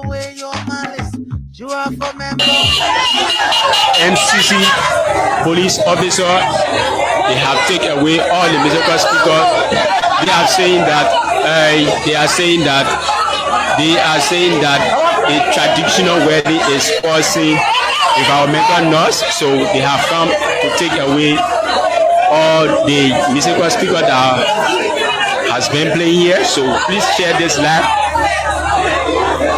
away your malice. You are for member. MCC police officer, they have taken away all the musical speakers. They are saying that a traditional wedding is causing environmental noise, so they have come to take away all the musical speakers that has been playing here. So please share this live.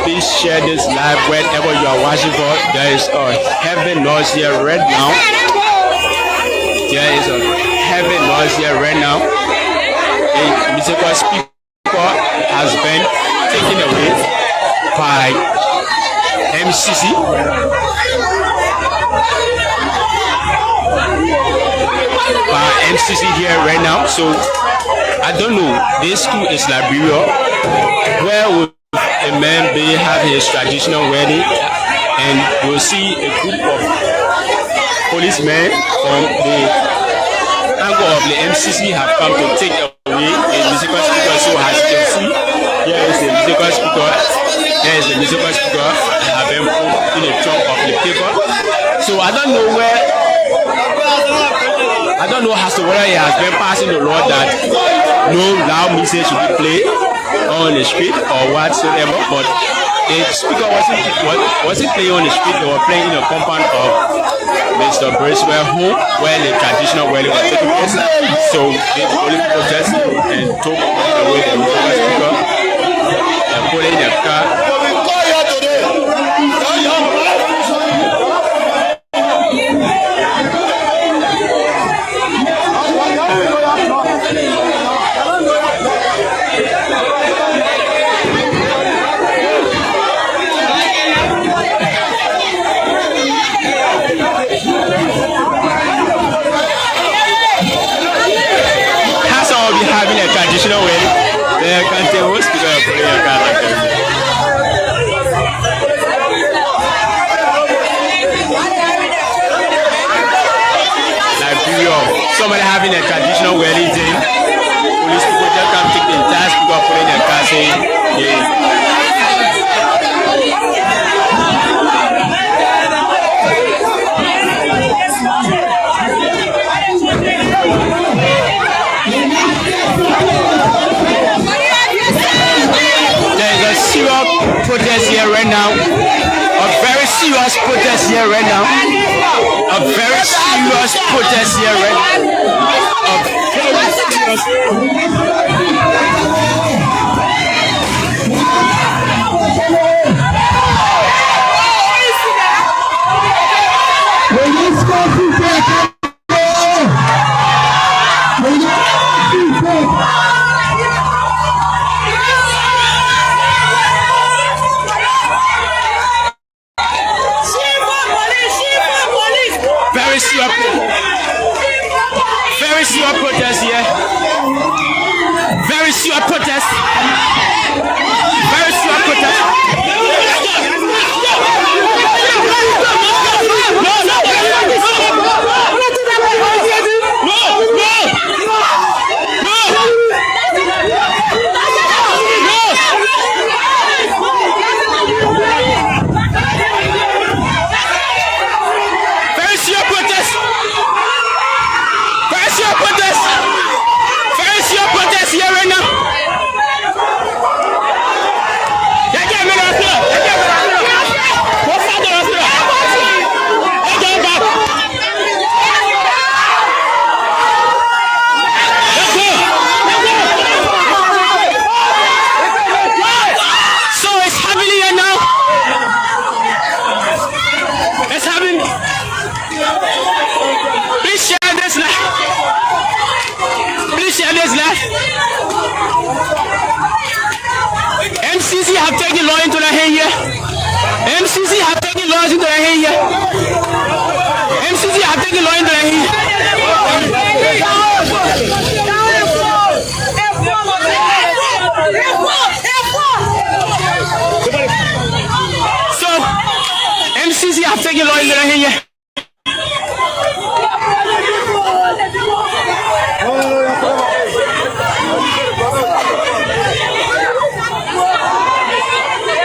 Please share this live wherever you are watching for. There is a heavy noise here right now. There is a heavy noise here right now. A musical speaker has been taken away by MCC. By MCC here right now. So I don't know. This school is Liberia, where will a man be have his traditional wedding, and you'll see a group of policemen from the angle of the MCC have come to take away a musical speaker. So as you can see, here is a musical speaker. There is a musical speaker that have been put in a chunk of the paper. So I don't know as to whether it has been passing the law that no loud music should be played on the street or whatsoever, but the speaker wasn't playing on the street. They were playing in a compound of Mr. Bracewell home where the traditional wedding was taking place. So they only protested and took away the musical speaker and put in their car. Having a traditional wedding, they can tell what's going to play a card like that. Liberia, somebody having a traditional wedding thing, police people just come take the entire people putting their car saying, yeah. Protest here right now. A very serious protest here right now. A very serious protest here right now. A very serious. Very serious protest here. Very serious protest. Very serious protest. MCC have taken law into their hand here. MCC have taken laws into their hand here. MCC have taken law into their hand here. So MCC have taken law into their hand here.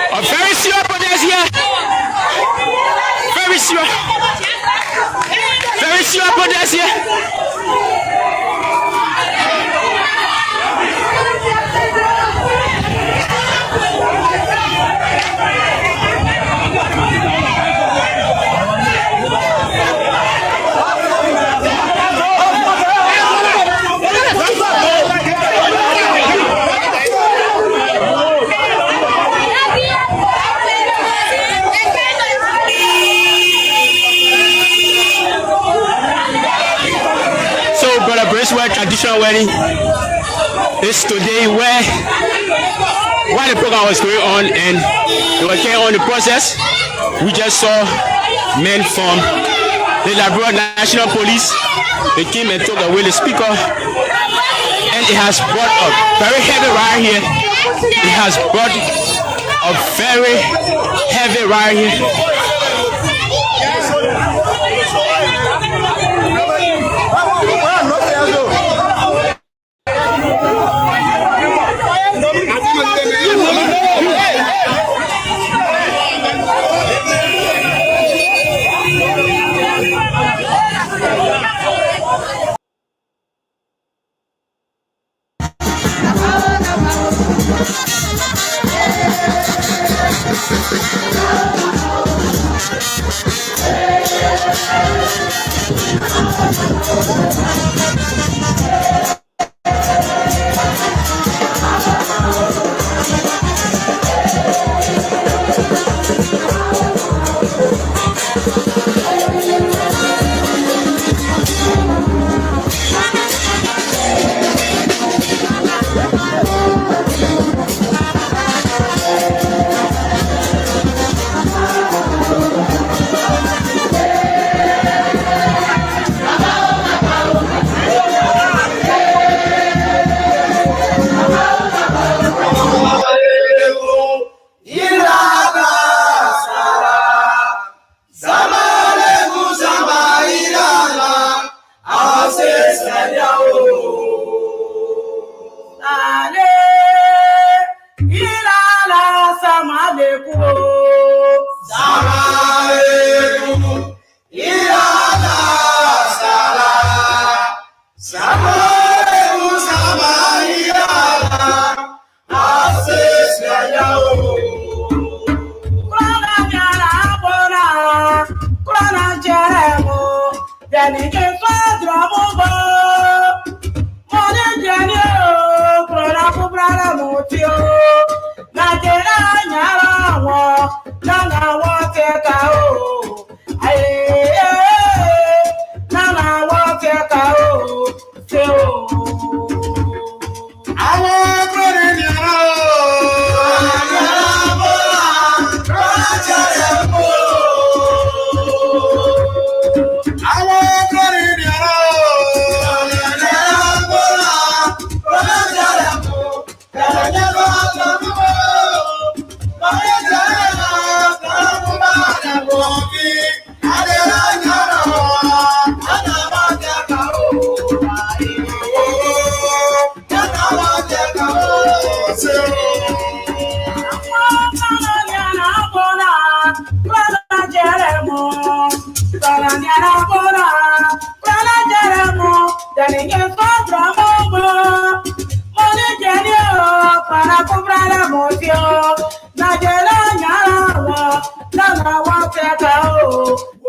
A very serious Yes, yeah. Traditional wedding is today while the program was going on and they were carrying on the process. We just saw men from the Labrador National Police. They came and took away the speaker, and it has brought a very heavy riot here. It has brought a very heavy riot here.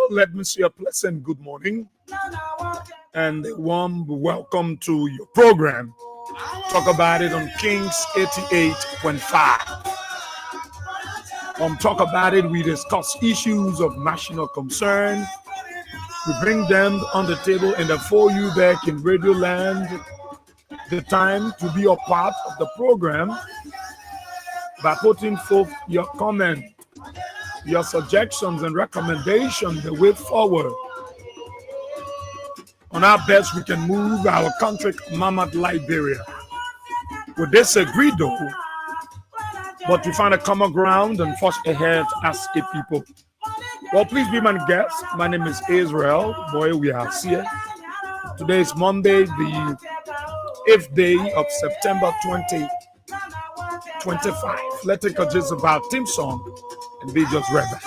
Let me say a pleasant good morning and a warm welcome to your program. Talk about it on Kings 88.5. On Talk About It, we discuss issues of national concern. We bring them on the table and for you back in Radio Land. The time to be a part of the program by putting forth your comment, your suggestions and recommendations, the way forward. On our best, we can move our country, Mama Liberia. We disagree though, but we find a common ground and forge ahead as a people. Well, please be my guest. My name is Israel. Boy, we are here. Today is Monday, the 8th day of September 2025. Let's take a gist about theme song and be just right back.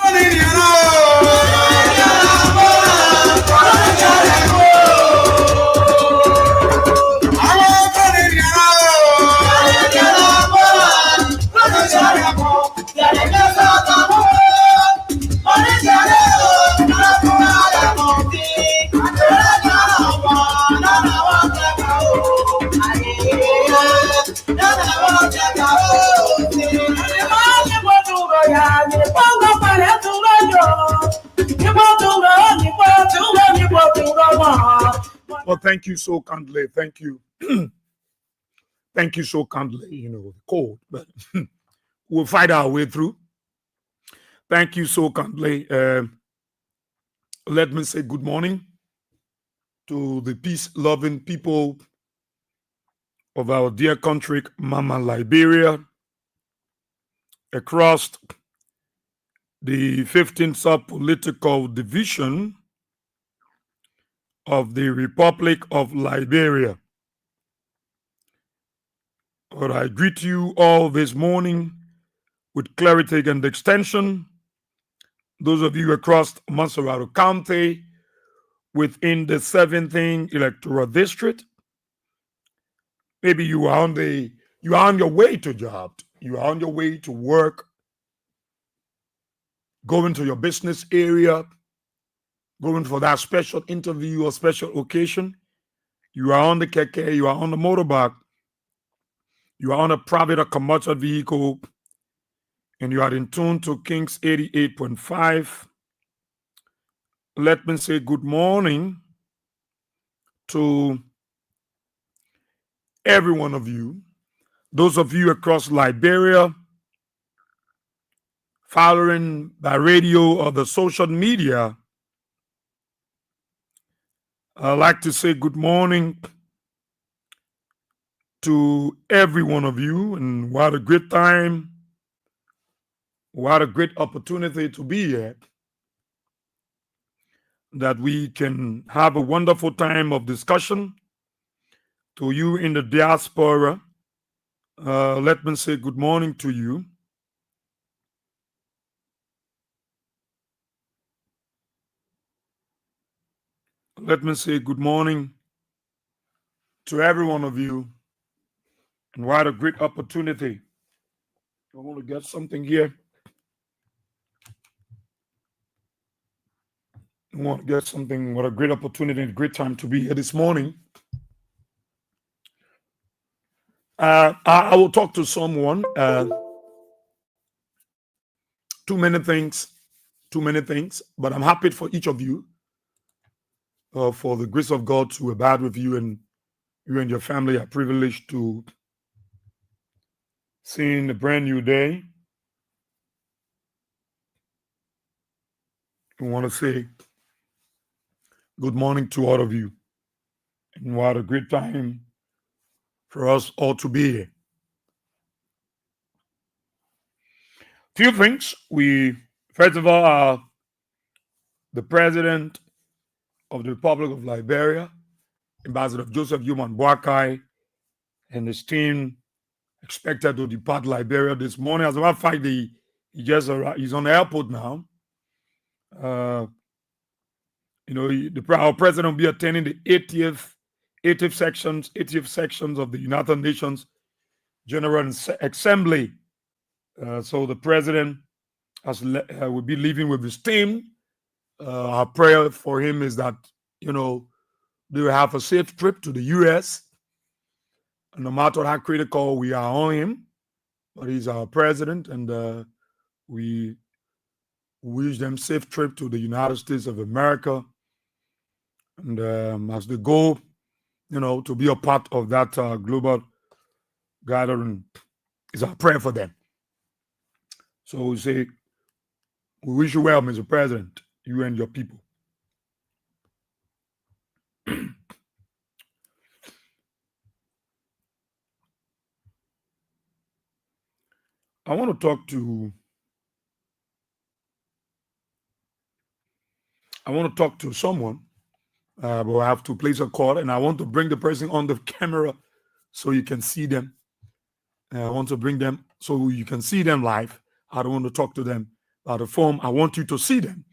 Well, thank you so kindly. Thank you. Thank you so kindly. You know, cold, but we'll fight our way through. Thank you so kindly. Let me say good morning to the peace-loving people of our dear country, Mama Liberia, across the 15th sub-political division of the Republic of Liberia. But I greet you all this morning with clarity and extension. Those of you across Monserrato County within the 17th electoral district, maybe you are on your way to job, you are on your way to work, going to your business area, going for that special interview or special occasion. You are on the keke, you are on the motorbike, you are on a private or commercial vehicle, and you are in tune to King's 88.5. Let me say good morning to every one of you. Those of you across Liberia, following by radio or the social media, I'd like to say good morning to every one of you, and what a great time, what a great opportunity to be here, that we can have a wonderful time of discussion. To you in the diaspora, let me say good morning to you. Let me say good morning to every one of you, and what a great opportunity. I want to get something here. I want to get something. What a great opportunity and great time to be here this morning. I will talk to someone. Too many things, but I'm happy for each of you, for the grace of God to abide with you, and you and your family are privileged to seeing a brand new day. I want to say good morning to all of you, and what a great time for us all to be here. Few things. First of all, the president of the Republic of Liberia, Ambassador Joseph Human Boakai, and his team expected to depart Liberia this morning. As a matter of fact, he just arrived. He's on the airport now. Our president will be attending the 80th sections of the United Nations General Assembly. So the president will be leaving with his team. Our prayer for him is that, they will have a safe trip to the U.S. And no matter how critical we are on him, but he's our president, and we wish them safe trip to the United States of America. And as they go, to be a part of that global gathering, is our prayer for them. So we say, we wish you well, Mr. President, you and your people. I want to talk to someone, but I have to place a call, and I want to bring the person on the camera so you can see them. I want to bring them so you can see them live. I don't want to talk to them by the phone. I want you to see them.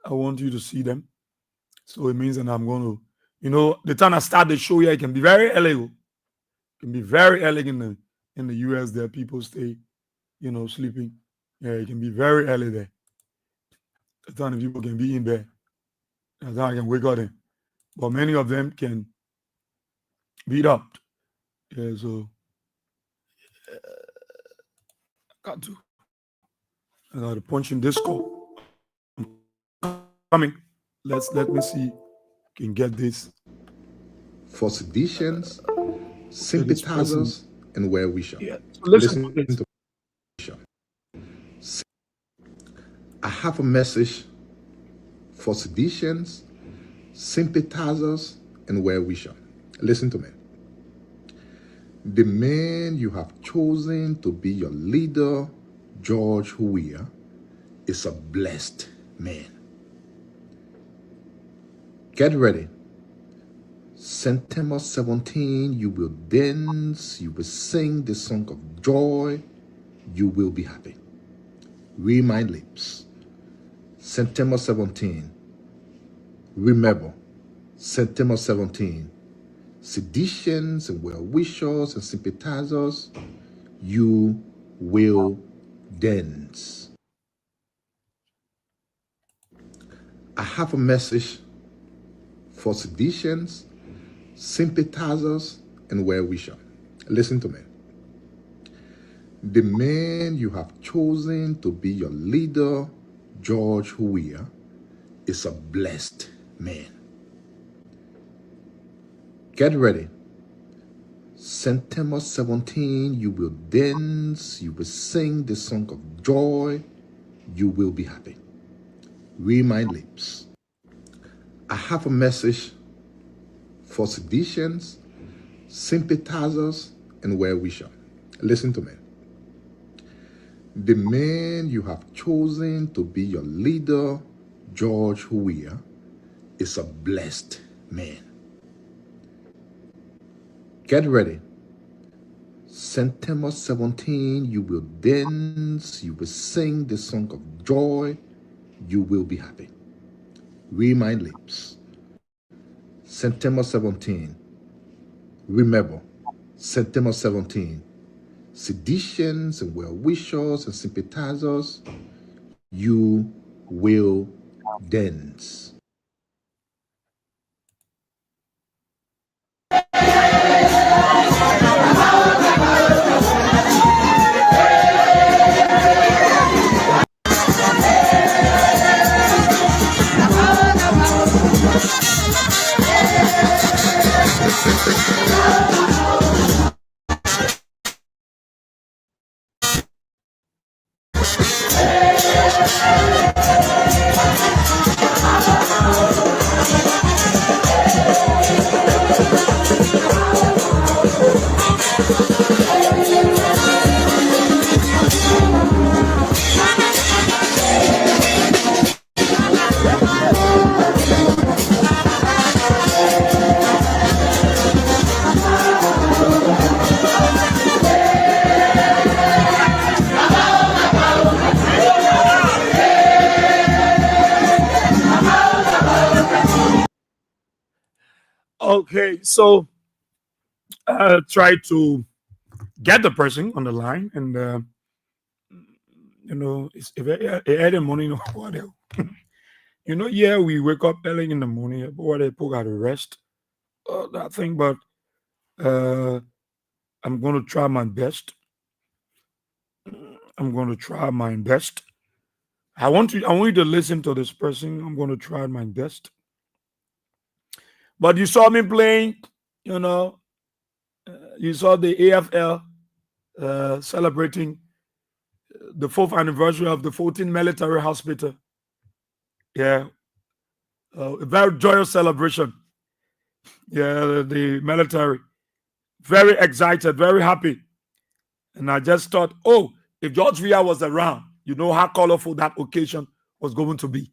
I want you to see them. So it means that I'm going to, the time I start the show here, it can be very early. It can be very early in the US there. People stay, sleeping. Yeah, it can be very early there. The time people can be in bed. The time I can wake up in. But many of them can beat up. Yeah, so got to I got to punch in this call. Coming. Let me see. Can get this. For seditions, sympathizers, and well-wishers. Yeah. So listen to this. I have a message for seditions, sympathizers, and well-wishers. Listen to me. The man you have chosen to be your leader, George Huia, is a blessed man. Get ready. September 17, you will dance, you will sing the song of joy, you will be happy. Read my lips. September 17. Remember, September 17. Seditions and well-wishers and sympathizers, you will dance. I have a message for seditions, sympathizers, and well-wishers. Listen to me. The man you have chosen to be your leader, George Huia, is a blessed man. Get ready. September 17, you will dance, you will sing the song of joy, you will be happy. Read my lips. I have a message for seditions, sympathizers, and well-wishers. Listen to me. The man you have chosen to be your leader, George Huia, is a blessed man. Get ready. September 17, you will dance, you will sing the song of joy, you will be happy. Read my lips. September 17. Remember, September 17. Seditions and well-wishers and sympathizers, you will dance. Okay, so try to get the person on the line, and it's early morning or whatever. Yeah, we wake up early in the morning, but they put out a rest, that thing. But I'm going to try my best. I'm going to try my best. I want you to listen to this person. I'm going to try my best. But you saw me playing, you saw the AFL celebrating the 4th anniversary of the 14th military hospital. Yeah, a very joyous celebration. Yeah, the military, very excited, very happy. And I just thought, oh, if George Weah was around, you know how colorful that occasion was going to be.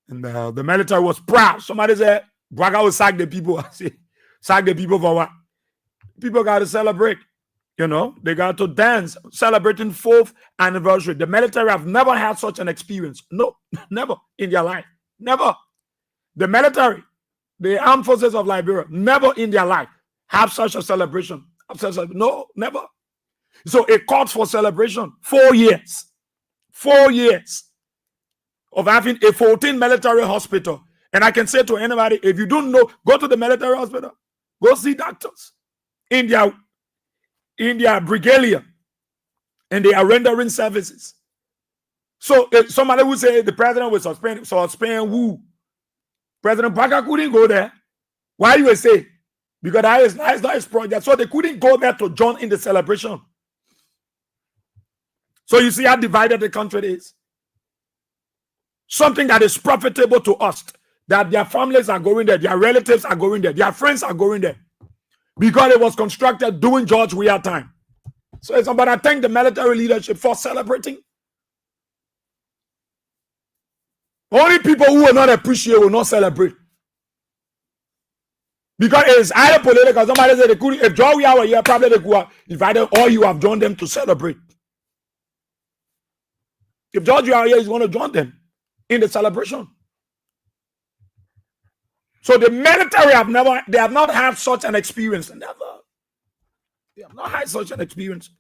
And the military was proud. Somebody said, Braga will sack the people. I say, sack the people for what? People got to celebrate. They got to dance, celebrating 4th anniversary. The military have never had such an experience. No, never in their life. Never. The military, the armed forces of Liberia, never in their life have such a celebration. No, never. So it calls for celebration. 4 years. 4 years of having a 14 military hospital. And I can say to anybody, if you don't know, go to the military hospital. Go see doctors in their regalia, and they are rendering services. So if somebody would say the president will suspend who? President Parker couldn't go there. Why you would say? Because that is not his project. So they couldn't go there to join in the celebration. So you see how divided the country is. Something that is profitable to us, that their families are going there, their relatives are going there, their friends are going there. Because it was constructed during George Weah time. So it's about, I thank the military leadership for celebrating. Only people who will not appreciate will not celebrate. Because it's either political. Somebody said they could, if George Weah were here, probably they could have invited all you have joined them to celebrate. If George Weah here is going to join them in the celebration. So the military have not had such an experience. Never. They have not had such an experience.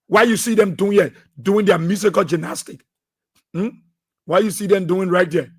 Why you see them doing their musical gymnastic? Why you see them doing right there?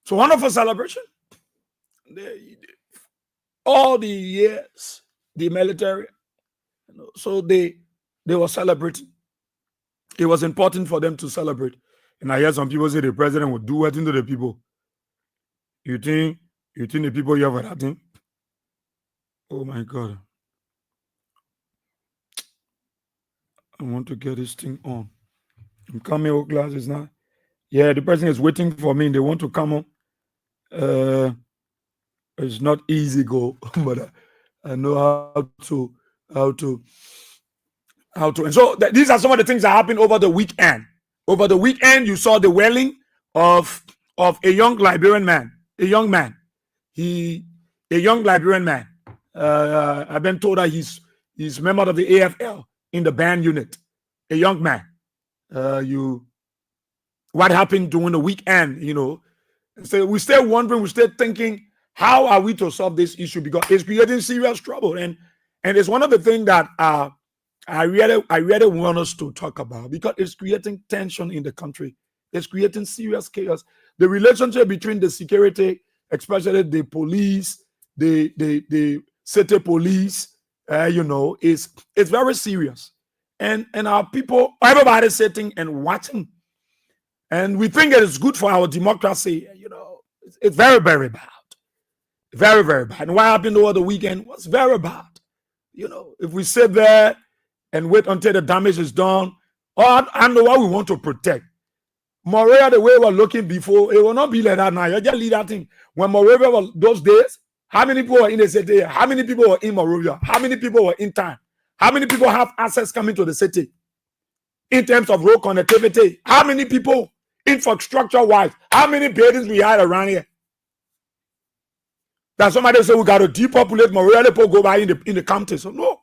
So wonderful celebration. All the years, the military, so they were celebrating. It was important for them to celebrate. And I hear some people say the president would do what into the people. You think the people here for that thing? Oh my God. I want to get this thing on. I'm coming with glasses now. Yeah, the person is waiting for me and they want to come on. It's not easy go, but I know how to. And so these are some of the things that happened over the weekend. Over the weekend, you saw the wailing of a young Liberian man, a young Liberian man. I've been told that he's a member of the AFL in the band unit. A young man. What happened during the weekend, So we're still wondering, we're still thinking, how are we to solve this issue? Because it's creating serious trouble. And it's one of the things that I really want us to talk about, because it's creating tension in the country. It's creating serious chaos. The relationship between the security, especially the police, the city police, is very serious. And our people, everybody's sitting and watching. And we think it is good for our democracy. It's very, very bad. Very, very bad. And what happened over the weekend was very bad. If we sit there and wait until the damage is done, I know what we want to protect. Moreover, the way we were looking before, it will not be like that now. You just leave that thing. When Moreover was those days, how many people were in the city? How many people were in Moreover? How many people were in town? How many people have access coming to the city? In terms of road connectivity, how many people? Infrastructure-wise, how many buildings we had around here? That somebody said we got to depopulate Montreal, people go by in the county. So no.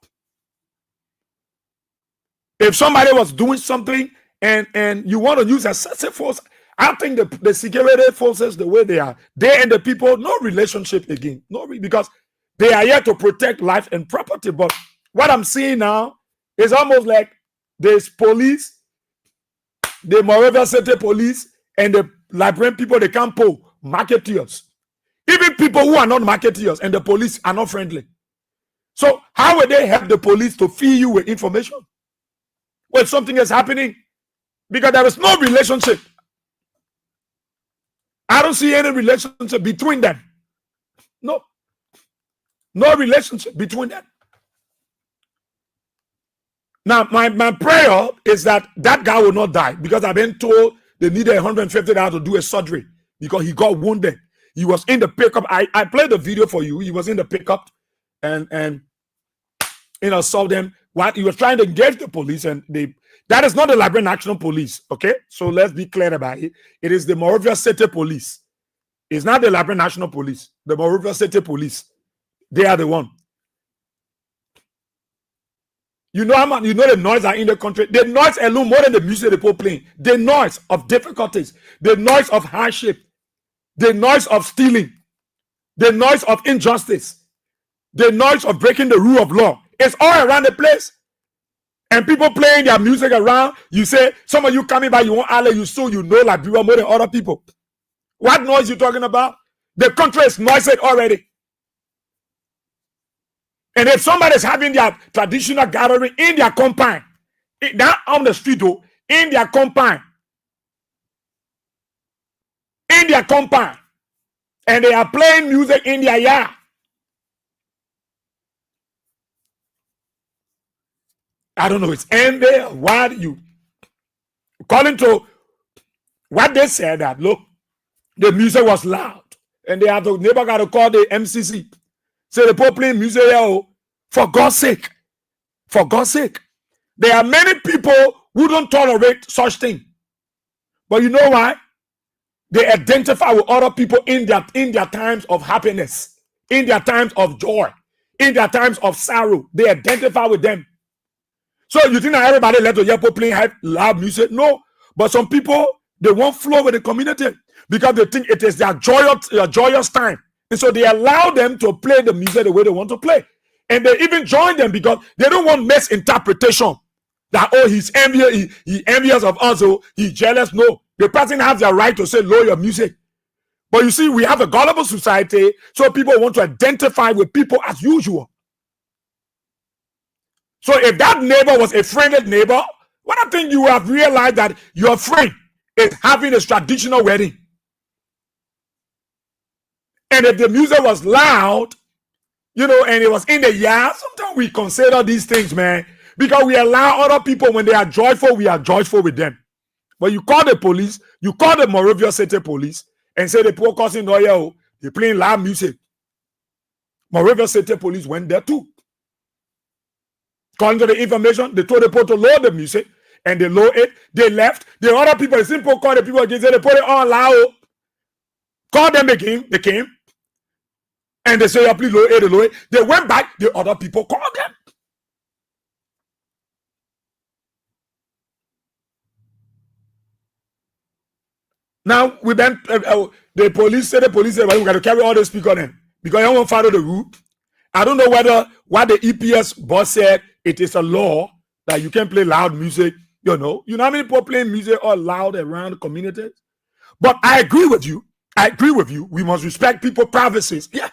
If somebody was doing something and you want to use excessive force, I think the security forces, the way they are, they and the people, no relationship again. Because they are here to protect life and property. But what I'm seeing now is almost like there's police, the Moreover City police, and the Liberian people, they can't pull marketeers. Even people who are not marketeers and the police are not friendly. So how will they help the police to feed you with information? when something is happening, because there is no relationship. I don't see any relationship between them. No relationship between them. Now, my prayer is that guy will not die, because I've been told they needed $150 to do a surgery because he got wounded. He was in the pickup. I played the video for you. He was in the pickup and saw them. What he was trying to engage the police, and that is not the Liberian National Police. Okay, so let's be clear about it. It is the Monrovia City Police. It's not the Liberian National Police. The Monrovia City Police. They are the one. You know the noise are in the country. The noise alone, more than the music they put playing. The noise of difficulties, the noise of hardship, the noise of stealing, the noise of injustice, the noise of breaking the rule of law. It's all around the place. And people playing their music around. You say, some of you coming by, you want Allah, you know Liberia more than other people. What noise you talking about? The country is noisy already. And if somebody is having their traditional gathering in their compound, not on the street, though, in their compound, and they are playing music in their yard, I don't know, it's envy or what you, according to what they said, that look, the music was loud, and they have the neighbor got to call the MCC. Say the people playing music here, for God's sake. For God's sake. There are many people who don't tolerate such thing. But you know why? They identify with other people in their times of happiness, in their times of joy, in their times of sorrow. They identify with them. So you think that everybody let the people playing loud music? No. But some people, they won't flow with the community because they think it is their joyous time. And so they allow them to play the music the way they want to play. And they even join them because they don't want misinterpretation. That, oh, he's envious, he envious of us, oh, he's jealous. No, the person has the right to say, lower your music. But you see, we have a gullible society, so people want to identify with people as usual. So if that neighbor was a friendly neighbor, what I think you have realized that your friend is having a traditional wedding. And if the music was loud, and it was in the yard, sometimes we consider these things, man, because we allow other people, when they are joyful, we are joyful with them. But you call the police, you call the Monrovia City Police, and say the poor cousin, oh, they're playing loud music. Monrovia City Police went there too. According to the information, they told the people to lower the music, and they lowered it. They left. The other people, the simple call the people again, say they put it on loud. Call them again. They came. And they say, please lower it. They went back. The other people called them. Now, we then the police said, well, we got to carry all those people on them because you won't follow the rule. I don't know whether what the EPS boss said, it is a law that you can play loud music. You know how many people playing music all loud around the community? But I agree with you. We must respect people's privacies. Yeah.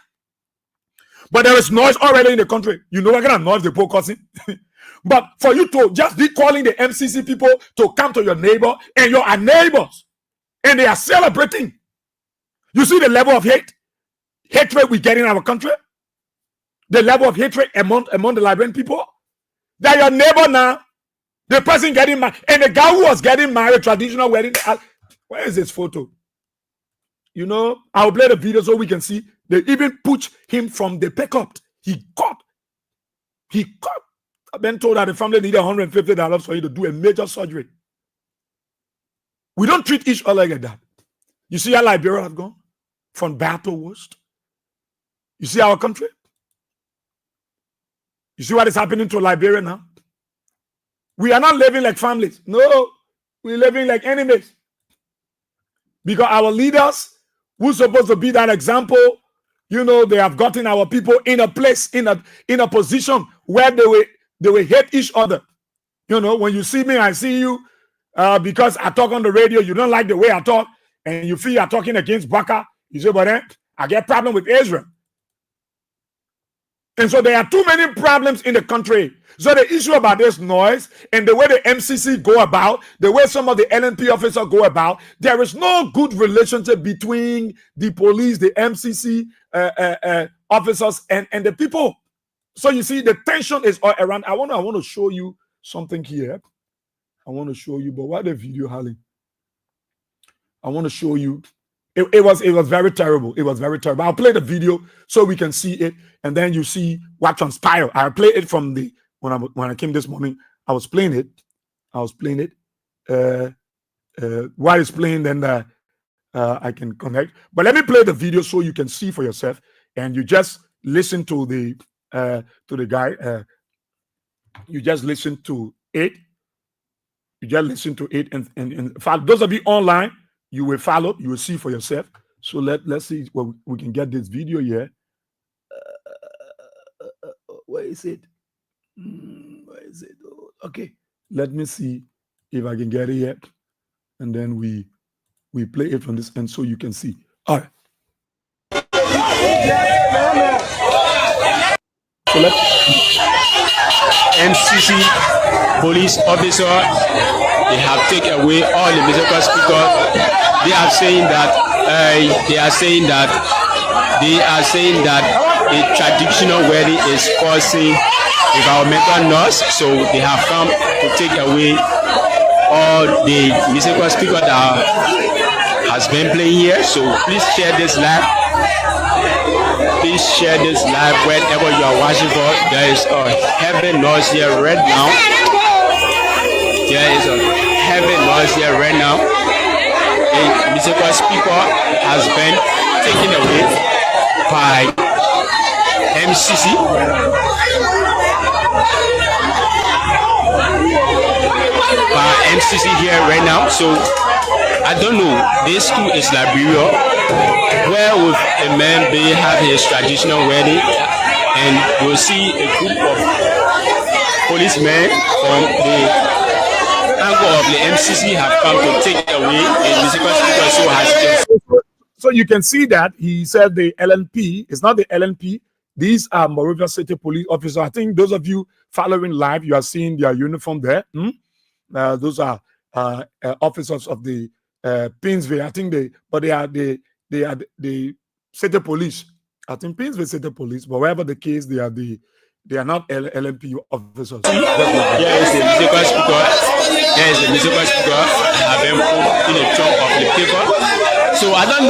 But there is noise already in the country. You know what kind of noise the people causing? But for you to just be calling the MCC people to come to your neighbor, and you are neighbors, and they are celebrating. You see the level of hatred we get in our country? The level of hatred among the Liberian people? That your neighbor now, the person getting married, and the guy who was getting married, traditional wedding, where is this photo? I'll play the video so we can see. They even pushed him from the pickup. He got. I've been told that the family needed $150 for you to do a major surgery. We don't treat each other like that. You see how Liberia has gone? From bad to worst. You see our country? You see what is happening to Liberia now? We are not living like families. No, we're living like enemies. Because our leaders, who's supposed to be that example, they have gotten our people in a place, in a position where they will hate each other. When you see me, I see you. Because I talk on the radio, you don't like the way I talk, and you feel you're talking against Baka. You say, but then I get problem with Israel. And so there are too many problems in the country. So the issue about this noise and the way the MCC go about, the way some of the LNP officers go about, there is no good relationship between the police, the MCC officers, and the people. So you see, the tension is all around. I want to show you something here. I want to show you, but why the video, Harley? I want to show you. It was very terrible. It was very terrible. I'll play the video so we can see it, and then you see what transpired. I'll play it from the when I came this morning. I was playing it. While it's playing, then I can connect. But let me play the video so you can see for yourself, and you just listen to the guy. You just listen to it. You just listen to it, and for those of you online, you will follow, you will see for yourself. So let's see where we can get this video here. Where is it? Where is it? Okay, let me see if I can get it here, and then we play it from this end so you can see. All right. So let's MCC police officer, they have taken away all the musical speakers. They are saying that a traditional wedding is causing environmental noise, so they have come to take away all the musical speakers that has been playing here. So please share this live. Please share this live wherever you are watching for. There is a heavy noise here right now. There is a heavy noise here right now. A musical speaker has been taken away by MCC. By MCC here right now. So I don't know. This too is Liberia, where with a man be having his traditional wedding, and we'll see a group of policemen from the angle of the MCC have come to take away a musical speaker. So you can see that he said the LNP. It's not the LNP. These are Monrovia City police officers. I think those of you following live, you are seeing their uniform there. Those are officers of the Pinsville. I think they are the city police. I think Pinsville City Police, but whatever the case, they are not LNP officers. There is a musical speaker. There is a musical speaker have been put in a chunk of the paper. So I don't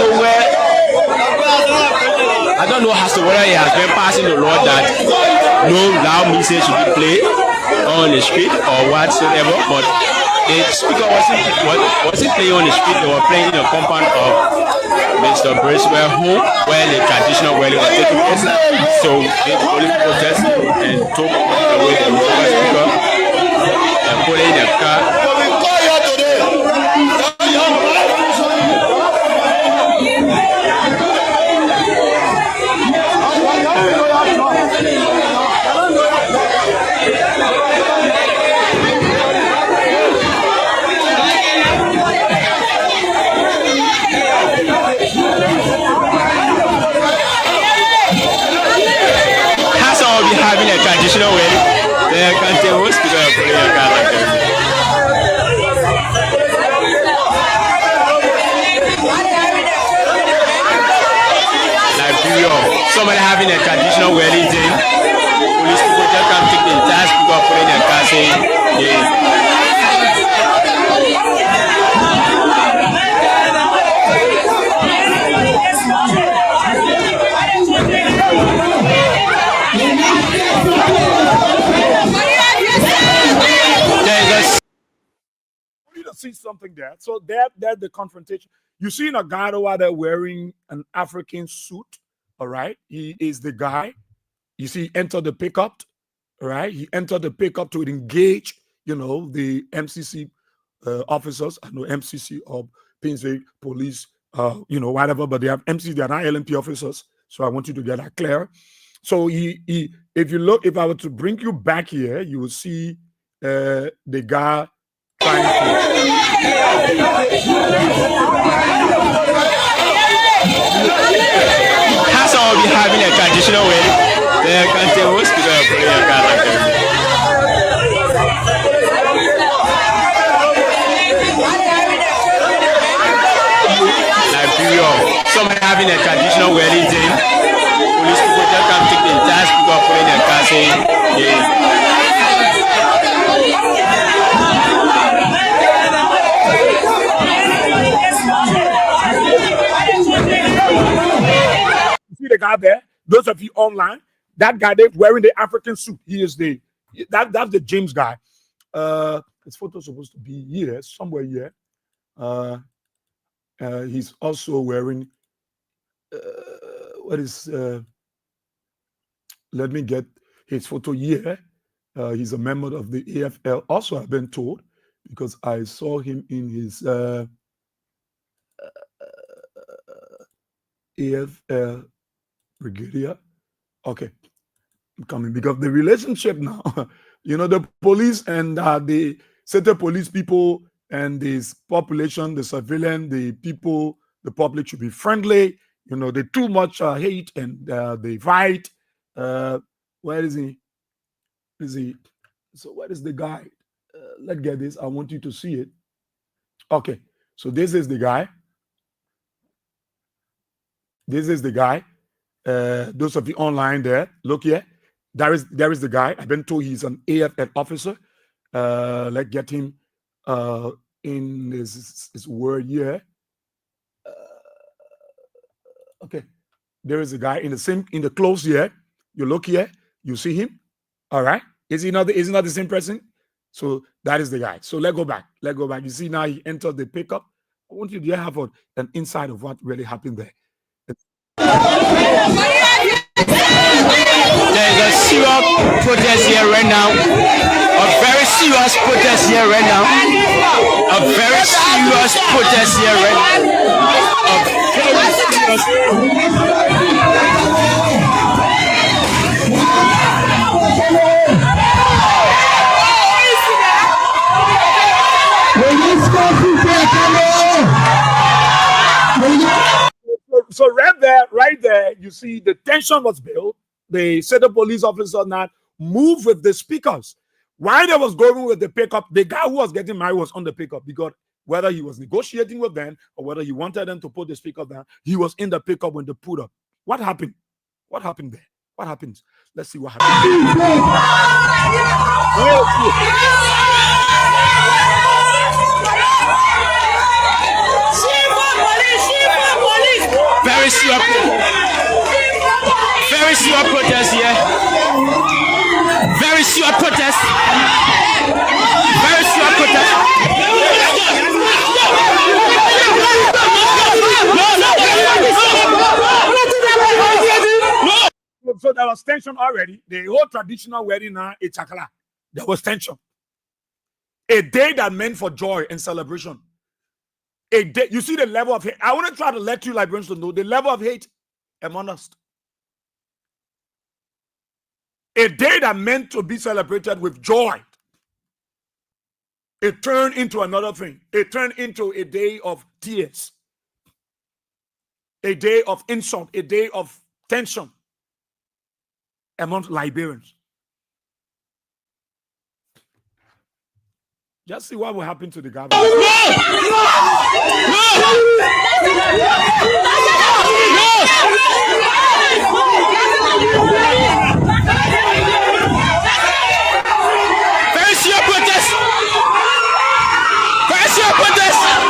know as to whether he has been passing the law that no loud music should be played on the street or whatsoever, but the speaker wasn't playing on the street. They were playing in the compound of Mr. Bracewell home, where the traditional wedding was taking place. So the police protested and took away the musical speaker and put it in the car. Having a traditional wedding, they can't tell what's going to play a car like that. Liberia, somebody having a traditional wedding thing, police people just come take the entire speaker, put in their car saying, see something there. So there's the confrontation. You see a guy over there wearing an African suit. All right, he is the guy. You see, enter the pickup. All right, he entered the pickup to engage. The MCC officers. I know MCC or Pinsville Police. Whatever, but they have MCC. They are not LNP officers. So I want you to get that clear. So if I were to bring you back here, you will see the guy trying to. Has all be having a traditional wedding. Yeah, I can't tell what's the guy playing a card like that. Liberia. Some are having a traditional wedding day. Police people just come take the entire speaker put in their car saying, yeah. See the guy there? Those of you online, that guy there wearing the African suit. He is that's the James guy. His photo's supposed to be here, somewhere here. He's also wearing what is let me get his photo here. He's a member of the AFL. Also, I've been told because I saw him in his AFL brigadier. Okay, I'm coming because the relationship now, the police and the city police people and this population, the civilian, the people, the public should be friendly. They too much hate and they fight. Where is he? Is he? So where is the guy? Let's get this. I want you to see it. Okay, so this is the guy. This is the guy. Those of you online there, look here. There is the guy. I've been told he's an AFL officer. Let's get him in his word here. Okay, there is a guy in the clothes here. You look here, you see him. All right, is he not the same person? So that is the guy. So let's go back. You see now he entered the pickup. I want you to have an insight of what really happened there. There's a serious protest here right now. A very serious protest here right now. A very serious protest here right now. A very So right there, you see the tension was built. They said the police officer not move with the speakers. While they was going with the pickup, the guy who was getting married was on the pickup because whether he was negotiating with them or whether he wanted them to put the speaker down, he was in the pickup when they put up. What happened? What happened there? What happens? Let's see what happened. very serious protest here. Very serious protest. Very serious protest. So there was tension already. The whole traditional wedding now, Ichakala, there was tension. A day that meant for joy and celebration. A day, you see the level of hate. I want to try to let you Liberians to know the level of hate among us. A day that meant to be celebrated with joy. It turned into another thing. It turned into a day of tears. A day of insult. A day of tension among Liberians. Just see what will happen to the government. Very serious protest. Very serious protest.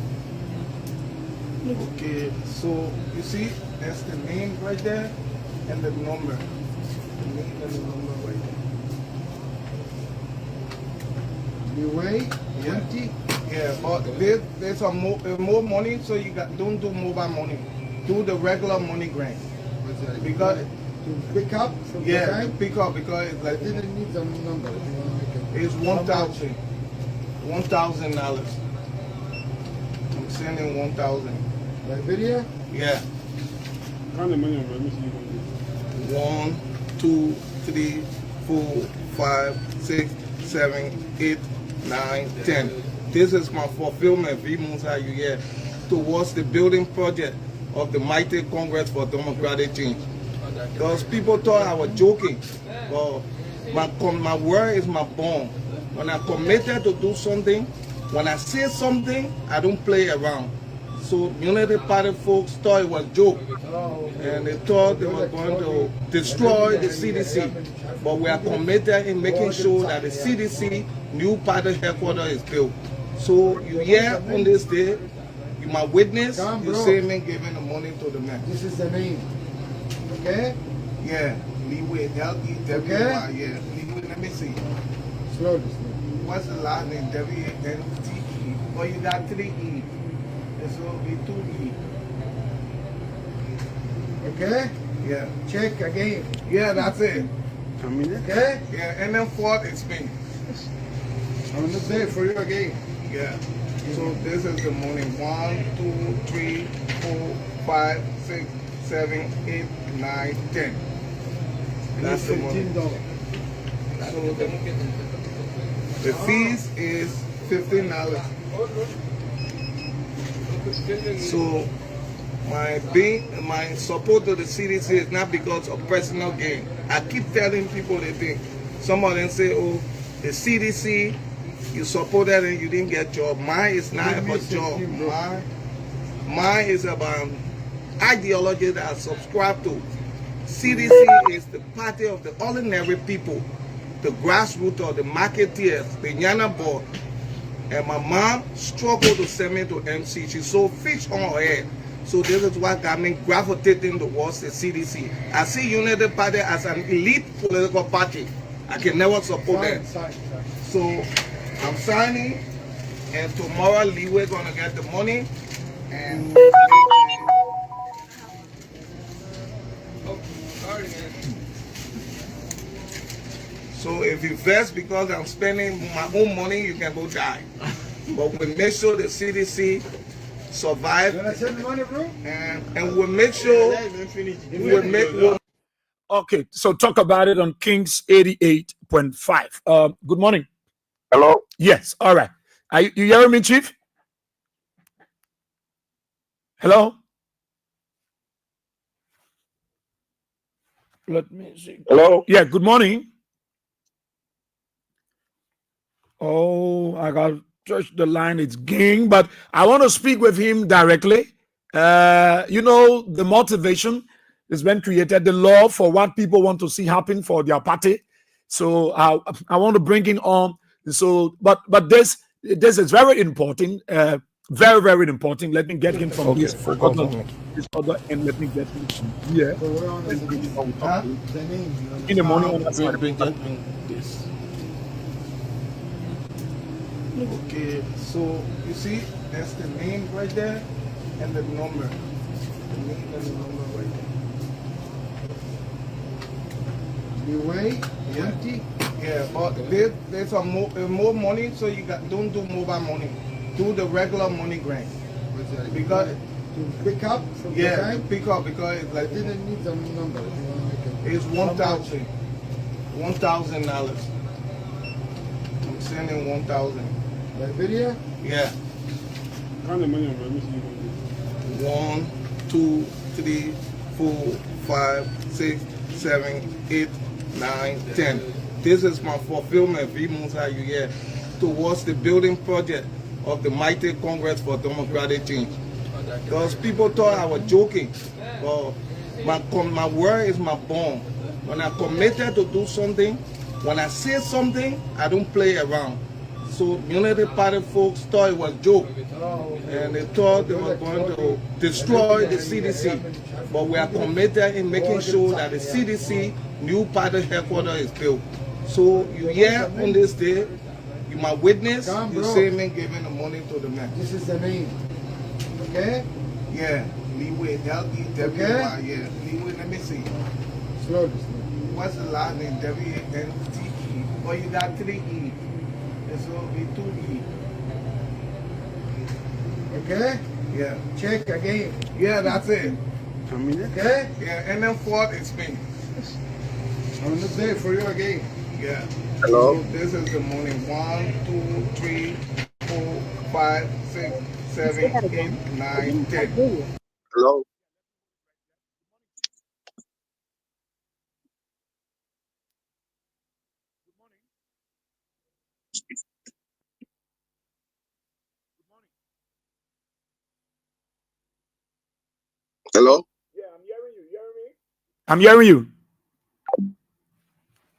Okay, so you see, that's the name right there and the number. The name and the number right there. The way, Yeah. 20. Yeah, but there's a more money, so you don't do mobile money. Do the regular money grant. Because to pick up from the yeah, to bank. pick up because it's I like didn't need some number. If you want to make it. it's $1,000. I'm sending 1,000. Liberia? Yeah. Count the money on me. 1, 2, 3, 4, 5, 6, 7, 8, 9, 10. This is my fulfillment, V. Musa, you hear, towards the building project of the mighty Congress for Democratic Change. Because people thought I was joking. But my word is my bond. When I committed to do something, when I say something, I don't play around. So Unity Party folks thought it was a joke. And they thought they were going to destroy the CDC. But we are committed in making sure that the CDC new party headquarters is built. So you hear on this day, you my witness, you see me giving the money to the man. This is the name. Okay? Yeah, Leeway, L-E-W-Y, yeah. Leeway, let me see. Slowly. What's the last name? W-A-N-T-E. Oh, you got 3 E. This will be 2 E. Okay? Yeah. Check again. Yeah, that's it. Okay? Yeah, and then 4th is me. I'm gonna say it for you again. Yeah. So this is the money. 1, 2, 3, 4, 5, 6, 7, 8, 9, 10. That's the money. $15. So the fees is $15. So my support to the CDC is not because of personal gain. I keep telling people they think. Some of them say, oh, the CDC, you supported and you didn't get job. Mine is not about job. Mine is about ideology that I subscribe to. CDC is the party of the ordinary people, the grassroots or the marketeers, the Yana board. And my mom struggled to send me to MC. She sold fish on her head. So this is what got me gravitating towards the CDC. I see Unity Party as an elite political party. I can never support them. So I'm signing, and tomorrow Leeway gonna get the money. And so if you vex because I'm spending my own money, you can go die. But we make sure the CDC survive. You wanna send the money, bro? And we'll make sure Okay, so talk about it on Kings 88.5. Good morning. Hello? Yes, all right. Are you hearing me, Chief? Hello? Let me see. Hello? Yeah, good morning. Oh, I got to touch the line. It's Ging, but I want to speak with him directly. You know, the motivation has been created, the law for what people want to see happen for their party. So I want to bring him on. So, but this is very important. Very, very important. Let me get him from this other end. Let me get him from here. So we're on the name. In the morning, on the bring this. Okay, so you see, that's the name right there and the number. The name and the number right there. The way, Yeah. 20. Yeah, but there's more money, so you don't do mobile money. Do the regular money grant. Because to pick up from the yeah, to bank. pick up because it's I like didn't need some number. If you want to make it. it's $1,000. I'm sending 1,000. Liberia? Yeah. Count the money on me. 1, 2, 3, 4, 5, 6, 7, 8, 9, 10. This is my fulfillment, V. Musa, you hear, towards the building project of the mighty Congress for Democratic Change. Because people thought I was joking. But my word is my bond. When I committed to do something, when I say something, I don't play around. So Unity Party folks thought it was a joke, and they thought they were going to destroy the CDC. But we are committed in making sure that the CDC new party headquarters is built. So you here on this day, you my witness, you see me giving the money to the man. This is the name. Okay? Yeah, Leeway, L-E-W-Y, yeah. Leeway, let me see. Slowly. What's the last name? W-A-N-T-E. Oh, you got 3 E. This will be 2 E. Okay? Yeah. Check again. Yeah, that's it. Okay? Yeah, and then fourth is me. I'm gonna say it for you again. Yeah. Hello? So this is the morning. 1, 2, 3, 4, 5, 6, 7, 8, 9, 10. Hello? Hello? I'm hearing you.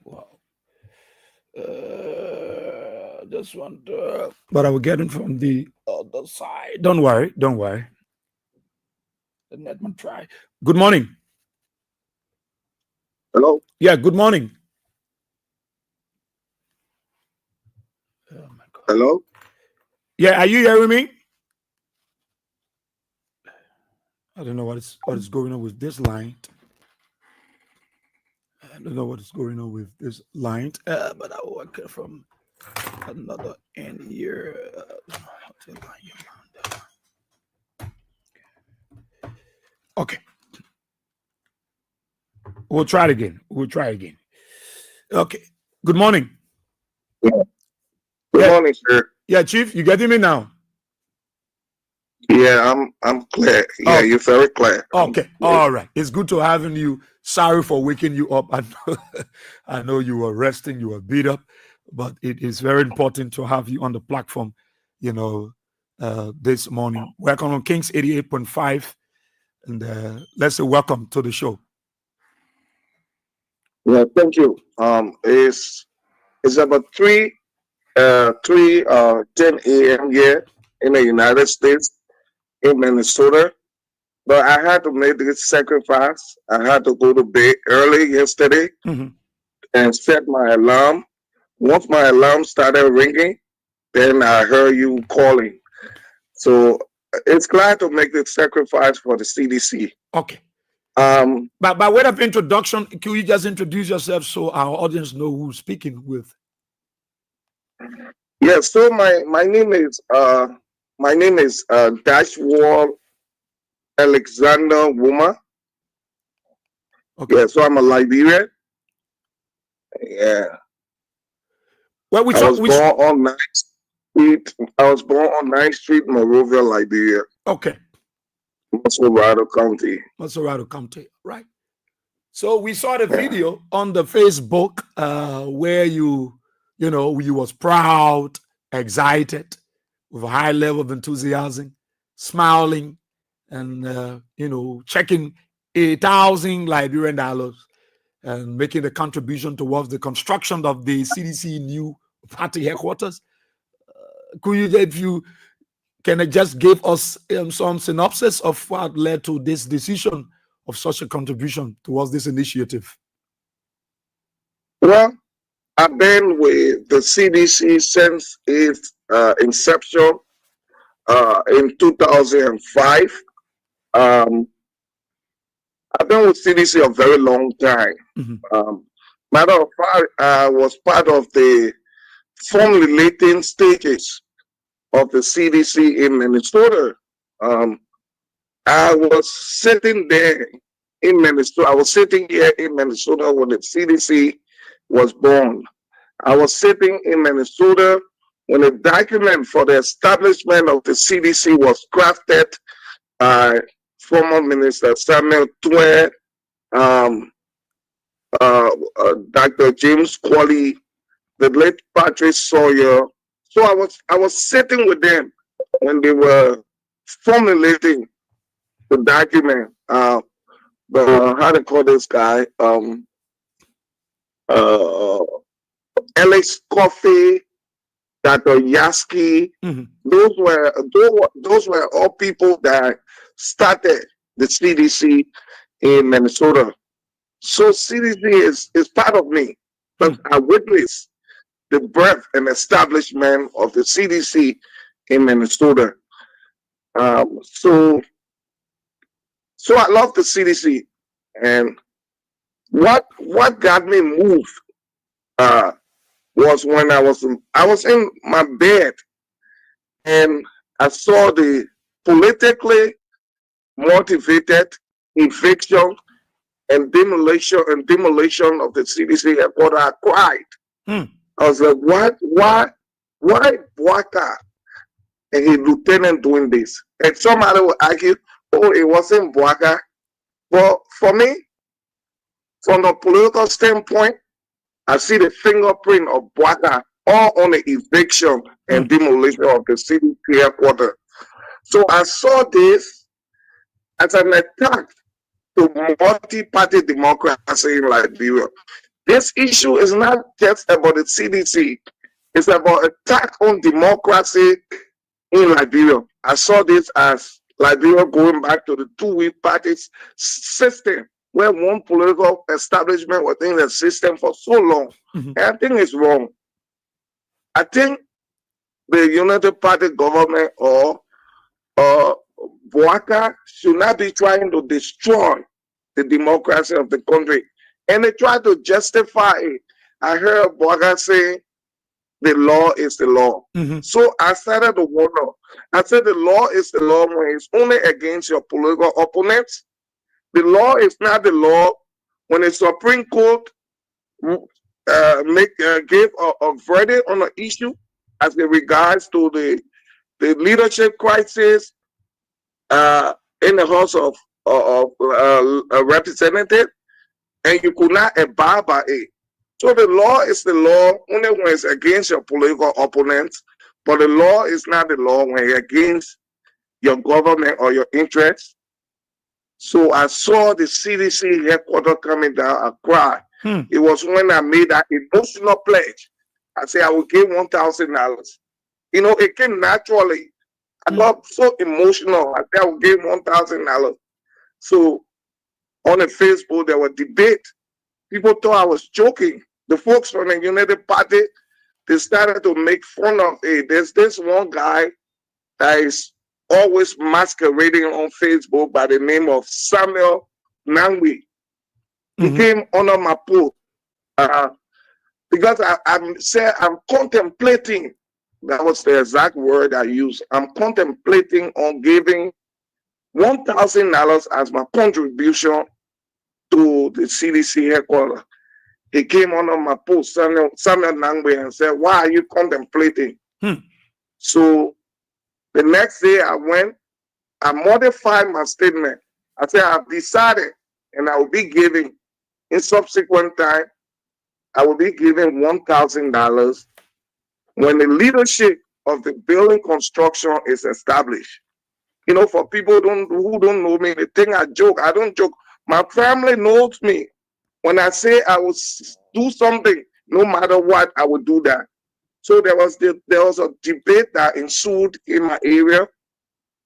Wow. Just want, but I will get it from the other side. Don't worry. Don't worry. Let me try. Good morning. Hello? Yeah. Good morning. Oh my God. Hello? Yeah. Are you hearing me? I don't know what is going on with this line. I don't know what is going on with this line, but I will work it from another end here. Okay. We'll try it again. We'll try again. Okay. Good morning. Good Yeah. morning, sir. Yeah, Chief, you getting me now? Yeah, I'm clear. Yeah, Okay. you're very clear. Okay. All right. It's good to having you. Sorry for waking you up. I know you were resting, you were beat up, but it is very important to have you on the platform, this morning. Welcome on Kings 88.5. And let's say welcome to the show. Yeah, thank you. It's about 10 a.m. here in the United States, in Minnesota. But I had to make this sacrifice. I had to go to bed early yesterday and set my alarm. Once my alarm started ringing, then I heard you calling. So it's glad to make the sacrifice for the CDC. Okay. But by way of introduction, can you just introduce yourself so our audience know who's speaking with? Yeah, so my name is Dashwall Alexander Wuma. Okay. Yeah, so I'm a Liberian. Yeah. Well, I was born on 9th Street, Monrovia, Liberia. Okay. Masorado County, right? So we saw the video on the Facebook where you was proud, excited, with a high level of enthusiasm, smiling, and checking $1,000 Liberian dollars and making a contribution towards the construction of the CDC new party headquarters. Could you, if you can, just give us some synopsis of what led to this decision of such a contribution towards this initiative? Well, I've been with the CDC since its inception in 2005. I've been with CDC a very long time. Matter of fact, I was part of the formulating stages of the CDC in Minnesota. I was sitting there in Minnesota. I was sitting here in Minnesota when the CDC was born. I was sitting in Minnesota when the document for the establishment of the CDC was crafted by former Minister Samuel Twain, Dr. James Qualley, the late Patrick Sawyer. So I was sitting with them when they were formulating the document. How to call this guy? Alex Coffey Dr. Yaski. Those were all people that started the CDC in Minnesota. So CDC is part of me, but I witnessed the birth and establishment of the CDC in Minnesota. So I love the CDC, and what got me moved was when I was in my bed and I saw the politically motivated eviction and demolition of the CDC headquarters. I cried. I was like, why Bwaka and his lieutenant doing this? And somebody will argue, oh, it wasn't Bwaka. But for me, from the political standpoint, I see the fingerprint of Bwaka all on the eviction and demolition of the CDC headquarters. So I saw this as an attack to multi-party democracy in Liberia. This issue is not just about the CDC. It's about attack on democracy in Liberia. I saw this as Liberia going back to the two-week party system, where one political establishment was in the system for so long. And I think it's wrong. I think the United Party government or Bwaka should not be trying to destroy the democracy of the country. And they try to justify it. I heard Bwaka say the law is the law. So I started to wonder. I said the law is the law when it's only against your political opponents. The law is not the law when the Supreme Court gave a verdict on an issue as it regards to the leadership crisis in the House of Representatives, and you could not abide by it. So the law is the law only when it's against your political opponents, but the law is not the law when it's against your government or your interests. So I saw the CDC headquarters coming down. I cried. It was when I made that emotional pledge. I said I would give $1,000. You know, it came naturally. I got so emotional. I said I would give $1,000. So on the Facebook, there was debate. People thought I was joking. The folks from the United Party, they started to make fun of it. There's this one guy that is always masquerading on Facebook by the name of Samuel Nangwe. He came under my post because I'm contemplating. That was the exact word I used. I'm contemplating on giving $1,000 as my contribution to the CDC headquarters. He came under my post, Samuel Nangwe, and said, "Why are you contemplating?" So the next day I went, I modified my statement. I said, I've decided, and I will be giving, in subsequent time, I will be giving $1,000 when the leadership of the building construction is established. You know, for people who don't know me, they think I joke. I don't joke. My family knows me. When I say I will do something, no matter what, I will do that. So there was a debate that ensued in my area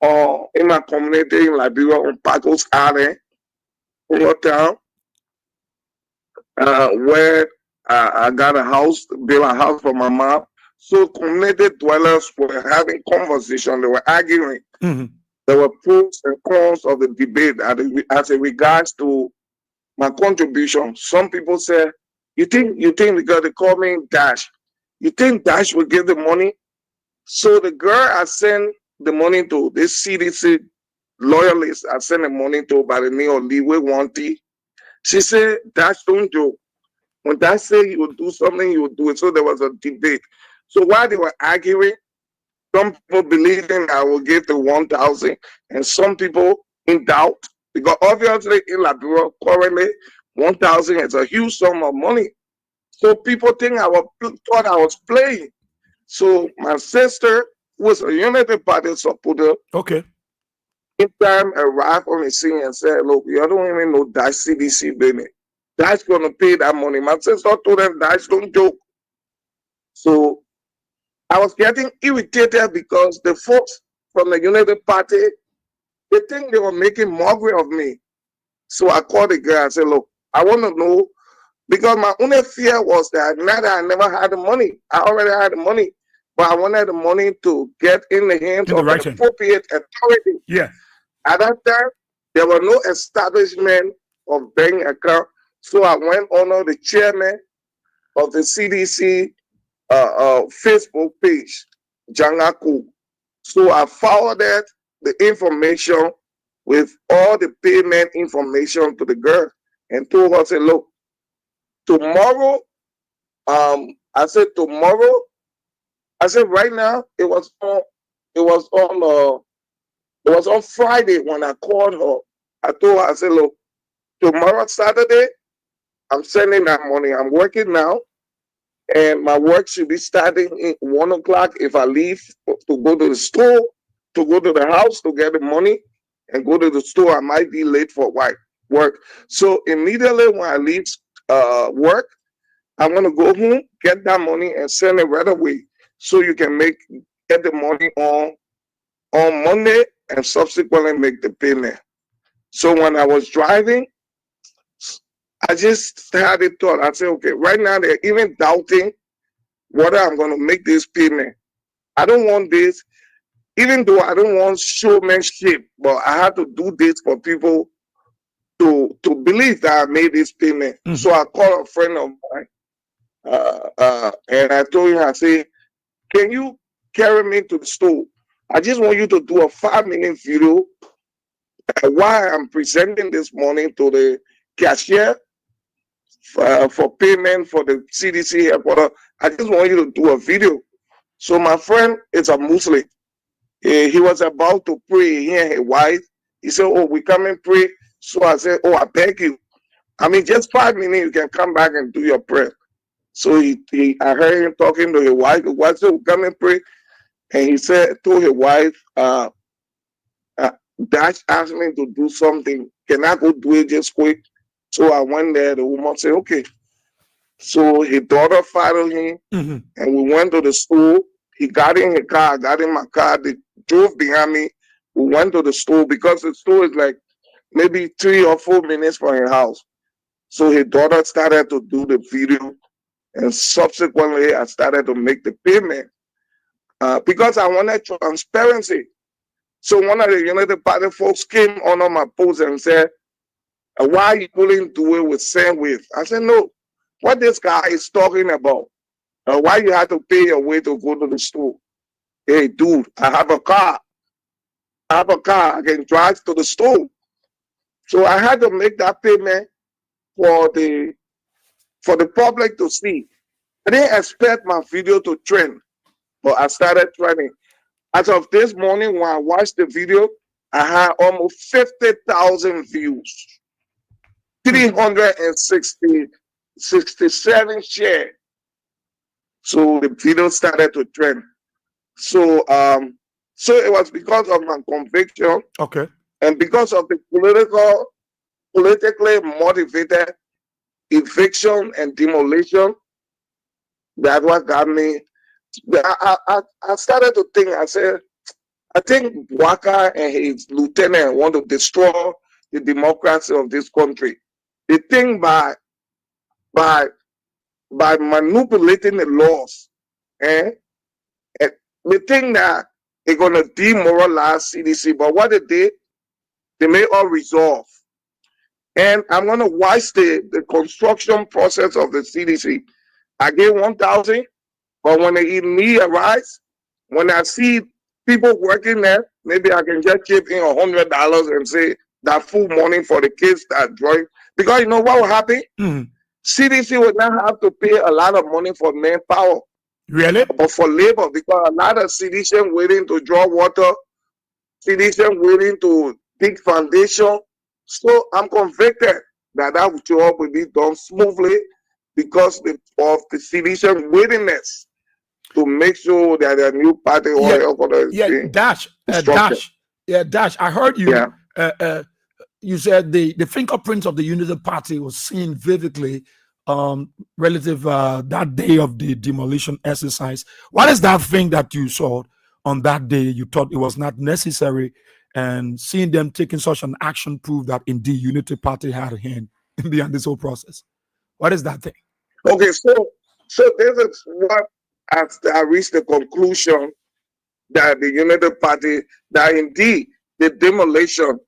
or in my community in Liberia on Pacos Island, town, where I got built a house for my mom. So community dwellers were having conversation. They were arguing. There were pros and cons of the debate as it regards to my contribution. Some people said, you think because they call me Dash, you think Dash will give the money? So the girl I sent the money to, this CDC loyalist I sent the money to by the name of Liwe Wanti, she said, Dash don't joke. When Dash said he would do something, he would do it. So there was a debate. So while they were arguing, some people believing I will give the 1,000, and some people in doubt, because obviously in Liberia currently 1,000 is a huge sum of money. So people think thought I was playing. So my sister, who was a United Party supporter, in time arrived on the scene and said, "Look, you don't even know that CDC business. That's gonna pay that money." My sister told them, "That's don't joke." So I was getting irritated because the folks from the United Party, they think they were making mockery of me. So I called the girl and said, look, I want to know, because my only fear was that now that I never had the money, I already had the money, but I wanted the money to get in the hands In the of right the hand. appropriate authority. Yeah. At that time, there were no establishment of bank account. So I went under the chairman of the CDC Facebook page, Jangaku. So I forwarded the information with all the payment information to the girl and told her, say, look, tomorrow, I said tomorrow, I said right now, it was on Friday when I called her. I told her, I said, look, tomorrow Saturday, I'm sending that money. I'm working now, and my work should be starting at 1 o'clock. If I leave to go to the store, to go to the house to get the money and go to the store, I might be late for work. So immediately when I leave work, I'm gonna go home, get that money, and send it right away, so you can get the money on Monday and subsequently make the payment. So when I was driving, I just had a thought. I said, okay, right now they're even doubting whether I'm going to make this payment. I don't want this, even though I don't want showmanship, but I had to do this for people to believe that I made this payment. Mhm. So I called a friend of mine, and I told him, I said, can you carry me to the store? I just want you to do a 5-minute video while I'm presenting this money to the cashier for payment for the CDC headquarters. I just want you to do a video. So my friend is a Muslim. He was about to pray. He and his wife. He said, oh, we come and pray. So I said, oh, I beg you. I mean, just 5 minutes, you can come back and do your prayer. So I heard him talking to his wife. His wife said, come and pray. And he said to his wife, Dash asked me to do something. Can I go do it just quick? So I went there. The woman said, okay. So his daughter followed him, Mhm. and we went to the store. He got in his car, I got in my car. They drove behind me. We went to the store because the store is like maybe 3 or 4 minutes from his house. So his daughter started to do the video, and subsequently I started to make the payment because I wanted transparency. So one of the United Party folks came under my post and said, why you couldn't do it with Sandwave? I said, no, what this guy is talking about, why you have to pay your way to go to the store? Hey, dude, I have a car. I can drive to the store. So I had to make that payment for the public to see. I didn't expect my video to trend, but I started trending. As of this morning, when I watched the video, I had almost 50,000 views, 367 shares. So the video started to trend. So so it was because of my conviction Okay. and because of the politically motivated eviction and demolition. That what got me. I started to think. I said, I think Waka and his lieutenant want to destroy the democracy of this country. They think by manipulating the laws, eh? And they think that they're gonna demoralize CDC. But what they did, they may all resolve. And I'm gonna watch the construction process of the CDC. I gave 1,000, but when the need arise, when I see people working there, maybe I can just chip in $100 and say that full money for the kids that drawing. Because you know what will happen? Mhm. CDC will not have to pay a lot of money for manpower, Really? but for labor, because a lot of CDC waiting to draw water, CDC waiting to dig foundation. So I'm convicted that job will be done smoothly because of the CDC willingness to make sure that a new party or Yeah. headquarters is Yeah. being Dash. constructed. Dash. Yeah. Dash. I heard you. Yeah. You said the fingerprints of the Unity Party was seen vividly relative that day of the demolition exercise. What is that thing that you saw on that day? You thought it was not necessary, and seeing them taking such an action proved that indeed Unity Party had a hand behind this whole process. What is that thing? Okay, so this is what I reached the conclusion that the Unity Party, that indeed the demolition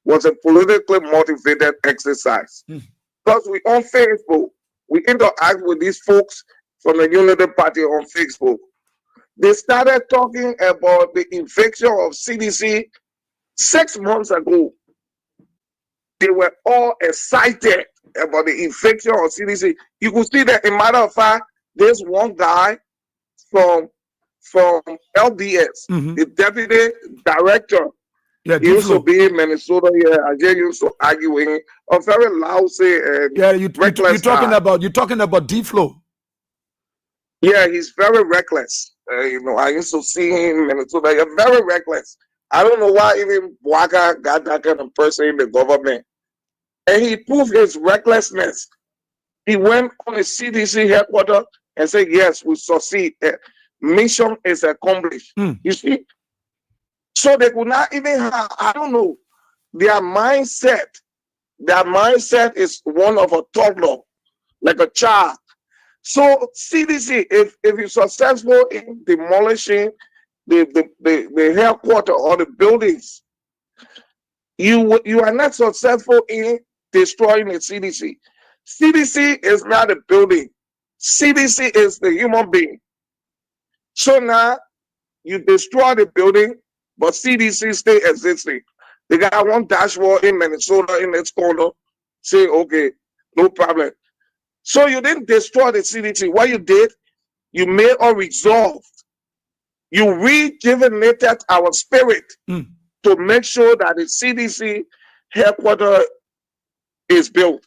was a politically motivated exercise. Because we on Facebook, we interact with these folks from the Unity Party on Facebook. They started talking about the eviction of CDC 6 months ago. They were all excited about the eviction of CDC. You could see that, in matter of fact, there's one guy from LBS, the deputy director. Yeah, he used to be in Minnesota here. I just used to arguing a very lousy and you're reckless talking guy. about D-Flow. Yeah, he's very reckless. I used to see him in Minnesota. He's very reckless. I don't know why even Waka got that kind of person in the government. And he proved his recklessness. He went on the CDC headquarters and said, yes, we succeed. Mission is accomplished. You see? So they could not even have, I don't know, their mindset is one of a toddler, like a child. So CDC, if you're successful in demolishing the headquarters or the buildings, you are not successful in destroying the CDC. CDC is not a building. CDC is the human being. So now you destroy the building, but CDC stay existing. They got one dashboard in Minnesota in its corner. Say, okay, no problem. So you didn't destroy the CDC. What you did, you made us resolved. You rejuvenated our spirit to make sure that the CDC headquarters is built.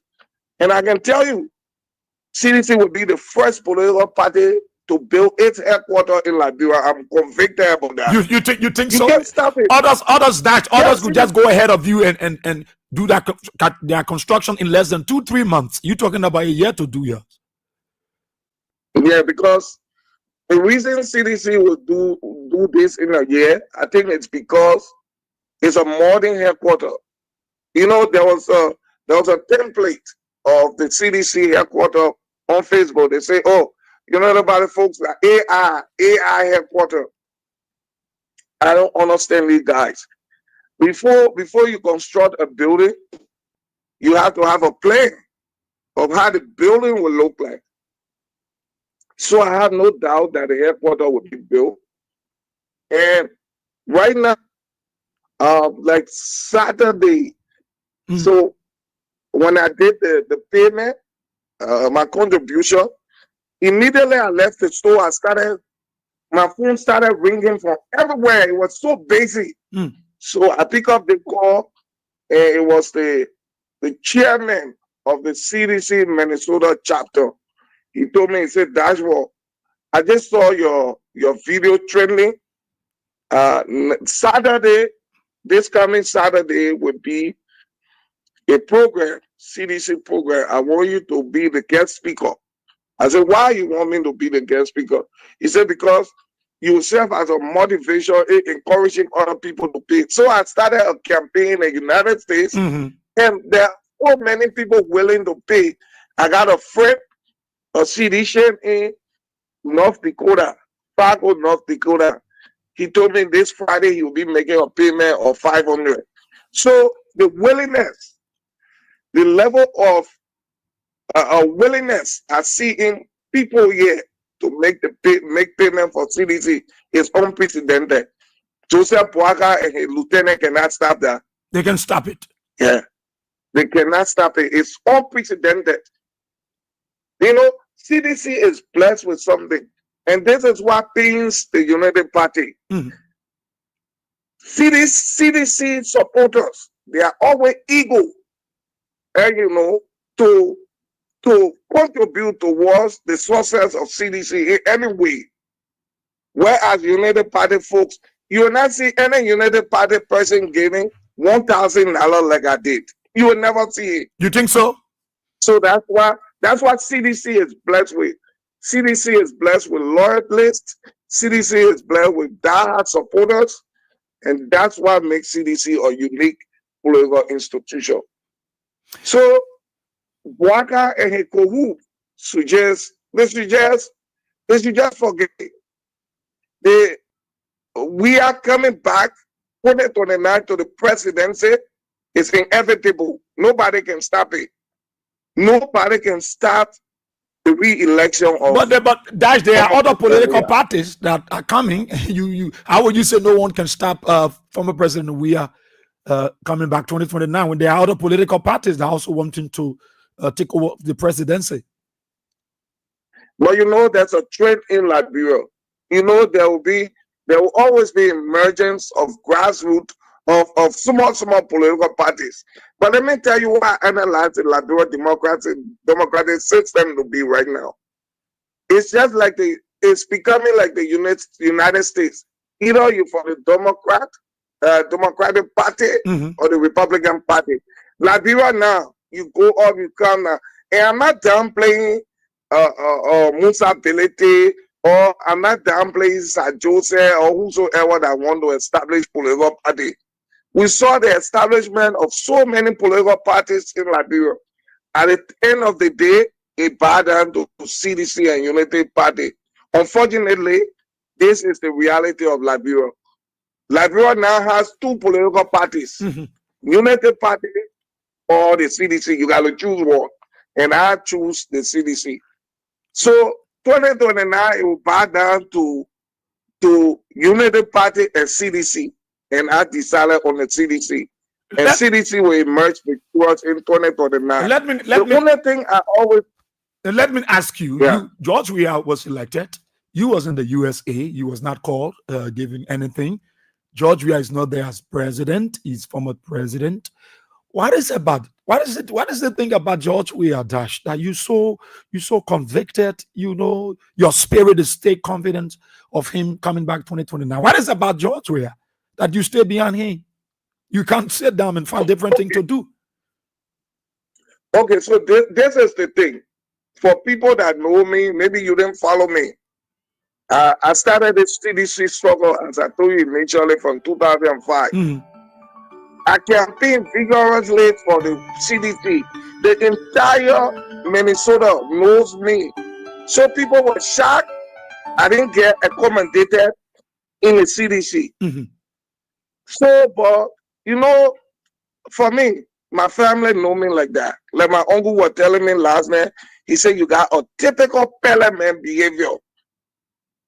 And I can tell you, CDC will be the first political party to build its headquarters in Liberia. I'm convicted about that. You think You so? can't stop it. Others could just go ahead of you and do their construction in less than 2-3 months. You're talking about a year to do yours. Yeah, because the reason CDC will do this in a year, I think it's because it's a modern headquarters. There was a template of the CDC headquarters on Facebook. They say, oh, about the folks like AI headquarters. I don't understand these guys. Before you construct a building, you have to have a plan of how the building will look like. So I have no doubt that the headquarters will be built. And right now, like Saturday, so when I did the payment, my contribution, immediately I left the store. My phone started ringing from everywhere. It was so busy. So I picked up the call, and it was the chairman of the CDC Minnesota chapter. He told me, he said, Dashboard, I just saw your video trending. This coming Saturday would be a program, CDC program. I want you to be the guest speaker. I said, why you want me to be the guest speaker? He said, because you serve as a motivation, encouraging other people to pay. So I started a campaign in the United States, and there are so many people willing to pay. I got a friend, a CDC in North Dakota, Fargo, North Dakota. He told me this Friday he will be making a payment of $500. So the willingness, the level of willingness I see in people here to make payment for CDC is unprecedented. Joseph Boaga and his lieutenant cannot stop that. They can stop it. Yeah, they cannot stop it. It's unprecedented. CDC is blessed with something, and this is what pains the United Party. CDC supporters, they are always eager, to contribute towards the success of CDC in any way. Whereas United Party folks, you will not see any United Party person giving $1,000 like I did. You will never see it. You think so? So that's why That's what CDC is blessed with. CDC is blessed with loyalists. CDC is blessed with diehard supporters. And that's what makes CDC a unique political institution. So, Waka and Hekohu they should just forget it. We are coming back 2029 to the presidency. It's inevitable. Nobody can stop it. Nobody can stop the re-election of. But Dash, there are other political parties that are coming. How would you say no one can stop former President we are coming back 2029 when there are other political parties that are also wanting to take over the presidency? Well, there's a trend in Liberia. There will always be emergence of grassroots of small political parties. But let me tell you what I analyze the Liberia democratic system to be right now. It's just like it's becoming like the United States. Either you for the Democratic Party or the Republican Party. Liberia now, you go up, you come now. And I'm not downplaying Musa Belete, or I'm not downplaying Sir Joseph or whosoever that want to establish political party. We saw the establishment of so many political parties in Liberia. At the end of the day, it bowed down to CDC and Unity Party. Unfortunately, this is the reality of Liberia. Liberia now has two political parties, Unity Party or the CDC. You got to choose one. And I choose the CDC. So 2029, it will bow down to Unity Party and CDC. And I decided on the CDC. And CDC will emerge victorious in 2029. Let me ask you, George Weah was elected. You was in the USA. You was not called, given anything. George Weah is not there as president. He's former president. What is the thing about George Weah, Dash, that you so convicted? Your spirit is stay confident of him coming back 2029. What is about George Weah that you stay behind him? You can't sit down and find different thing to do. Okay, so this is the thing. For people that know me, maybe you didn't follow me. I started this CDC struggle, as I told you initially, from 2005. I campaigned vigorously for the CDC. The entire Minnesota knows me. So people were shocked I didn't get accommodated in the CDC. So, but, for me, my family know me like that. Like my uncle was telling me last night, he said, you got a typical Pele man behavior.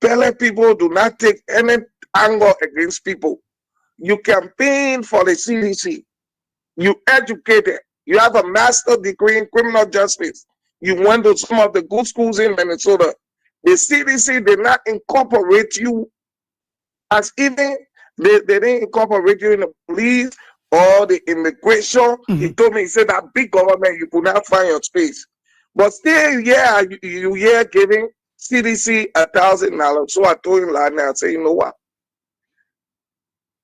Pele people do not take any anger against people. You campaign for the CDC. You educated. You have a master's degree in criminal justice. You went to some of the good schools in Minnesota. The CDC did not incorporate you as even, they didn't incorporate you in the police or the immigration. He told me, he said, that big government, you could not find your space. But still, you giving CDC $1,000. So I told him last night, I said, you know what?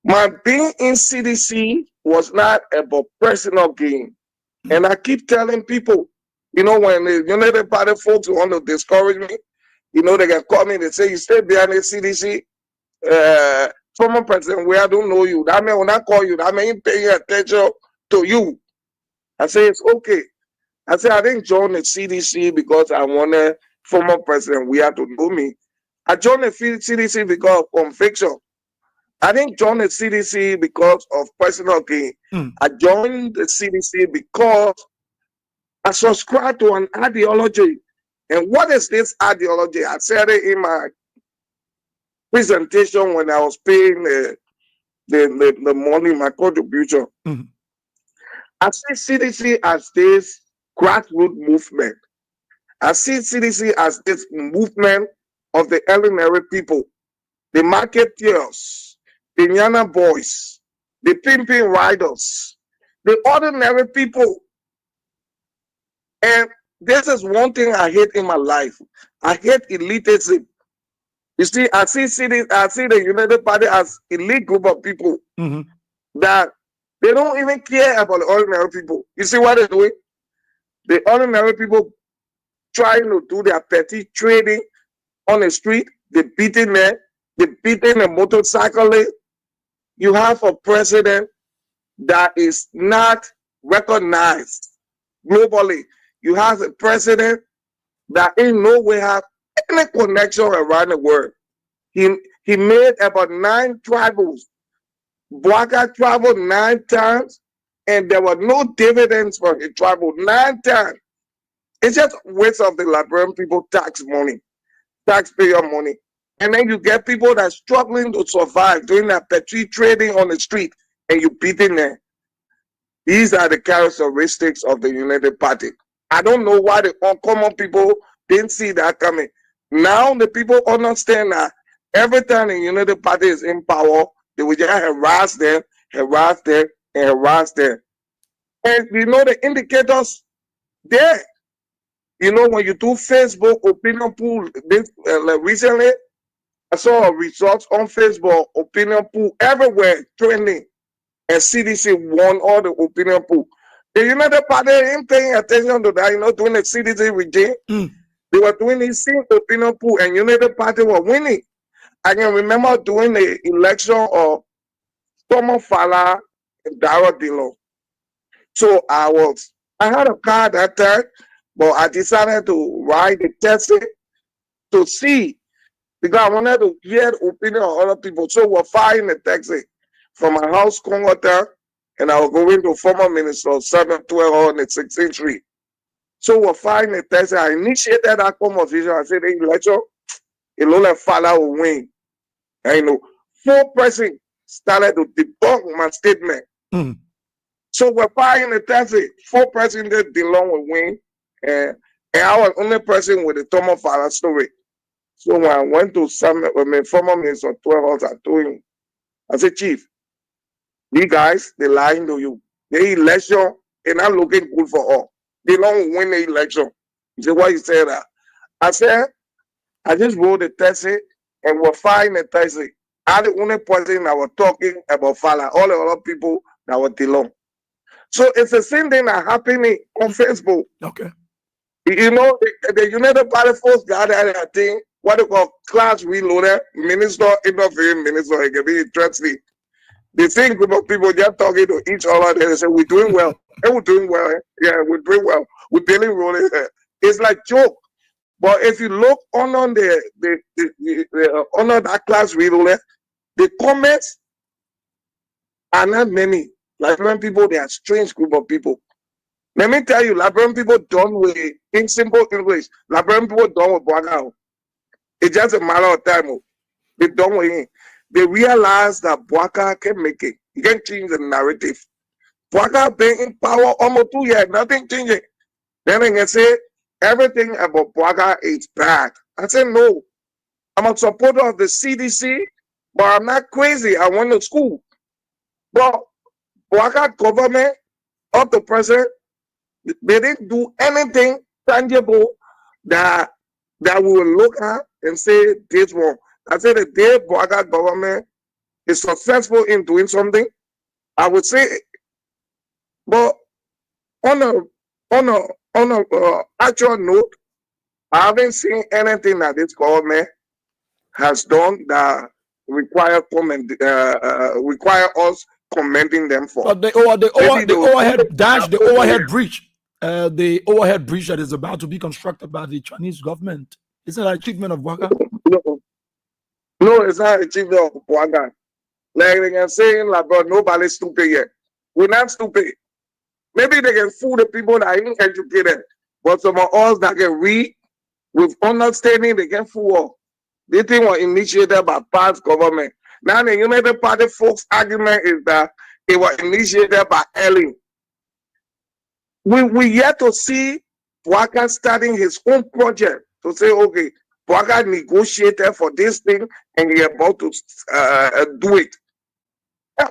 My being in CDC was not about personal gain. And I keep telling people, when the United Party folks want to discourage me, they can call me, they say, you stay behind the CDC. Former president, I don't know you. That means when I call you, that means paying attention to you. I say, it's okay. I say, I didn't join the CDC because I wanted former president Weah to know me. I joined the CDC because of conviction. I didn't join the CDC because of personal gain. I joined the CDC because I subscribe to an ideology. And what is this ideology? I said it in my presentation when I was paying the money, my contribution. I see CDC as this grassroots movement. I see CDC as this movement of the ordinary people, the marketeers, the Nyana boys, the pimping riders, the ordinary people. And this is one thing I hate in my life. I hate elitism. You see, I see the United Party as elite group of people that they don't even care about the ordinary people. You see what they're doing? The ordinary people trying to do their petty trading on the street. They beating them. They beating a motorcyclist. You have a president that is not recognized globally. You have a president that in no way have any connection around the world. He made about 9 travels. Bwaka traveled 9 times, and there were no dividends for his travel 9 times. It's just waste of the Liberian people tax money, taxpayer money. And then you get people that are struggling to survive doing that petty trading on the street, and you beating them. These are the characteristics of the United Party. I don't know why the uncommon people didn't see that coming. Now the people understand that every time the United Party is in power, they will just harass them, harass them, and harass them. And you know the indicators there. You know, when you do Facebook opinion poll, this recently, I saw results on Facebook opinion poll everywhere trending, and CDC won all the opinion poll. The United Party ain't paying attention to that, you know, doing the CDC regime. They were doing the same opinion poll, and United Party were winning. I can remember doing the election of Thomas Fala and Dara Dillon. So I had a car that time, but I decided to ride the taxi to see, because I wanted to hear the opinion of other people. So we're flying the taxi from my house, Congotta, and I was going to former minister of 712 on the 16th Street. So we're flying the taxi. I initiated that conversation. I said, the election, it looked like Fala will win. And you know, 4 persons started to debunk my statement. So we're flying the taxi. 4 persons that Dillon will win. And I was the only person with the Thomas Fala story. So when I went to former minister of 12 hours, I told him, I said, Chief, these guys, they're lying to you. The election is not looking good for all. They don't win the election. He said, why you say that? I said, I just rode the taxi and we're flying the taxi. I'm the only person that was talking about Fala. All the other people that were Dillon. So it's the same thing that happening on Facebook. Okay. You know, the United Party folks got that thing, what they call class reloaded, minister, interviewing minister, it can be interesting. The same group of people just talking to each other, they say, we're doing well. Hey, we're doing well. Yeah, we're doing well. We're barely rolling. It's like joke. But if you look on under that class reloaded, the comments are not many. Liberian people, they are a strange group of people. Let me tell you, Liberian people done with, in simple English, Liberian people done with Bwaka. It's just a matter of time. They done with him. They realize that Bwaka can make it. He can change the narrative. Bwaka been in power almost 2 years, nothing changing. Then they can say everything about Bwaka is bad. I said no. I'm a supporter of the CDC, but I'm not crazy. I went to school. But Bwaka government up to present, they didn't do anything tangible that we will look at and say this one. I said the day Bwaka government is successful in doing something, I would say. But on a actual note, I haven't seen anything that this government has done that require us commending them for. But the overhead bridge, the overhead bridge that is about to be constructed by the Chinese government, is it an achievement of Bwaka? No, it's not an achievement of Bwaka. Like they can say, like, bro, nobody's stupid yet. We're not stupid. Maybe they can fool the people that ain't educated, but some of us that can read with understanding, they can fool us. This thing was initiated by past government. Now the United Party folks' argument is that it was initiated by Ellen. We yet to see Bwaka starting his own project to say, okay, Bwaka negotiated for this thing and he about to do it.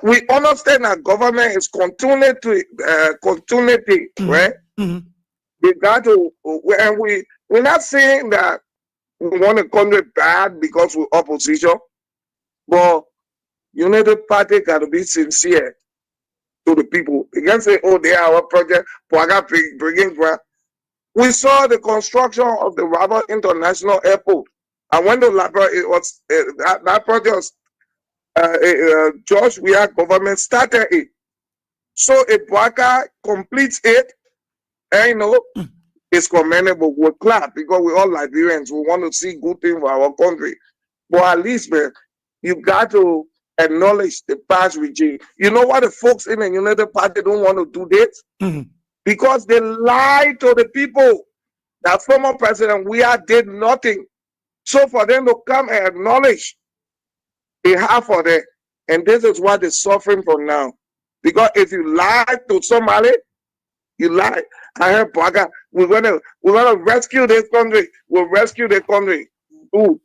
We understand that government is continuity, right? We got to, and we're not saying that we want a country bad because we're opposition, but United Party got to be sincere to the people. They can't say, oh, they are our project, Bwaka bringing grant. We saw the construction of the Rabat International Airport. And when the Liberia, it was that project was George Weah government started it. So if Bwaka completes it, and you know, it's commendable. We'll clap because we're all Liberians. We want to see good things for our country. But at least, man, you got to acknowledge the past regime. You know what the folks in the United Party don't want to do this? Because they lie to the people that former President Weah did nothing. So for them to come and acknowledge behalf of them, and this is what they're suffering from now. Because if you lie to somebody, you lie. I heard Bwaka, we're gonna rescue this country. We'll rescue the country. Ooh,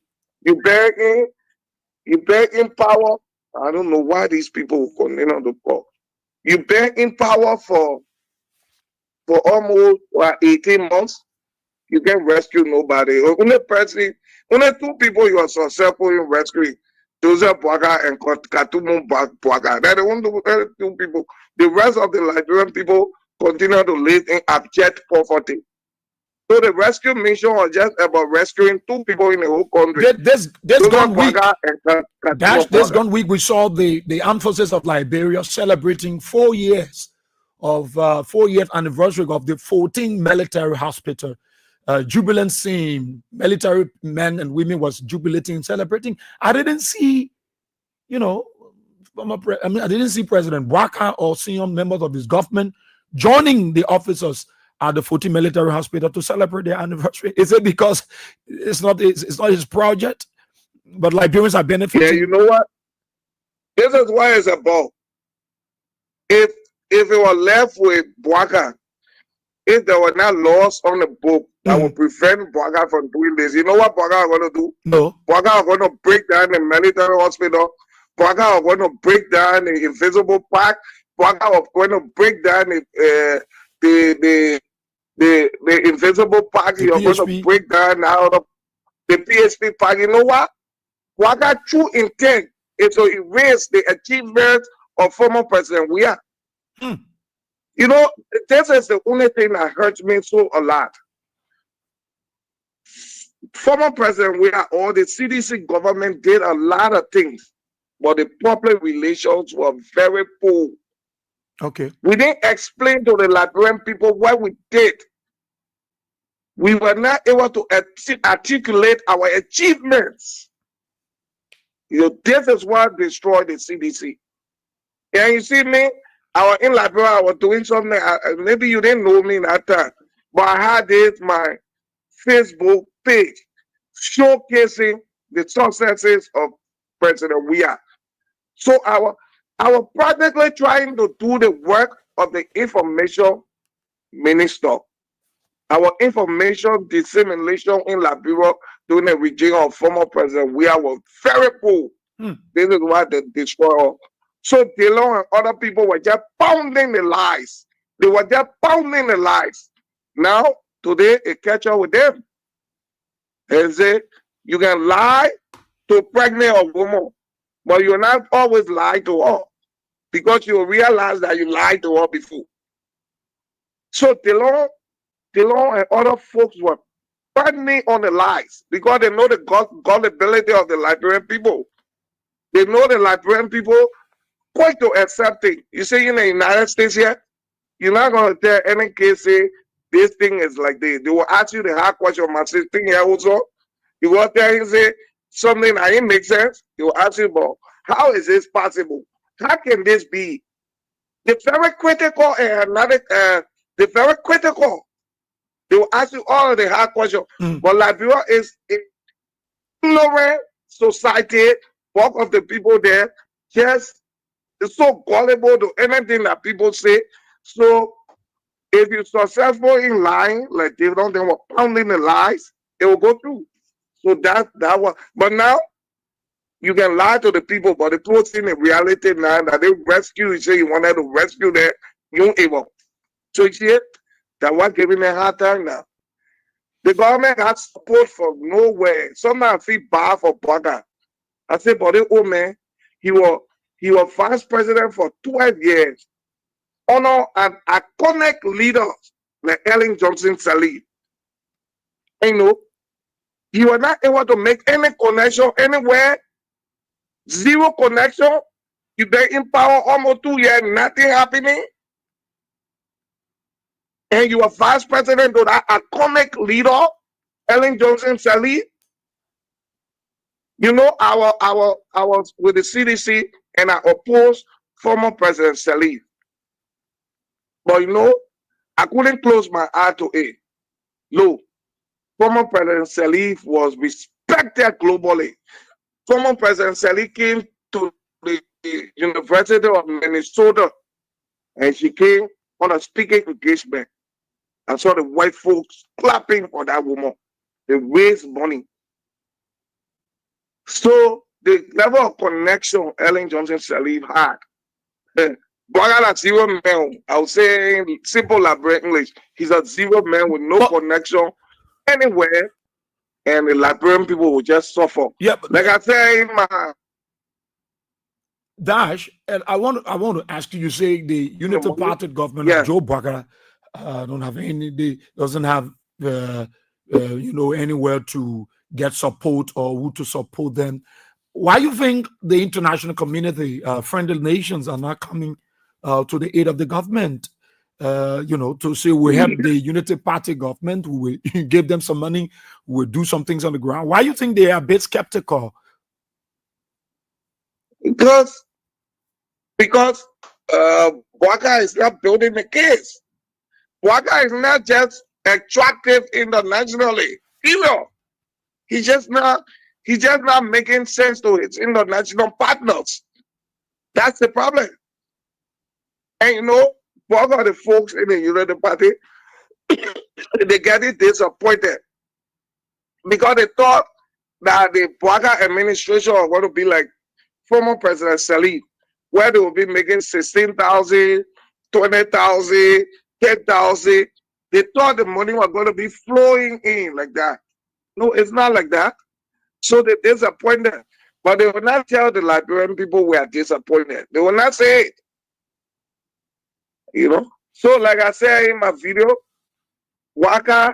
you beg in power. I don't know why these people continue on the call. You beg in power for almost 18 months. You can rescue nobody. Only two people you are successful in rescuing. Joseph Bwaka and Katumu Bwaka. They're the only two people. The rest of the Liberian people continue to live in abject poverty. So the rescue mission was just about rescuing two people in the whole country. This gone week, we saw the armed forces of Liberia celebrating 4 years of 4-year anniversary of the 14th military hospital. Jubilant scene, military men and women was jubilating, celebrating. I didn't see, I didn't see President Bwaka or senior members of his government joining the officers at the 14th military hospital to celebrate their anniversary. Is it because it's not his project, but Liberians are benefiting? Yeah, you know what? This is what it's about. If it were left with Bwaka, if there were not laws on the book that would prevent Bwaka from doing this, you know what Bwaka are going to do? No. Bwaka are going to break down the military hospital. Bwaka are going to break down the invisible park. Bwaka are going to break down the invisible park. You're going to break down out of the PSP park. You know what? Bwaka true intent is to erase the achievements of former President Weah. You know, this is the only thing that hurts me so a lot. Former President Weah or the CDC government did a lot of things, but the public relations were very poor. Okay. We didn't explain to the Liberian people what we did. We were not able to articulate our achievements. You know, this is what destroyed the CDC. And you see me, in Liberia, I was doing something. Maybe you didn't know me in that time, but I had my Facebook page showcasing the successes of President Weah. So I was practically trying to do the work of the information minister. Our information dissemination in Liberia during the regime of former President Weah was very poor. This is why they destroy us. So Dillon and other people were just pounding the lies. They were just pounding the lies. Now, today, it catch up with them. They say, you can lie to pregnant a woman, but you're not always lie to her because you realize that you lied to her before. So Dillon and other folks were pounding on the lies because they know the gullibility of the Liberian people. They know the Liberian people quite to accept it. You see, in the United States here, you're not going to tell any case say this thing is like this. They will ask you the hard question. My sister here also, you will tell him say something that didn't make sense. They will ask you about how is this possible? How can this be? The very critical and the very critical. They will ask you all of the hard questions. But Liberia is a ignorant society. Bulk of the people there just is so gullible to anything that people say. So if you're successful in lying, like they were pounding the lies, it will go through. So that was. But now you can lie to the people, but the people see the reality now that they rescue. You say you wanted to rescue them, you ain't able. So you see it? That was giving them a hard time now. The government had support from nowhere. Sometimes I feel bad for Bwaka. I say, but the old man, he was vice president for 12 years. Honor an iconic leader like Ellen Johnson Sirleaf. You know, you were not able to make any connection anywhere, zero connection. You been in power almost 2 years, nothing happening. And you are vice president of that iconic leader, Ellen Johnson Sirleaf. You know, I was with the CDC and I opposed former President Sirleaf. But you know, I couldn't close my eye to it. Look, former President Sirleaf was respected globally. Former President Sirleaf came to the University of Minnesota and she came on a speaking engagement. I saw the white folks clapping for that woman. They raised money. So the level of connection Ellen Johnson Sirleaf had, Bwagala zero man. I would say in simple Liberian English, he's a zero man with no connection anywhere, and the Liberian people will just suffer. Yeah, but Like I say in my Dash, and I want to ask you. You say the Unity Party government Yeah. of Joe Bwagala don't have any. They doesn't have anywhere to get support or who to support them. Why you think the international community, friendly nations, are not coming to the aid of the government? To say we help the Unity Party government, we will give them some money, we will do some things on the ground. Why you think they are a bit skeptical? Because Bwagala is not building the case. Bwagala is not just attractive internationally. He's just not making sense to his international partners. That's the problem. And you know, both of the folks in the Unity Party, they get disappointed because they thought that the Bwagala administration was going to be like former President Sirleaf, where they will be making 16,000, 20,000, 10,000. They thought the money was going to be flowing in like that. No, it's not like that. So they're disappointed. But they will not tell the Liberian people we are disappointed. They will not say it. You know? So like I said in my video, Bwagala,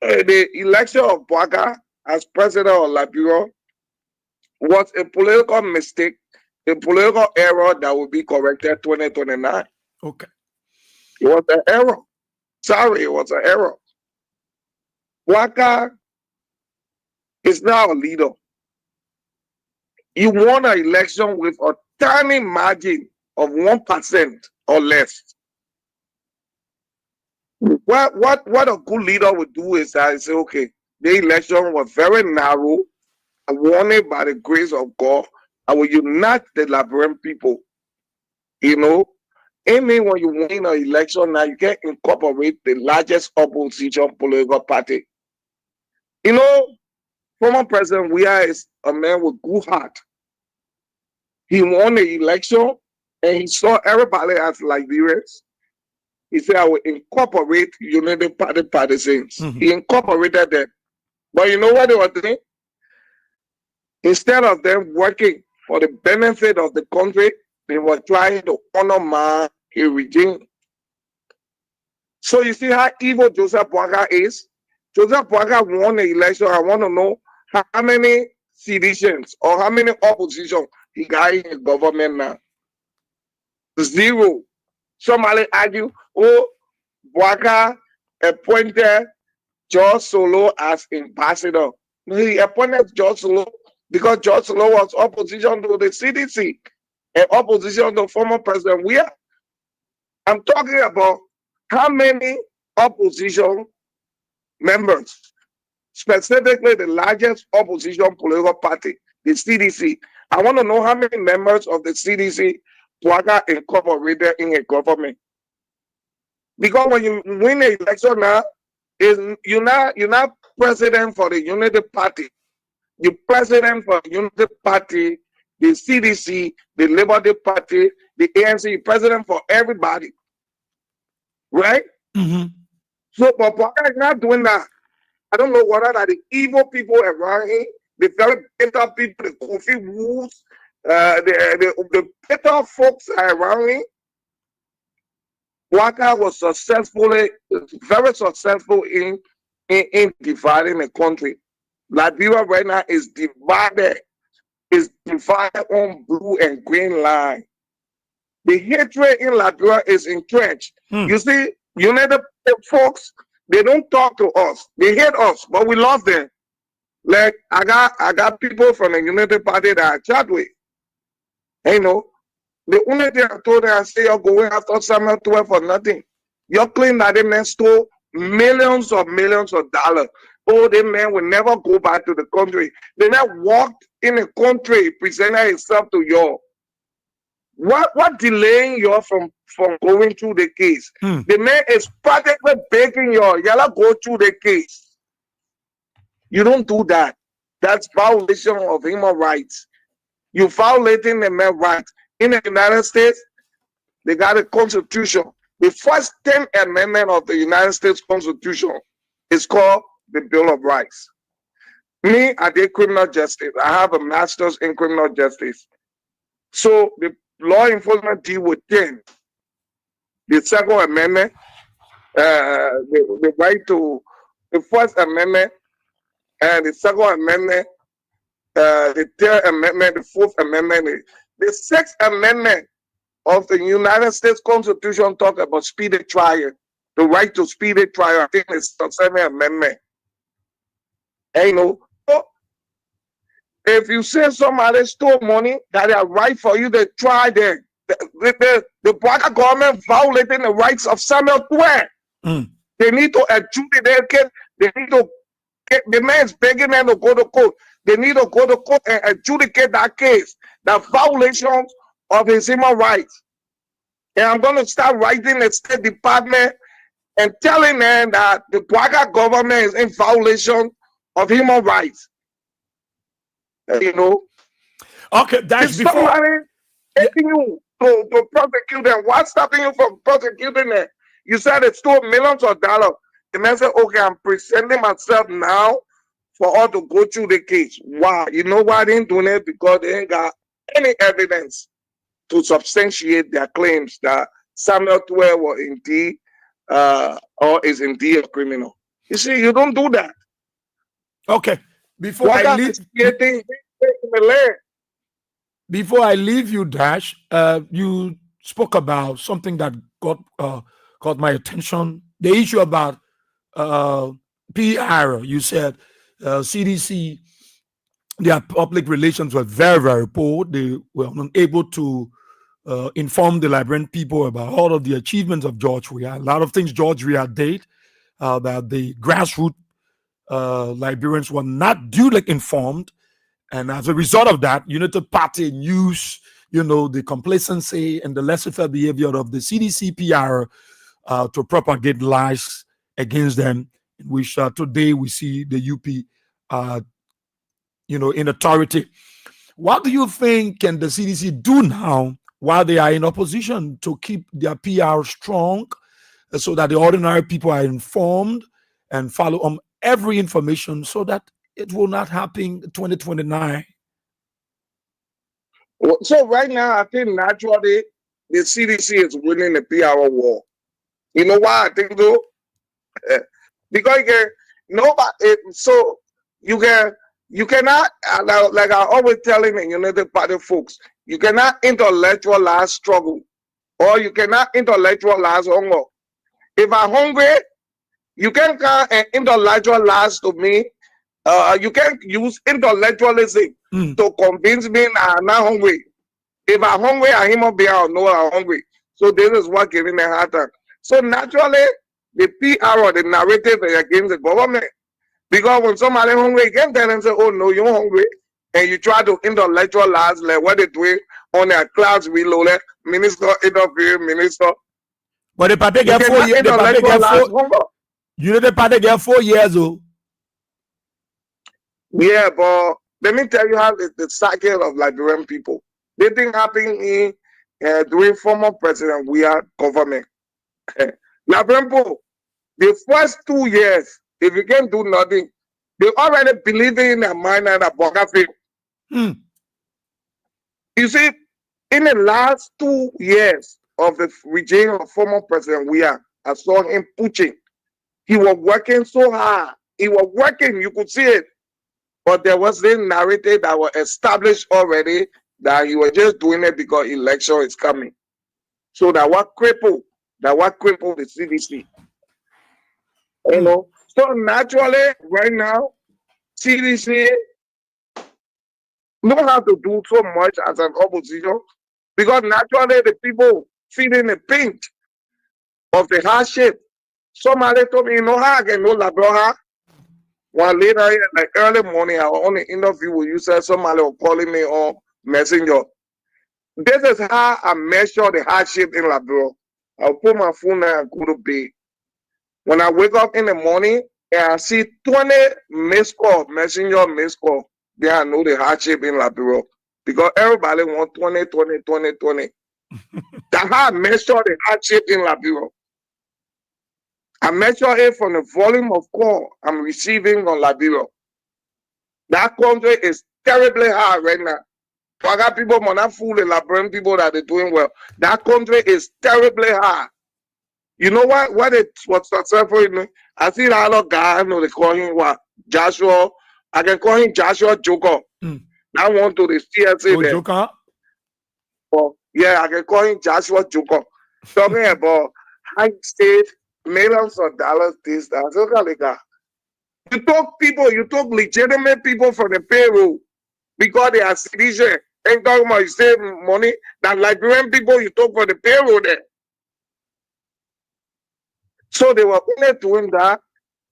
the election of Bwagala as president of Liberia was a political mistake, a political error that will be corrected 2029. Okay. It was an error. Sorry, it was an error. Bwagala is now a leader. You won an election with a tiny margin of 1% or less. What a good leader would do is that say, okay, the election was very narrow. I won it by the grace of God. I will unite the Liberian people. You know, when you win an election now, you can incorporate the largest opposition political party. You know, former President Weah is a man with good heart. He won the election and he saw everybody as Liberians. He said, I will incorporate Unity Party partisans. He incorporated them. But you know what they were doing? Instead of them working for the benefit of the country, they were trying to honor a regime. So you see how evil Joseph Bwagala is? Joseph Bwagala won the election. I want to know how many seditions or how many opposition he got in the government now. Zero. Somebody argue, oh, Bwagala appointed George Solo as ambassador. He appointed George Solo because George Solo was opposition to the CDC and opposition to former President Weah. I'm talking about how many opposition members, specifically the largest opposition political party, the CDC. I want to know how many members of the CDC Bwagala incorporated in a government. Because when you win an election now, you're not president for the Unity Party. You're president for the Unity Party, the CDC, the Liberty Party, the ANC. You're president for everybody. Right? So, but Bwagala is not doing that. I don't know what are the evil people around him, the very bitter people, the Kofi Wolves, the bitter folks are around him. Waka was very successful in dividing the country. Liberia right now is divided on blue and green line. The hatred in Liberia is entrenched. You see, United folks, they don't talk to us. They hate us, but we love them. Like I got people from the United Party that I chat with. You know, the only thing I told them, I say, you're going after Samuel 12 for nothing. You're claiming that the man stole millions of dollars. Oh, the man will never go back to the country. The man walked in the country, presented himself to you. What delaying you from going through the case? The man is practically begging you, y'all go through the case. You don't do that. That's violation of human rights. You violating the man's rights. In the United States, they got a constitution. The first 10th Amendment of the United States Constitution is called the Bill of Rights. Me, I did criminal justice. I have a master's in criminal justice. So the law enforcement deal with 10. The Second Amendment, the right to the First Amendment, and the Second Amendment, the Third Amendment, the Fourth Amendment, the Sixth Amendment of the United States Constitution talk about speedy trial, the right to speedy trial. I think it's the Seventh Amendment. And you know, so if you say somebody stole money, that is right for you to try them. The Baka government violating the rights of Samuel 12. They need to adjudicate their case. They need to get the man's begging them to go to court. They need to go to court and adjudicate that case, the violations of his human rights. And I'm going to start writing the State Department and telling them that the Baka government is in violation of human rights. You know. Okay, that's if before. Somebody taking you to prosecute them. What's stopping you from prosecuting them? You said it stole millions of dollars. The man said, okay, I'm presenting myself now for all to go through the case. Why? You know why they ain't doing it? Because they ain't got any evidence to substantiate their claims that Samuel 12 was indeed or is indeed a criminal. You see, you don't do that. Okay. Before I leave you, Dash, you spoke about something that caught my attention. The issue about PR. You said CDC, their public relations were very, very poor. They were unable to inform the Liberian people about all of the achievements of George Weah. A lot of things George Weah did that the grassroots Liberians were not duly informed. And as a result of that, United Party used, the complacency and the laissez-faire behavior of the CDC PR to propagate lies against them, which today we see the UP, in authority. What do you think can the CDC do now while they are in opposition to keep their PR strong so that the ordinary people are informed and follow on every information so that it will not happen in 2029? So right now, I think naturally the CDC is winning the PR war. You know why I think though? Because you cannot, like I always telling the United Party folks, you cannot intellectualize struggle, or you cannot intellectualize hunger. If I'm hungry, you can come and intellectualize to me. You can use intellectualism to convince me that I'm not hungry. If I'm hungry, I'm human being, I know I'm hungry. So this is what giving me a hard time. So naturally, the PR or the narrative is against the government. Because when somebody hungry, you can tell them, say, oh no, you're hungry. And you try to intellectualize like what they're doing on their class below, like, minister interview, minister. But the party get 4 years. The party get 4 years old. Yeah, but let me tell you how the cycle of Liberian people. They think happening during former President Weah government. Liberian people, the first 2 years, if you can't do nothing, they already believe in their mind and a Boga field. You see, in the last 2 years of the regime of former President Weah, I saw him pushing. He was working so hard. He was working, you could see it. But there was this narrative that was established already that he was just doing it because election is coming. So that what crippled the CDC. You know, so naturally, right now, CDC don't have to do so much as an opposition because naturally the people feeling the pinch of the hardship. Somebody told me, you know how I can know Labroha? One later, like early morning, I was on the interview with you, said somebody was calling me on Messenger. This is how I measure the hardship in Labroha. I'll put my phone there and go to bed. When I wake up in the morning and I see 20 missed call, messenger missed call, then I know the hardship in Labroha. Because everybody wants 20, 20, 20, 20. That's how I measure the hardship in Labroha. I measure it from the volume of call I'm receiving on Labroha. That country is terribly hard right now. I got people, but not fool the Liberian people that they're doing well. That country is terribly hard. You know what it was successful in? I see that other guy, I know they call him what? Joshua. I can call him Joshua Joker. That one to the CSA there. Joker? Oh, yeah, I can call him Joshua Joker. Talking about high state, millions of dollars, this, that. So, you talk legitimate people from the payroll because they are citizens. Ain't talking about you save money. That Liberian people you talk for the payroll there. So they were only doing that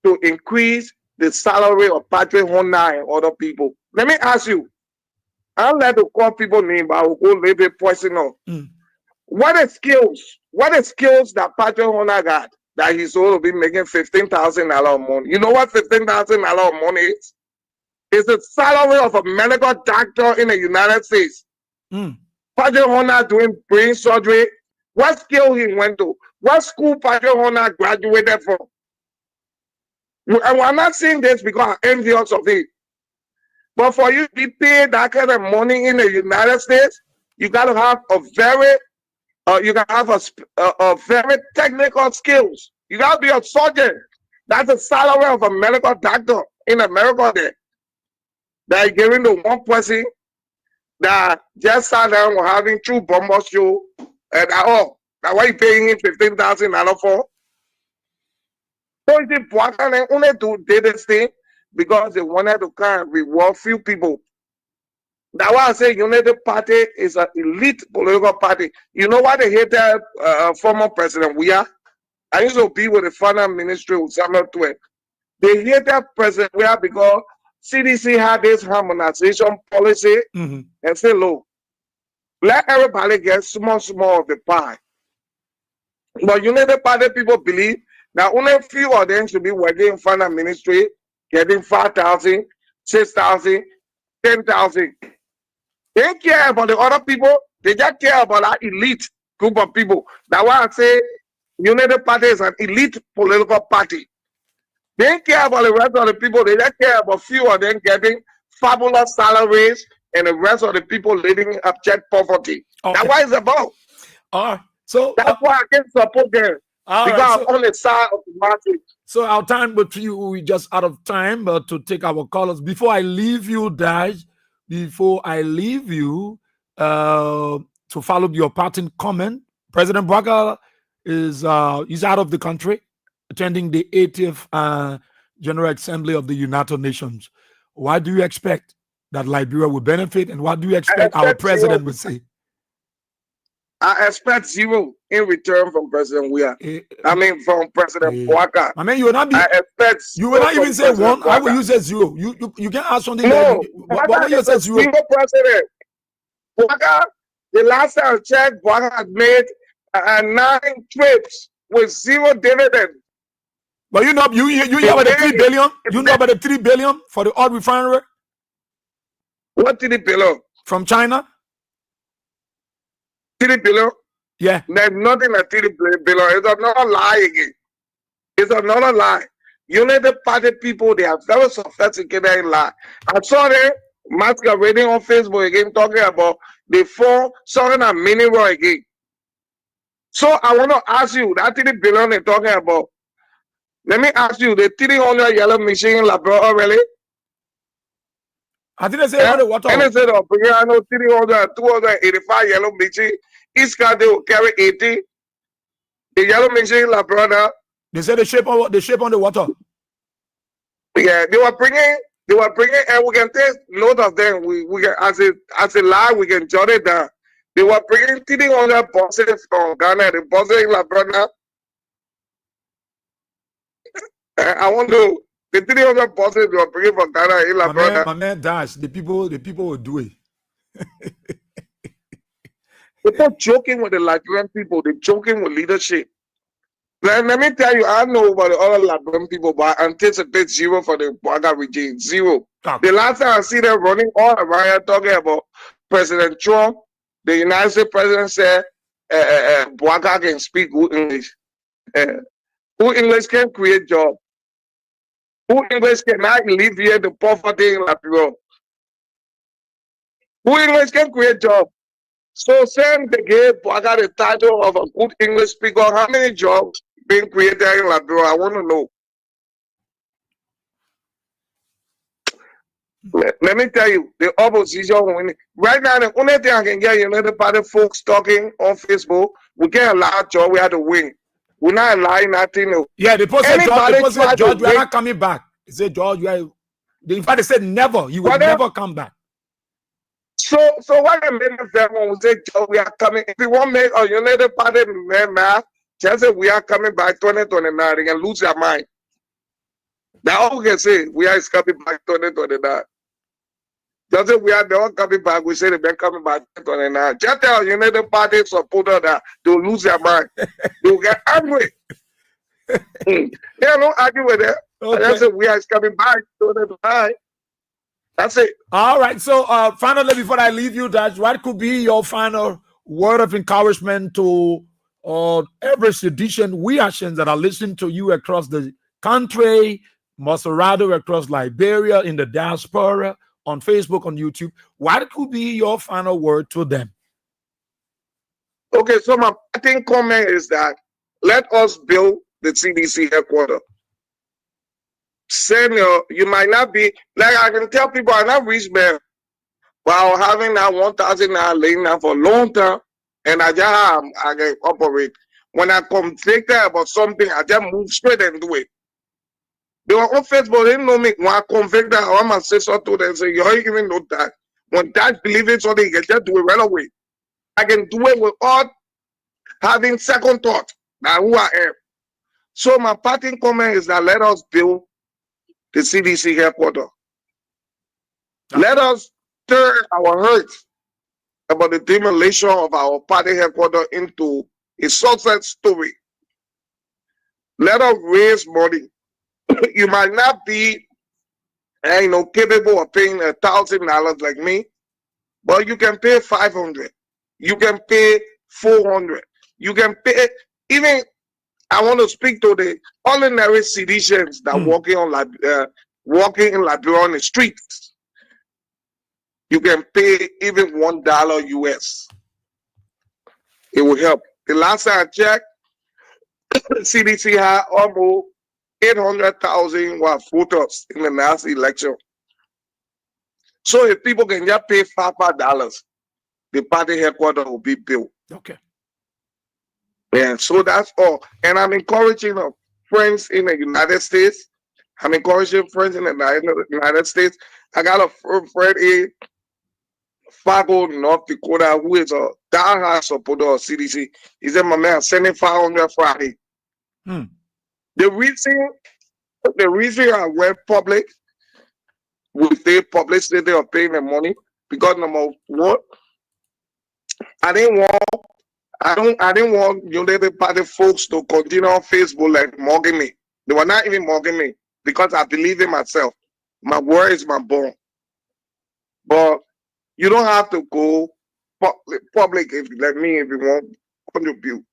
to increase the salary of Patrick Honda and other people. Let me ask you. I'll let to call people name, but I will go leave it personal. What are skills that Patrick Honda got that he's going to be making $15,000 money? You know what $15,000 money is? It's the salary of a medical doctor in the United States. Patrick Honda doing brain surgery. What skill he went to? What school Patrick Honda graduated from? And we're not saying this because I'm envious of it. But for you to be paid that kind of money in the United States, you got to have a very very technical skills. You got to be a surgeon. That's the salary of a medical doctor in America there. They're giving to one person that just sat down and having two bomber show and all. Now why you paying him $15,000 for? So you see, Buakane only did this thing because they wanted to kind of reward few people. That's why I say United Party is an elite political party. You know why they hate that former President Weah? I used to be with the finance ministry with Samuel Twain. They hate that President Weah because CDC had this harmonization policy and say, look, let everybody get small of the pie. But United Party people believe that only a few of them should be working in finance ministry, getting 5,000, 6,000, 10,000. They don't care about the other people. They just care about that elite group of people. That's why I say United Party is an elite political party. They don't care about the rest of the people. They just care about few of them getting fabulous salaries and the rest of the people living in abject poverty. Okay. That's what it's about. So that's why I can support them. Because I'm on the side of the market. So our time with you, we're just out of time, but to take our callers. Before I leave you, Daj, to follow your parting comment, President Bwaka is out of the country, attending the 80th General Assembly of the United Nations. Why do you expect that Liberia will benefit, and what do you expect our president will say? I expect zero in return from President Weah. From President Bwaka. You will not be. I expect. You will not even say one. Why will you say zero? You can ask something. No, why will you say zero? Single president. Bwaka. The last time I checked, Bwaka had made 9 trips with 0 dividend. But you hear about the 3 billion? You know about the 3 billion for the oil refinery? What 3 billion? From China? 3 billion? Yeah. There's nothing like 3 billion. It's another lie again. It's another lie. United Party people, they are very sophisticated in lie. I saw them masquerading on Facebook again, talking about the 4 something a mineral again. So I want to ask you, that 3 billion they're talking about. Let me ask you, the 300 yellow machine in Labrador already? I think they say Yeah? the water. And they said, oh, bring 300, 285 yellow machine. Each car they will carry 80. The yellow machine in Labrador. They say the shape on the water. Yeah, they were bringing, and we can take note of them. We can, as a lie, we can jot it down. They were bringing 300 buses from Ghana, the buses in Labrador. I want to, the 300 buses they were bringing from Ghana in Labrador. My man Dash, the people will do it. People joking with the Liberian people, they're joking with leadership. Let me tell you, I know about the other Liberian people, but I anticipate zero for the Bwaga regime. Zero. Okay. The last time I see them running all around here talking about President Trump, the United States president said Bwaga can speak good English. Who English can create job? Who English cannot alleviate the poverty in Liberia? Who English can create job? So send the gay Bwaga the title of a good English speaker. How many jobs being created in Liberia? I want to know. Let me tell you, the opposition winning. Right now, the only thing I can get United Party folks talking on Facebook, we get a lot of job, we have to win. We're not allowing nothing. Yeah, the person George, we are win. not coming back. They said, George, in fact, they said never. You will never come back. So what I mean is that when we say George, we are coming. If you want to make a United Party now, just say we are coming by 2029, they can lose their mind. That's all we can say. We are coming back 2029. Just say we are not coming back. We say they're coming back 2029. Just tell United Party supporter that they'll lose their mind. They'll get angry. They don't argue with that. Okay. Just say we are coming back 2029. That's it. All right. So finally, before I leave you, Dad, what could be your final word of encouragement to every sedition reactions that are listening to you across the country, Maserado, across Liberia, in the diaspora, on Facebook, on YouTube? What could be your final word to them? Okay, so my parting comment is that let us build the CDC headquarters. Senior, you might not be, like I can tell people I'm not rich man, but I was having that 1,000 naira laying down for a long time, and I can operate. When I conflicted about something, I just move straight and do it. They were on Facebook, they didn't know me. When I convicted, I want my sister to them and say, you don't even know that. When that believe in something, you can just do it right away. I can do it without having second thought about who I am. So my parting comment is that let us build the CDC headquarters. Let us turn our hurt about the demolition of our party headquarters into a success story. Let us raise money. You might not be, capable of paying $1,000 like me, but you can pay 500. You can pay 400. You can pay even. I want to speak to the ordinary citizens that walking in Liberia on the streets. You can pay even $1 US. It will help. The last time I checked, CDC had almost 800,000 voters in the last election. So if people can just pay $5, the party headquarters will be built. Okay. Yeah, so that's all. And I'm encouraging friends in the United States. I'm encouraging friends in the United States. I got a friend in Fargo, North Dakota, who is a diehard supporter of CDC. He said, my man, I'm sending 500 Friday. The reason I went public with the publicity of paying the money, because number one, I didn't want United Party folks to continue on Facebook like mugging me. They were not even mugging me because I believe in myself. My word is my bond. But you don't have to go public if like me if you want to contribute.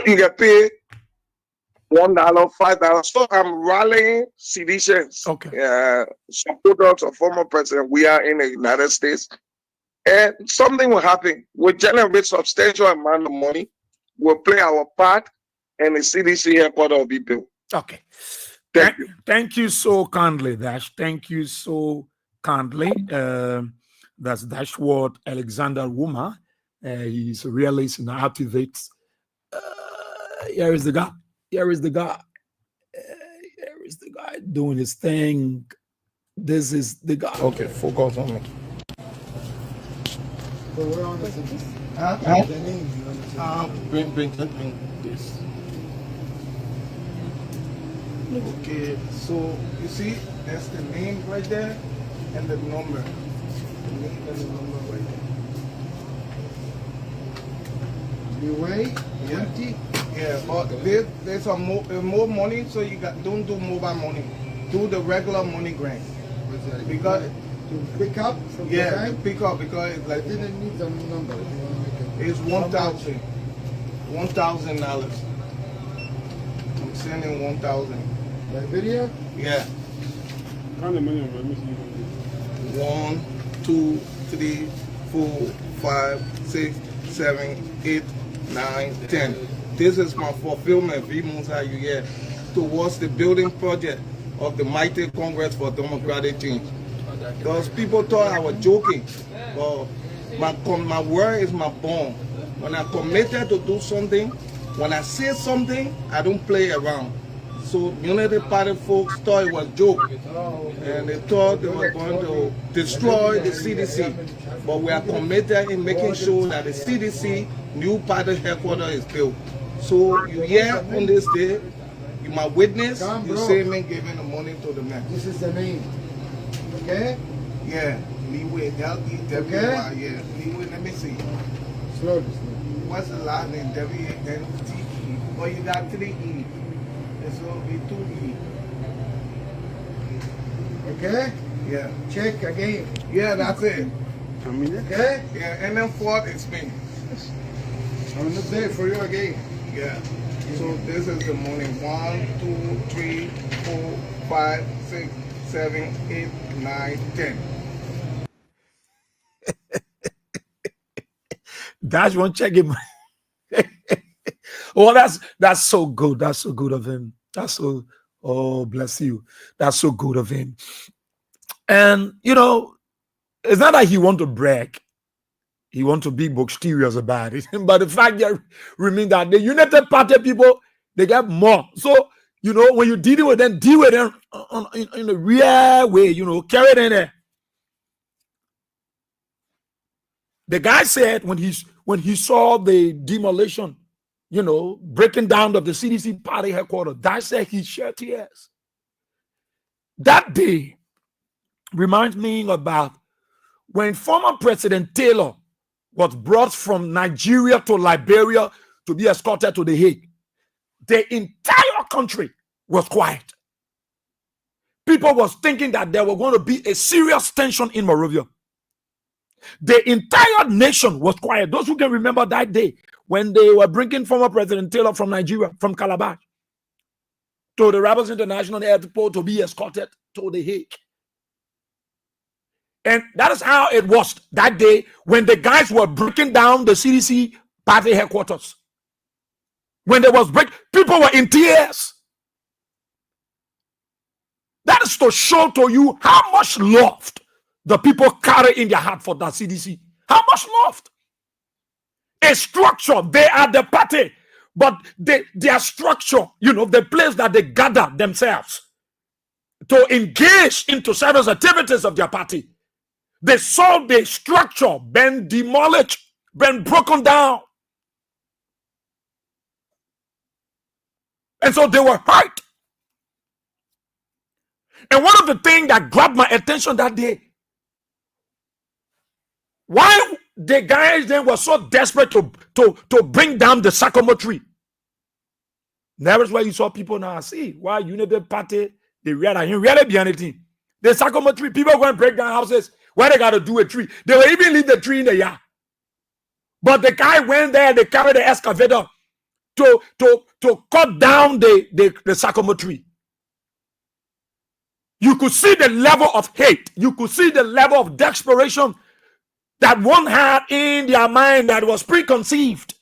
You can pay $1, $5. So I'm rallying citizens, supporters of former president. We are in the United States. And something will happen. We generate substantial amount of money. will play our part, and the CDC headquarters will be built. Okay. Thank you. Thank you so kindly, Dash. Thank you so kindly. That's Dashwood Alexander Wuma. He's a realist and activates. Here is the guy. Here is the guy. Here is the guy doing his thing. This is the guy. Okay, focus on me. So we're on this. Huh? The name, you understand? Bring this. Okay, so you see, that's the name right there and the number. The name and the number right there. You weigh Yeah. empty. Yeah, but there's more money, so you don't do mobile money. Do the regular money grant. What's that? Because to pick up from the yeah, bank. pick up because it's I like didn't need the number. If you want to make it. it's $1,000. I'm sending 1,000. By video. Yeah. Count the money on my missing. 1, 2, 3, 4, 5, 6, 7, 8, 9, 10. This is my fulfillment, V. Musa, you hear, towards the building project of the mighty Congress for Democratic Change. Because people thought I was joking, but my word is my bond. When I committed to do something, when I say something, I don't play around. So Unity Party folks thought it was a joke, and they thought they were going to destroy the CDC. But we are committed in making sure that the CDC new party headquarters is built. So you hear on this day, you my witness, you see me giving the money to the man. This is the name. Okay. Yeah, Leeway, Okay. yeah, Leeway, let me see. Slowly. What's the last name? W-N-T-E. Or you got 3 E. It's going to be 2 E. Okay. Yeah. Check again. Yeah, that's it. Okay. Yeah, and then 4th is me. I'm not there for you again. Yeah. So this is the money. 1, 2, 3, 4, 5, 6, 7, 8, 9, 10. Dash won't check him. Oh, that's so good. That's so good of him. That's so, oh, bless you. That's so good of him. And you know, it's not that he want to brag. He want to be boisterous about it. But the fact that remains that the United Party people, they get more. So, you know, when you deal with them in a real way, you know, carry it in there. The guy said when he saw the demolition, you know, breaking down of the CDC party headquarters, that said he shed tears. That day reminds me about when former President Taylor was brought from Nigeria to Liberia to be escorted to The Hague. The entire country was quiet. People was thinking that there was going to be a serious tension in Monrovia. The entire nation was quiet. Those who can remember that day when they were bringing former President Taylor from Nigeria, from Calabar, to the Rabbits International Airport to be escorted to The Hague. And that is how it was that day when the guys were breaking down the CDC party headquarters. When there was people were in tears. That is to show to you how much love the people carry in their heart for that CDC. How much love? A structure, they are the party, but their structure, you know, the place that they gather themselves to engage into service activities of their party. They saw the structure been demolished, been broken down. And so they were hurt. And one of the things that grabbed my attention that day, why the guys then were so desperate to bring down the sycamore tree. That is why you saw people now see why United Party, they really be anything. The sycamore tree, people go and break down houses. Why they got to do a tree? They will even leave the tree in the yard. But the guy went there, they carried the excavator to cut down the sycamore tree. You could see the level of hate. You could see the level of desperation that one had in their mind that was preconceived.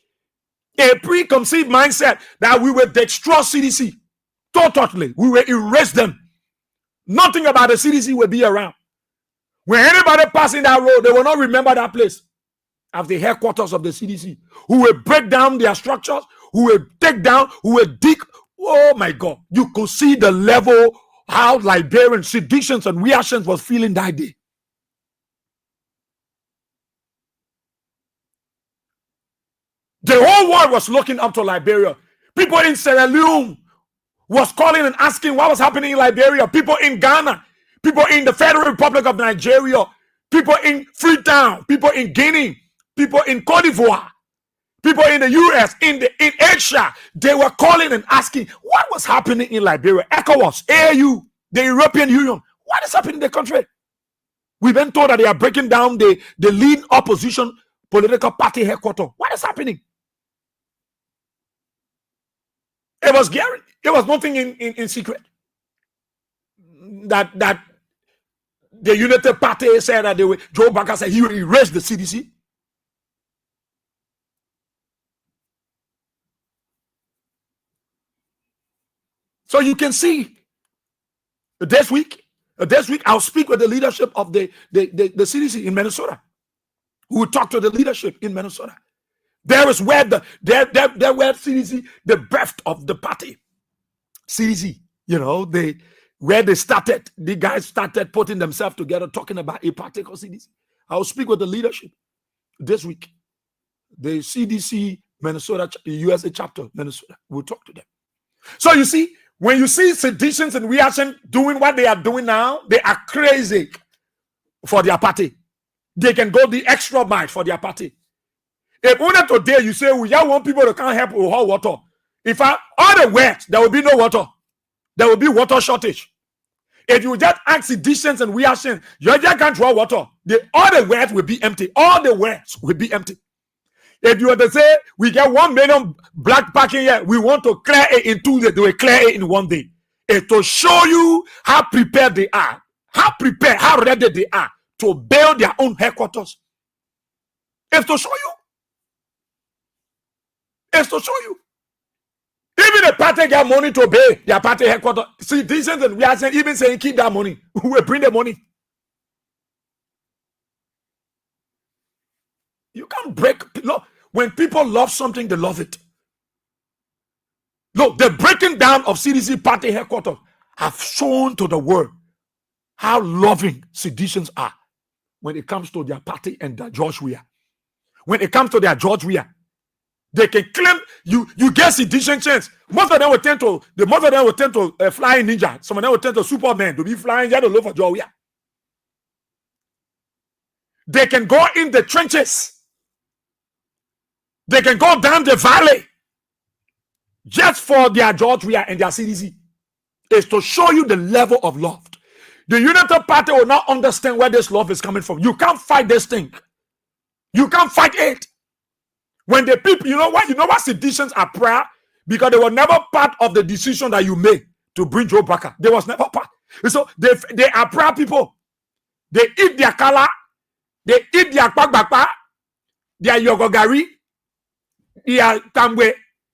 A preconceived mindset that we will destroy CDC totally. We will erase them. Nothing about the CDC will be around. When anybody passing that road, they will not remember that place as the headquarters of the CDC. Who will break down their structures, who will take down, who will dig. Oh my God. You could see the level how Liberians, seditions, and reactions was feeling that day. The whole world was looking up to Liberia. People in Sierra Leone was calling and asking what was happening in Liberia. People in Ghana, people in the Federal Republic of Nigeria, people in Freetown, people in Guinea, people in Cote d'Ivoire, people in the US, in Asia. They were calling and asking what was happening in Liberia. ECOWAS, AU, the European Union. What is happening in the country? We've been told that they are breaking down the lead opposition political party headquarters. What is happening? It was Gary. It was nothing in secret. That the United Party said that Joe Baka said he will erase the CDC. So you can see this week I'll speak with the leadership of the CDC in Minnesota. We will talk to the leadership in Minnesota. There is where where CDC, the birth of the party, CDC, where they started, the guys started putting themselves together, talking about a particular CDC. I'll speak with the leadership this week. The CDC Minnesota, USA chapter, Minnesota. We'll talk to them. So you see, when you see seditions and reaction doing what they are doing now, they are crazy for their party. They can go the extra mile for their party. If only today you say we just want people to come help with hot water. If all the wet, there will be no water. There will be water shortage. If you just ask seditions and reaction, you just can't draw water. All the wells will be empty. All the wells will be empty. If you were to say we get 1 million black parking here, we want to clear it in 2 days, they will clear it in 1 day. It's to show you how prepared they are, how ready they are to build their own headquarters. It's to show you. It's to show you. Even the party get money to pay their party headquarters. Citizens and we are saying, even saying keep that money. Who will bring the money? You can't break. Look, when people love something, they love it. Look, the breaking down of CDC party headquarters have shown to the world how loving seditions are when it comes to their party and their George Weah. When it comes to their George Weah, they can claim you get sedition chance. Most of them will tend to fly ninja. Some of them will tend to Superman to be flying just all over George Weah. They can go in the trenches. They can go down the valley just for their George Weah and their CDC. It's to show you the level of love. The United Party will not understand where this love is coming from. You can't fight this thing. You can't fight it. When the people, you know what seditions are prayer? Because they were never part of the decision that you made to bring Joe Baka. They was never part. So they are prayer people. They eat their kala, they eat their kpakbakpa, their yogogari, their tambwe,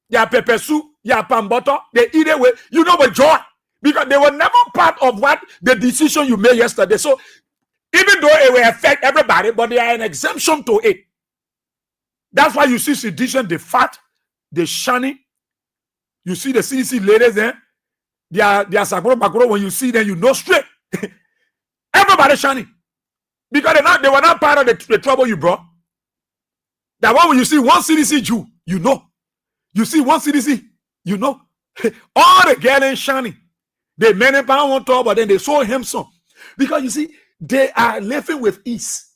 their pepper soup, their pan butter. They eat it with joy. Because they were never part of what the decision you made yesterday. So even though it will affect everybody, but they are an exemption to it. That's why you see sedition, they fat, they shiny. You see the CDC ladies there, they are sakuro bakuro. When you see them, you know straight. Everybody shiny. Because they were not part of the trouble you brought. That one when you see one CDC Jew, you know. You see one CDC, you know. All the girls ain't shiny. They many pound on top, but then they saw him some. Because you see, they are living with ease.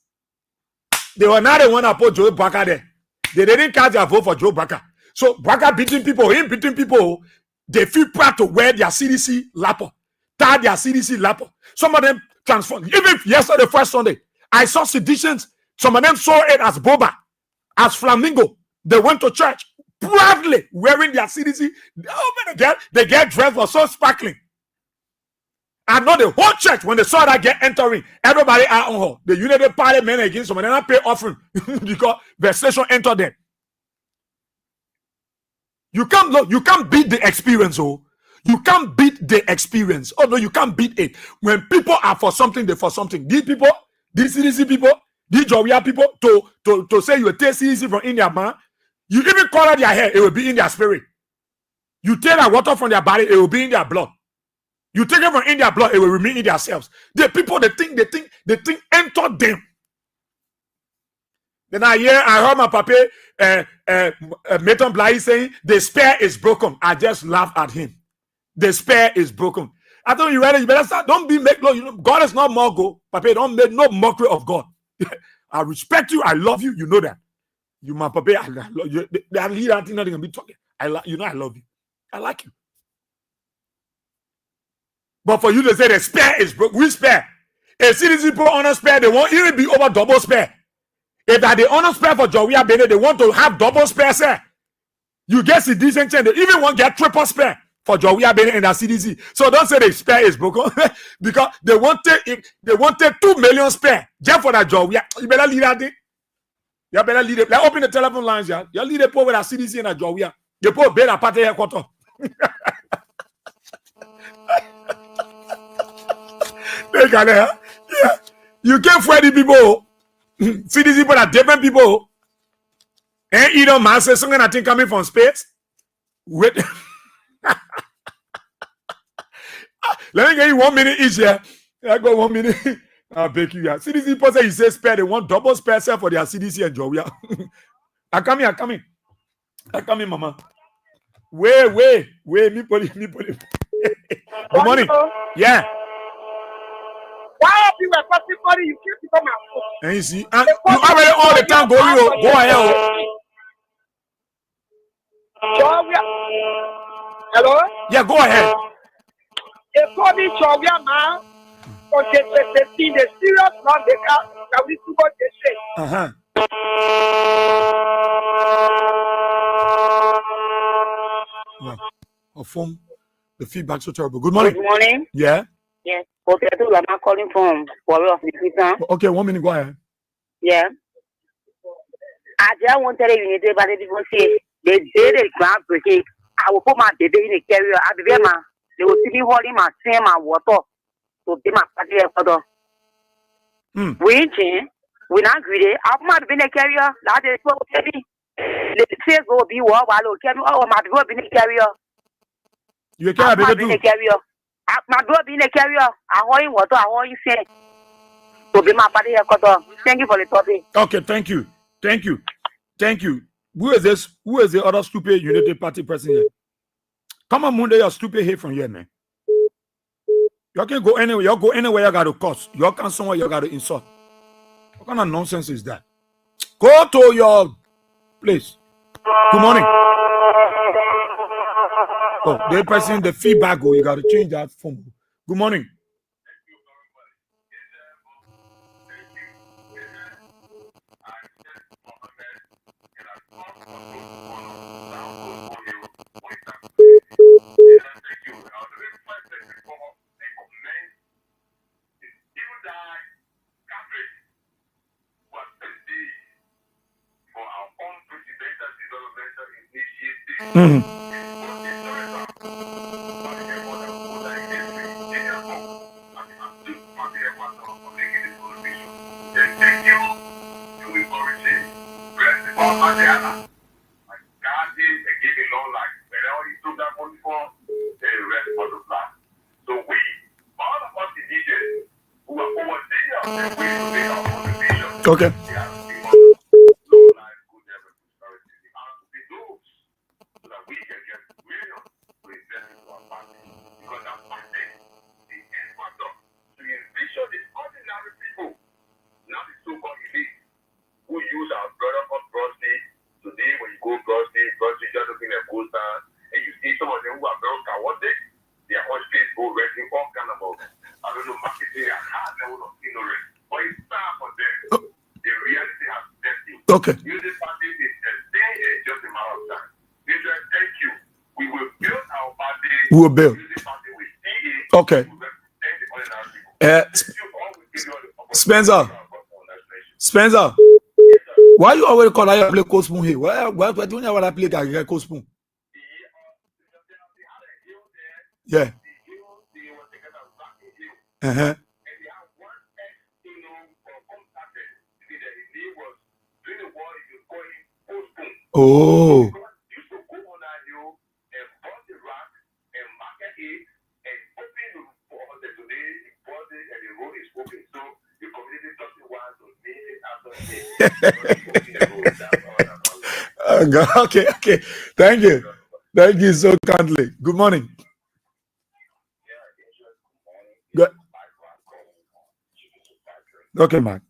They were not the one that put Joe Baka there. They didn't cast their vote for Joe Baka. So Baka beating people, him beating people, they feel proud to wear their CDC lapel, tie their CDC lapel. Some of them transformed. Even yesterday, first Sunday, I saw seditions. Some of them saw it as boba, as flamingo. They went to church proudly wearing their CDC. Oh man, the girl dress was so sparkling. I know the whole church, when they saw that girl entering, everybody out on her. The United Party men against some of them not pay offering because vexation entered them. You can't look, you can't beat the experience, oh. You can't beat the experience. Oh no, you can't beat it. When people are for something, they're for something. These people, these CDC people, these Jowia people, to say you take CDC from India, man. You even color their hair, it will be in their spirit. You take that water from their body, it will be in their blood. You take it from in their blood, it will remain in their cells. The people, they think entered them. Then I heard my papa, Meton Blai saying, the spear is broken. I just laughed at him. The spear is broken. I told you, you better start. Don't be make you know, God is not mock. Papa, don't make no mockery of God. I respect you. I love you. You know that. You, my papa, I love you. They leader, I think nothing can be talking. You know, I love you. I like you. But for you to say the spear is broken, we spare. If CDC people honor spare, they won't even be over double spare. If that they honor spare for Jowia Bene, they want to have double spare, sir. You get a decent chance. They even want to get triple spare for Jowia Bene and the CDC. So don't say the spare is broken because they want to 2 million spare just for that Jowia. You better leave that thing. You better leave it. Like open the telephone lines, yeah. You leave the poor with the CDC and the Jowia. You put better party headquarters. Yeah. You can't fight the people. CDC people are different people. And you know, man says something I think coming from space. Wait. Let me get you 1 minute each here. I got 1 minute. I'll beg you. Yeah. CDC people say he says spare. They want double spare set for their CDC and Jowia. I come in, mama. Wait. Me police. Good morning. Yeah. Why have you a person body? You can't become a fool. And you see, and you already all the time go ahead. Hello? Yeah, go ahead. They call me Jowia man. Okay, they see the serious man they can we see what they say. Yeah. Phone. The feedback so terrible. Good morning. Good morning. Yeah. Yes. Okay, I'm calling from Warrior of the Freetown. Okay, 1 minute, go ahead. Yeah. I just wanted to unity, but people say they did a groundbreaking. I will put my baby in a carrier. I be my they will see me holding my same my water to be my party photo. We not greedy. I put my baby in a carrier. That is what baby. The face will be war while carry my baby in a carrier. You can't be in a carrier. My brother being a carrier, I want you what I want you say. To be my party here, thank you for the topic. Okay, thank you. Who is this? Who is the other stupid Unity Party person here? Come on, Monday, you're stupid here from here, man. You can go anywhere. You go anywhere. You got to curse. You can somewhere. You got to insult. What kind of nonsense is that? Go to your place. Good morning. Oh, the person, the feedback, you got to change that phone. Good morning. Okay. Okay. We will build. Okay. Spencer, why you always call I play cold spoon here? Why do you never play that cold spoon? Yeah. Uh-huh. Oh. Okay, okay. Thank you. Thank you so kindly. Good morning. Good. Okay, man.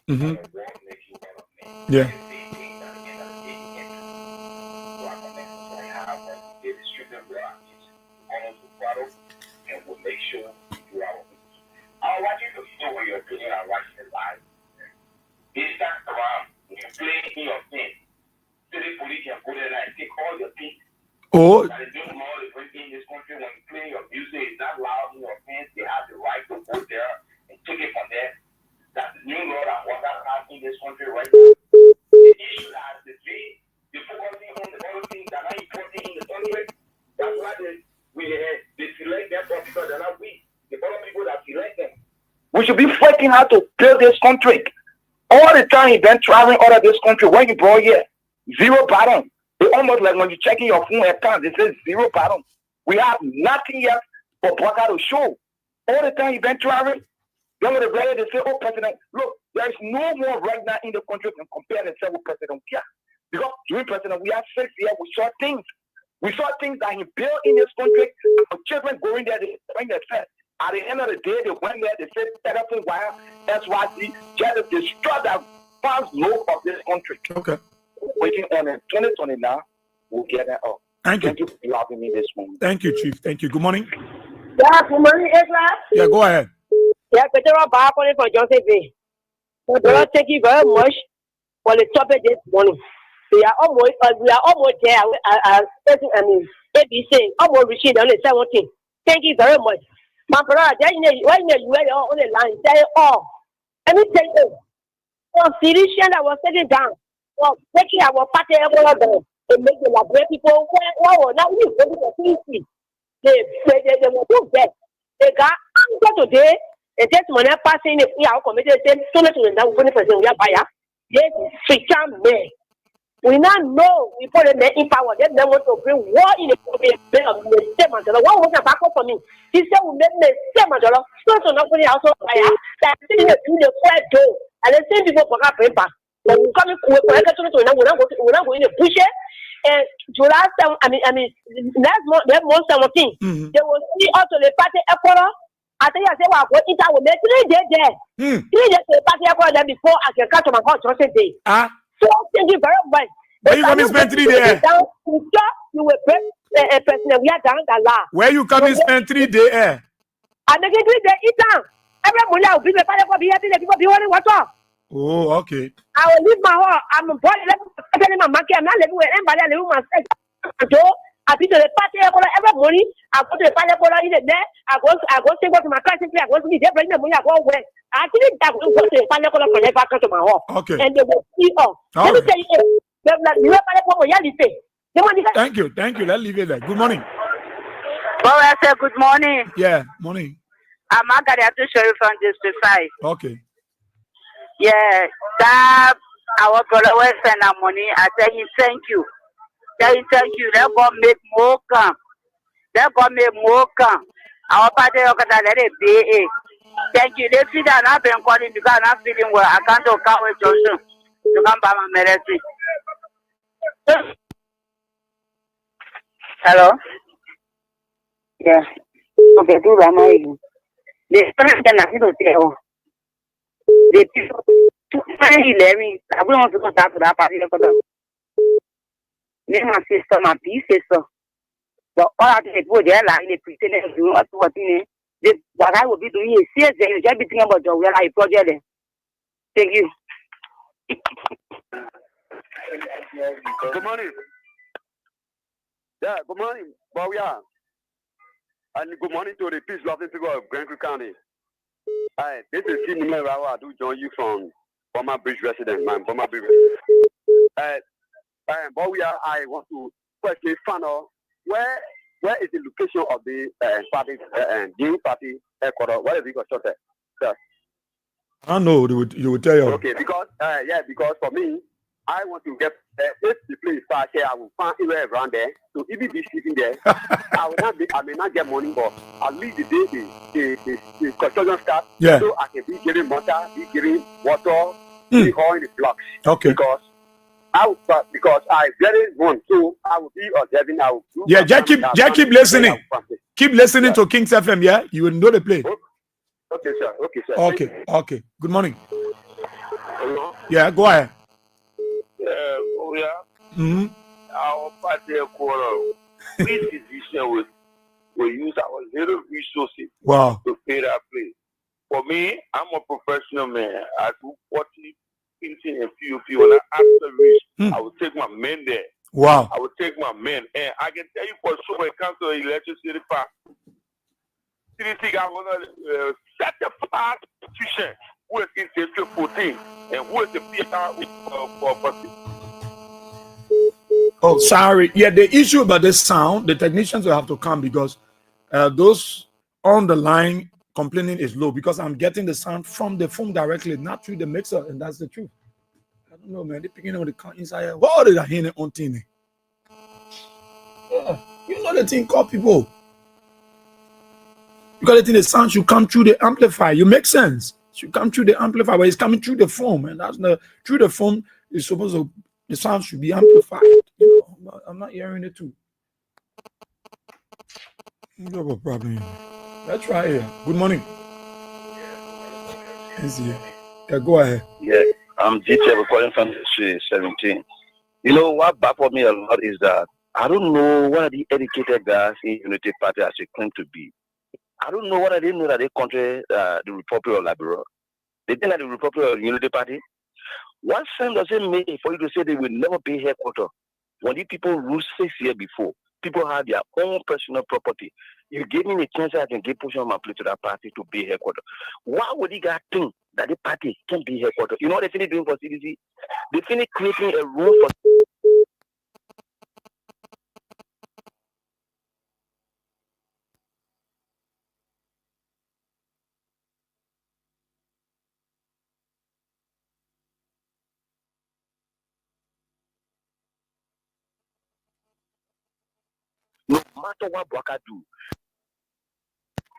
Mm-hmm. Yeah. Oh. We should be fighting how to build this country. All the time he been traveling out of this country. When you brought here, zero bottom. It's almost like when you're checking your phone account, it says zero bottom. We have nothing yet for Baka to show. All the time he been traveling. Then with the brother, they say, oh, President, look, there's no more right now in the country can compare themselves with President Kia. Because during President, we have 6 years, we saw things. We saw things that he built in this country. Our children going there, they bring their fence. At the end of the day, they went there, they said, telephone wire, SYC, just to destroy the first lobe of this country. Okay. Waiting on it. 2020 now, we'll get that up. Thank you. Thank you for having me this morning. Thank you, Chief. Thank you. Good morning. Yeah, good morning, Ezra. Yeah, go ahead. Yeah, Peter Bar calling for Johnson Bay. So, brother, thank you very much for the topic this morning. We are almost there. ABC, almost reaching on the 17th. Thank you very much. My brother, you were on the line, say, oh, let me tell you, for physician that was sitting down, for taking our party everywhere, they make the laboratory people, well, now we go to the CC. They were too bad. They got anger today. And that's when I pass in the our committee said, so much in the 20% we are buyer. Yes, switch on me. We now know we put them in power. They want to bring war in the country. The same as the one was a backup for me. He said, we made the same as the so not putting out of fire. That's in the quiet door. And the same people for our paper. When we come in, we're going to go in the bush. And July, last month, that month, 17, they will see also the party equal. I think I said, well, what it will make 3 days there. 3 days the party equal there before I can catch my house Johnson Day. So thank you very much. Where you coming spend 3 days? You will break a person. We are down the law. Where you coming spend 3 days? I make it 3 days. Eat down. Every morning I will be the party for be happy. The people be wanting water. Oh, okay. I will leave my home. I'm born in my market. I'm not living with anybody. I live with myself. I be to the party every morning. I go to the party in the day. I go say what to my class. I go to the day. Bring the money. I go away. I think that will go to the party for never come to my home. Okay. And they will see us. Let me tell you, thank you. Thank you. Let's leave it there. Good morning. Well, I said good morning. Yeah, morning. I'm Margaret to show you from District 5. Okay. Yeah, that our brother will send our money. I tell him thank you. Tell him thank you. Let God make more come. Let God make more come. Our party let it be. Thank you. They see that I've been calling because I'm not feeling well. I can't talk with Johnson to come by my medicine. Hello? Yeah. Okay, do that, my. The president has to tell. The people, 11, I want to go back to that party. Then my sister, my big sister. But all of the people there, like, they pretend to do what I will be doing is serious. They just be thinking about the real life project. Thank you. Good morning. Yeah, good morning, Bawia. And good morning to the peace-loving people of Grand Creek County. Hi, this is Kim Rawa. I do join you from Burma Bridge resident, man. Burma Bridge resident. But I want to firstly find out where is the location of the party, Green Party headquarters? Where is it constructed? Sir. I know you would tell you. Okay, because because for me, I want to get if the place start here, I will find anywhere around there. So if it be sitting there, I may not get money, but at least the day the construction starts, so I can be giving water, be giving water, be hauling the blocks. Okay. Because I very want to, I will be observing. I will do just keep listening. Keep listening to King's FM. Yeah, you will know the place. Okay, sir. Okay, sir. Okay. Good morning. Hello? Yeah, go ahead. Our party quarter, we physician will use our little resources to pay that place. For me, I'm a professional man. I do 40 painting and POP. When I after reach, I will take my men there. Wow. I will take my men. And I can tell you for sure when it comes to electricity part, CDC got one of the certified institution who is in It-Sept 14 and who is the PR for Oh, sorry. Yeah, the issue about the sound, the technicians will have to come because those on the line complaining is low because I'm getting the sound from the phone directly, not through the mixer, and that's the truth. I don't know, man. They're picking up the car inside. What are they hearing on TV? You know the thing called people. Because the thing, the sound should come through the amplifier. You make sense. It should come through the amplifier, but it's coming through the phone, and that's through the phone. It's supposed to. The sound should be amplified. You know, I'm not hearing it too. You have a problem here. Let's try here. Good morning. Yeah, go ahead. Yeah, I'm DJ calling from the street 17. You know what baffles me a lot is that I don't know what are the educated guys in Unity Party as they claim to be. I don't know what I didn't know that they contrary the Republic of Liberia. They think that the Republic of Unity Party. What sense does it make for you to say they will never pay headquarters when the people ruled 6 years before? People have their own personal property. You give me a chance I can give portion of my plate to that party to be headquarters. Why would you guys think that the party can be headquarters? You know what they finish doing for CDC? They finish creating a room for. No matter what Bwaka do,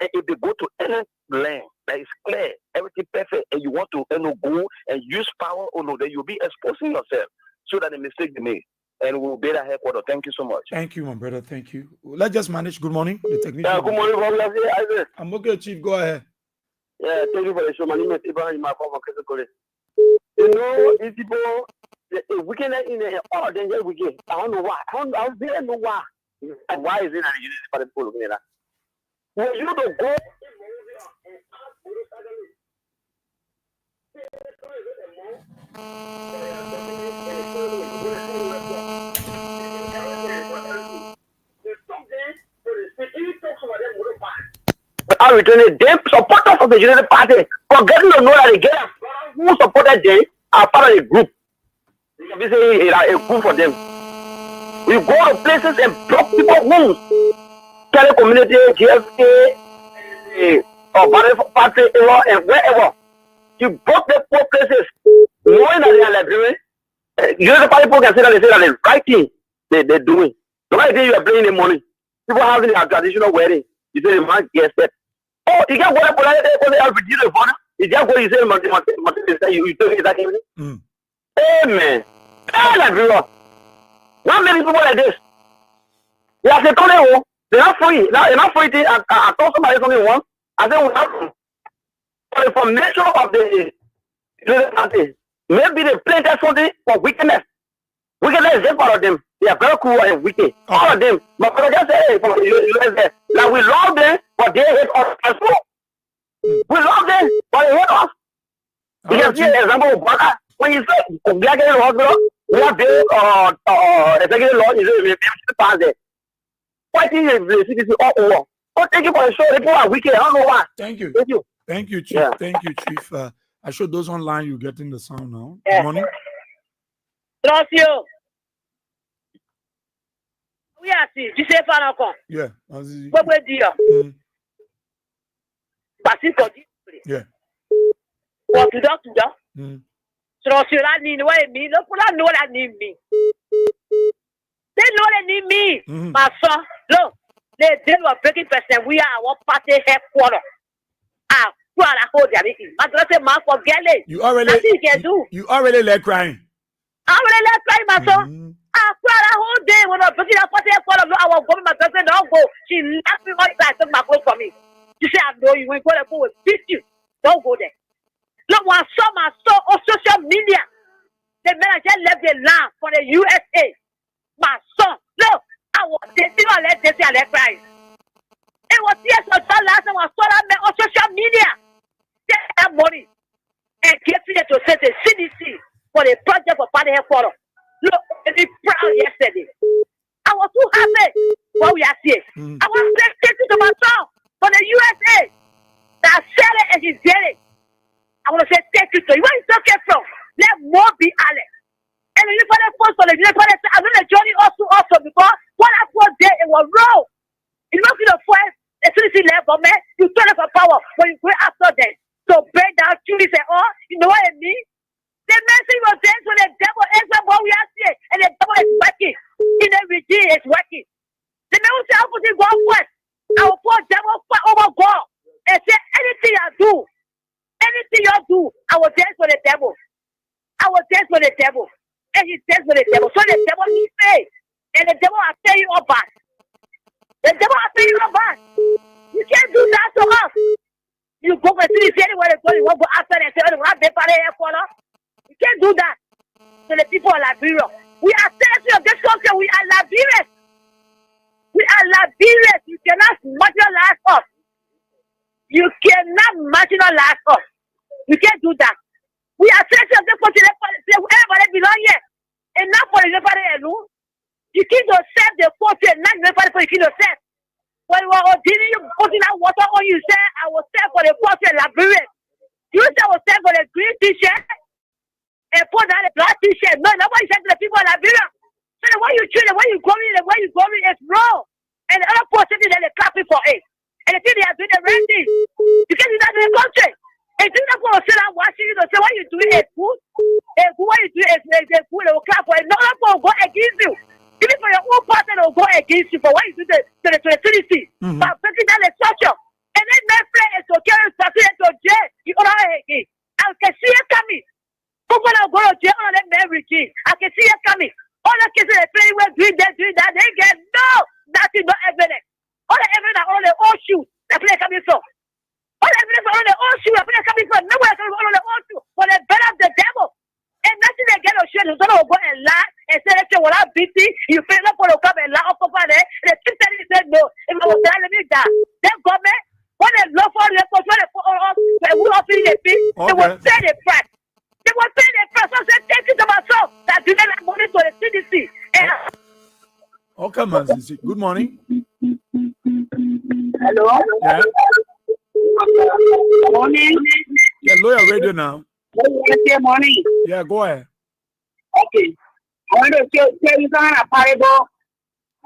and if they go to any land that is clear, everything perfect, and you want to go and use power, then you'll be exposing yourself so that the mistake they made. And we'll be at headquarters. Thank you so much. Thank you, my brother. Thank you. Let's just manage. Good morning. The technician. Yeah, good morning, Bob. I'm okay, Chief. Go ahead. Yeah, thank you for the show. My name is Ibrahim. My former Kore. You know, these people, we can in the danger we get. I don't know why. I don't know why. Why is it that you use for the people looking at that? When you don't go. I return them supporters of the United Party forgetting to know that they get who supported them are part of a group. This is a group for them. We go to places and block people's homes. Tele community, GFA, or party, and wherever. You block the poor places, knowing that they are librarians. United Party people can say that they say that the right thing they're doing. The right thing you are bringing the money. People having a traditional wedding. You say the man gets that. Oh, you can't go to the LPG the phone. You can't go to say you tell me that. Amen. Hey, not many people like this. They are saying, they're not free. They're not free. I told somebody something once. I said, we have for the formation of the party. Maybe they planted something for wickedness. Wickedness is just part of them. They are very cruel and wicked. All of them. But I just say, like we love them, but they hate us as well. We love them, but they hate us. You can see an example of Bwaka. When you say, black in the hospital, we have the executive law, you pass there. Why think the CDC all over? Oh, thank you for the show. People are wicked. I don't know why. Thank you. Thank you. Thank you, Chief. Yeah. Thank you, Chief. I showed those online. You're getting the sound now. Yeah. Good morning. Trust you. We are see. You say Fanako. Yeah. What will you? Basiko. Yeah. What to do? Trust you. I need what I mean. Look what I know that need me. They know they need me. My son. Look. They were breaking person. We are our party headquarters. You already let crying. I already let crying, my son. I cried a whole day when I was breaking up party headquarters. I was going, my person don't go. She left me one time, took my clothes from me. She said, I know you ain't going to go with 50. Don't go there. Look, when I saw on social media, the manager left the land for the USA. My son, look, I was dating on let this and let crying. It was years or so last time I saw that man on social media. Take that money and get it to send the CDC for the project for party headquarters. Look, they proud yesterday. I was too happy what we are seeing. I was taking to my son for the USA. That said it and he did it. I want to say thank you to you. Where is that came from? Let more be Alex. And the uniform post for the uniform, I know the journey also because what I put there, it was wrong. It's not going to fight. The CDC level, man, you turn up for power when you go after them. So break down, truly say, oh, you know what I mean? The message was there, so the devil is what we are seeing, and the devil is working. In the regime is working. The man will say, I will go first. I will put devil fight over God and say, anything I do, I will dance for the devil. I will dance for the devil. And he dance for the devil. So the devil needs faith. And the devil will tell you all back. The devil will tell you all back. You can't do that to us. You go and see anywhere they go, you won't go after and say, oh, you can't do that to the people of Liberia. We are citizens of this country. We are Liberians. We are Liberians. You cannot marginalize us. You cannot marginalize us. You can't do that. We are citizens of this country. Everybody belong here. And not for everybody alone. You can't serve the country and not everybody for you can't serve. When you were putting that water on you, say, I will serve for the country Liberia. You say I will serve for the green t-shirt and put down the black t-shirt. No, nobody said to the people of Liberia. So the way you treat it, the way you go in, it's wrong. And the other person that they're clapping for it. And the thing they are doing the right thing. You can't do that in the country. And you're not going to sit down watching you, say, what you doing is good. And what you do is good, they will clap for it. No one will go against you. Even for your own partner, they will go against you for what you do to the CDC. But breaking down the structure. And then my friend is to carry something into jail. You don't have again. I can see it coming. People are going to jail on that marriage. I can see it coming. All the kids are playing with doing that. They get nothing, no evidence. All the evidence are on their own shoes. That's where they're coming from. All the evidence are on their own shoes. That's where they're coming from. Nobody can on their own shoes. For the better of the devil. And nothing they get on shit is going to go and lie and say, let's say, well, I'm busy. You feel like for the come and lie up over there. And the sister said, no. If I was telling me that, then government, when they love for them, when they put on us, when we are feeling the thing, they will pay the price. They will pay the price. So I said, thank you to myself that you get that money to the CDC. Okay, man. Good morning. Hello? Yeah. Morning. Yeah, lawyer radio now. Morning. Yeah, go ahead. Okay. I want to tell you something about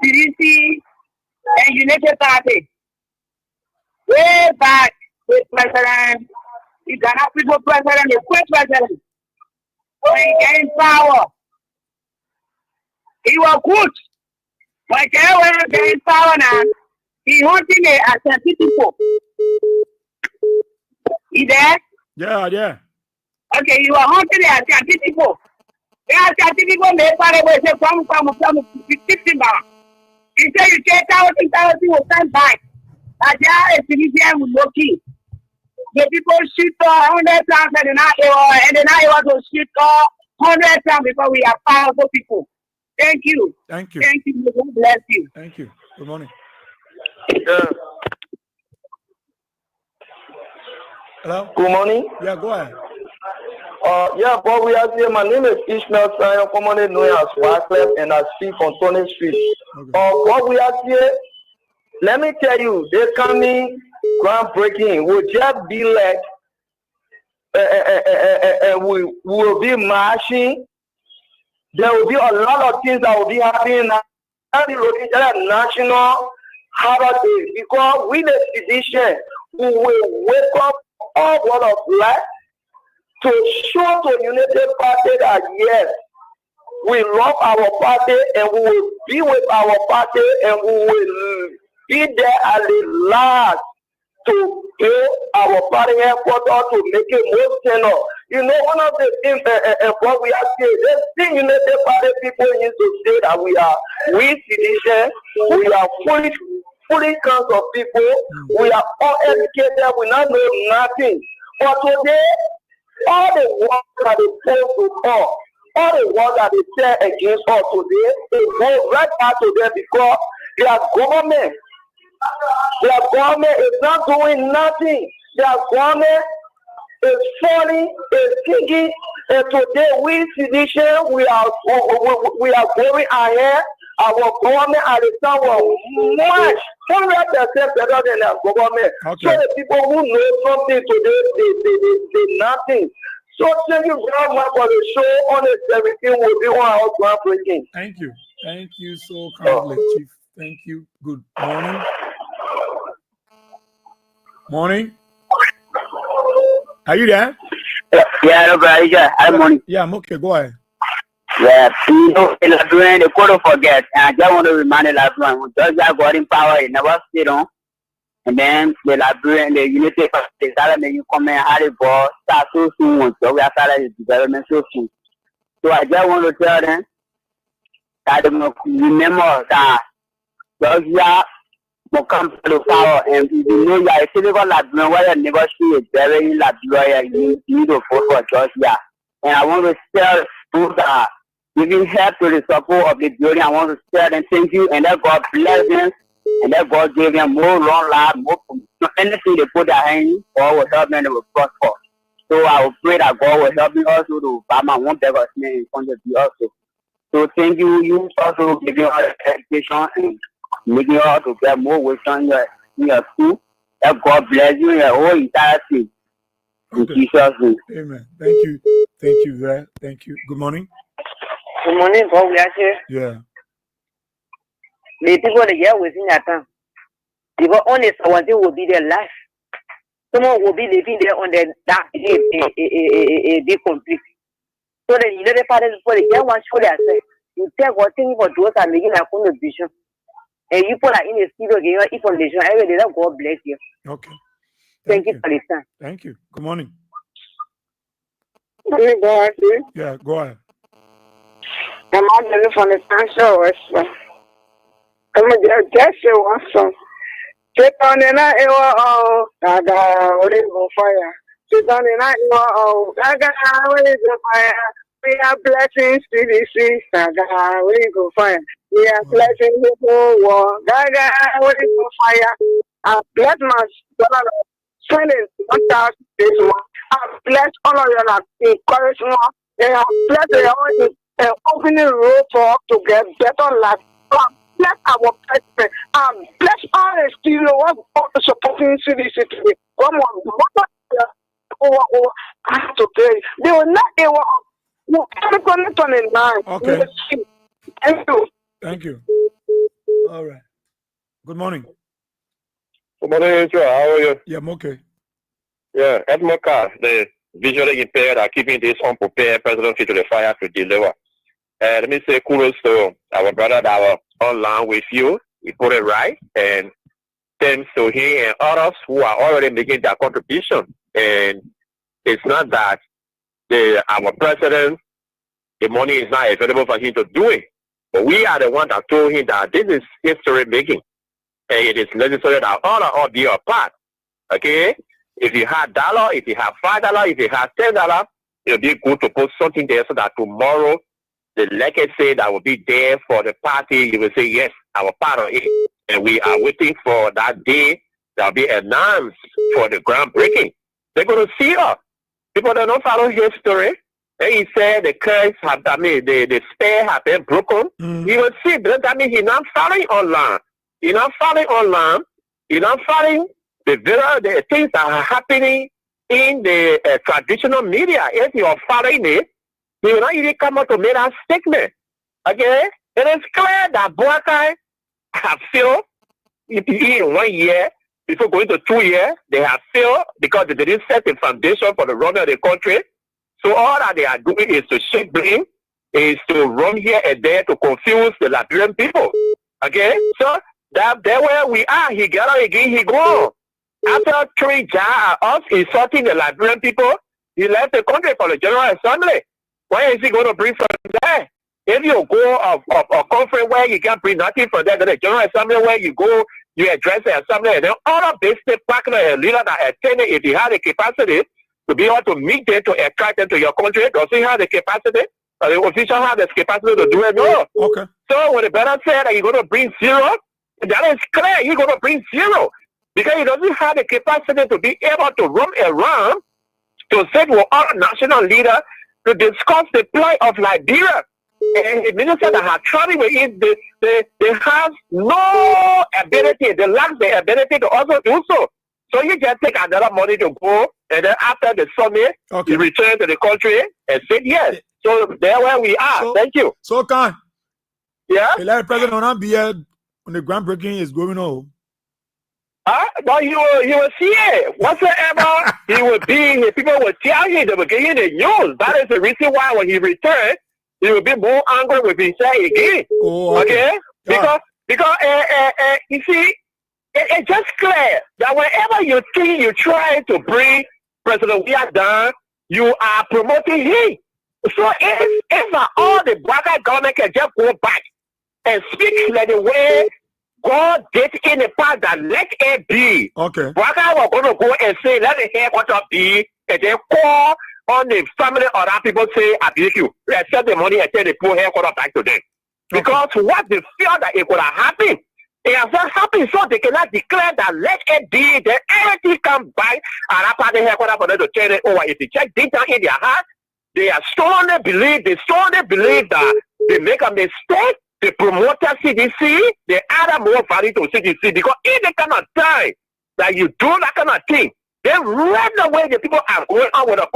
CDC and United Party. Way back with President, the Ghana people president, the first president, when he came in power, he was good. When he came in power now, he wanted the Ashanti people. You there? Yeah. Okay, you are haunting the Ashanti people. The Ashanti people made part of it. Say, come, 15 dollars. He said, you take 1,000 will stand back. That there is Tunisian with no key. The people shoot 100 times and they're not able to shoot 100 times because we are powerful people. Thank you. Thank you. Thank you. God bless you. Thank you. Good morning. Hello? Good morning. Yeah, go ahead. Yeah, but we are here. My name is Ishmael Sion, commonly known as Wycliffe, and I speak on Tony Street. Okay. What we are here, let me tell you, they're coming groundbreaking will just be like, we will be marching. There will be a lot of things that will be happening now. National holiday, because we the physician, we will wake up all world of life to show to United Party that yes, we love our party and we will be with our party and we will be there at the last to build our party headquarters to make it more stand. You know, one of the things what we are saying, the thing United Party people need to say that we citizens, we are fully kinds of people, we are all educated, we not know nothing. But today, all the words that they pose to us, all the words that they say against us today, they go right back to them because their government is not doing nothing. Their government is falling, is sinking, and today we citizens, we are going ahead. Our government at the time was much 100% better than our government. Okay. So the people who know something today, they nothing. So thank you very much for the show. On the 17th will be 1 hour groundbreaking. Thank you. Thank you so kindly, Chief. Thank you. Good morning. Morning. Are you there? Yeah, no, bro. Yeah, I'm morning. Yeah, I'm okay. Go ahead. Yeah, you know, the couldn't forget. And I just want to remind the last one. Just got in power, it never stayed on. And then the librarian, the unity, they started making comment, how the ball start so soon. So we have started the development so soon. So I just want to tell them that they must remember that Georgia will come to power. And if you know you are a civil librarian, where you never see a very librarian, you need to vote for Georgia. And I want to tell those that giving help to the support of the building, I want to tell them thank you and let God bless them. And that God gave them more long life, more anything they put their hand, God will help them, they will prosper. So I will pray that God will help me also to buy my one bag of snake in front of you also. So thank you, you also giving us education and making us to get more wisdom in your school. That God bless you in your whole entire thing. In Jesus' name. Amen. Thank you. Thank you, Vera. Thank you. Good morning. Good morning, God bless you. Yeah. The people that are within that time, they were honest, one thing will be their life. Someone will be living there on the dark day complete. So then you know the father for the young one show that you tell what thing for those are making a contribution. And you put in a studio game or foundation, every day God bless you. Okay. Thank you for the time. Thank you. Good morning. Let me go ahead. Yeah, go ahead. I'm on the phone the time I'm just say one song. Sit on the night, Gaga, what is on fire? Sit on the night, Gaga, what is on fire? We are blessings to the sea, Gaga, what is on fire? We are blessings the whole world, Gaga, what is on fire? I bless my daughter, spending 1,000 this month. I bless all of you, encouragement, and I bless the opening road for us to get better life. Bless our president. Bless all the students who are supporting CDC today. Come on, I have to pray. They will not. They will connect on the line. Okay. Thank you. Thank you. All right. Good morning. Good morning, Joe. How are you? Yeah, I'm okay. Yeah, Edmund Carr, the visually impaired, are keeping this unprepared president to the fire to deliver. Let me say kudos to our brother that was online with you. He put it right. And thanks to him and others who are already making their contribution. And it's not that our president, the money is not available for him to do it. But we are the one that told him that this is history making. And it is necessary that all of us be a part. Okay? If you have $1, if you have $5, if you have $10, it'll be good to put something there so that tomorrow the legacy that will be there for the party, you will say, yes, I'm a part of it. And we are waiting for that day that will be announced for the groundbreaking. They're going to see us. People that don't follow history, and he said the curse have, the spare have been broken. You will see, that means he's not following online. He's not following online. He's not following the things that are happening in the traditional media. If you're following it, he will not even come out to make that statement. Okay? It is clear that Boakai have failed in 1 year. Before going to 2 years, they have failed because they didn't set the foundation for the running of the country. So all that they are doing is to shake blame, is to run here and there to confuse the Liberian people. Okay? So that's where we are. He got out again, he go. After 3 jars us insulting the Liberian people, he left the country for the General Assembly. Where is he going to bring from there? If you go a conference where you can't bring nothing from there, to the General Assembly where you go, you address the assembly, and then all of this state partner and leader that attended, if he had the capacity to be able to meet them, to attract them to your country, does he have the capacity? Or the official have the capacity to do it? No. Okay. So when the better said that he's going to bring 0, that is clear. He's going to bring 0 because he doesn't have the capacity to be able to roam around to sit with all national leaders to discuss the plight of Liberia. And the minister that have traveled with it, they have no ability, they lack the ability to also do so. So you just take another money to go, and then after the summit, you return to the country and say yes. So there where we are. So, thank you. So Khan, yeah, the president will not be here when the groundbreaking is going on. But you will see it. Whatsoever he will be, people will tell you, they will give you the news. That is the reason why when he returns, he will be more angry with himself again. Oh, okay? Because you see, it's just clear that whenever you think you try to bring President Weah down, you are promoting him. So if all the black government can just go back and speak like the way God did in the past, that let it be. Okay. Black were going to go and say, let the headquarters be, and then call on the family or that people say, I believe you. Accept the money and tell the poor headquarters back to them. Because what they fear that it could have happened, it has not happened, so they cannot declare that let it be, then everything come back and after the headquarters for them to tell it over. If they check deep down in their heart, they strongly believe that they make a mistake. The promoter CDC, they add more value to CDC because in the kind of time that you do that kind of thing, then right away the people are going on with the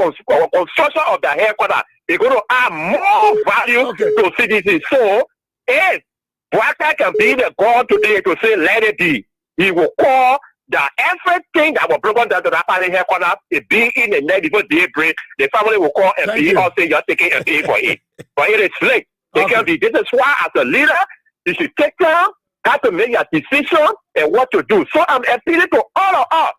construction of the headquarters. They're going to add more value to CDC. So if Boakai can be the God today to say let it be, he will call that everything that was broken down to that party headquarters, it be in the night before daybreak, the family will call and be all say you're taking and paying for it. But it is late. It can be. This is why as a leader, you should take time, have to make your decision and what to do. So I'm appealing to all of us.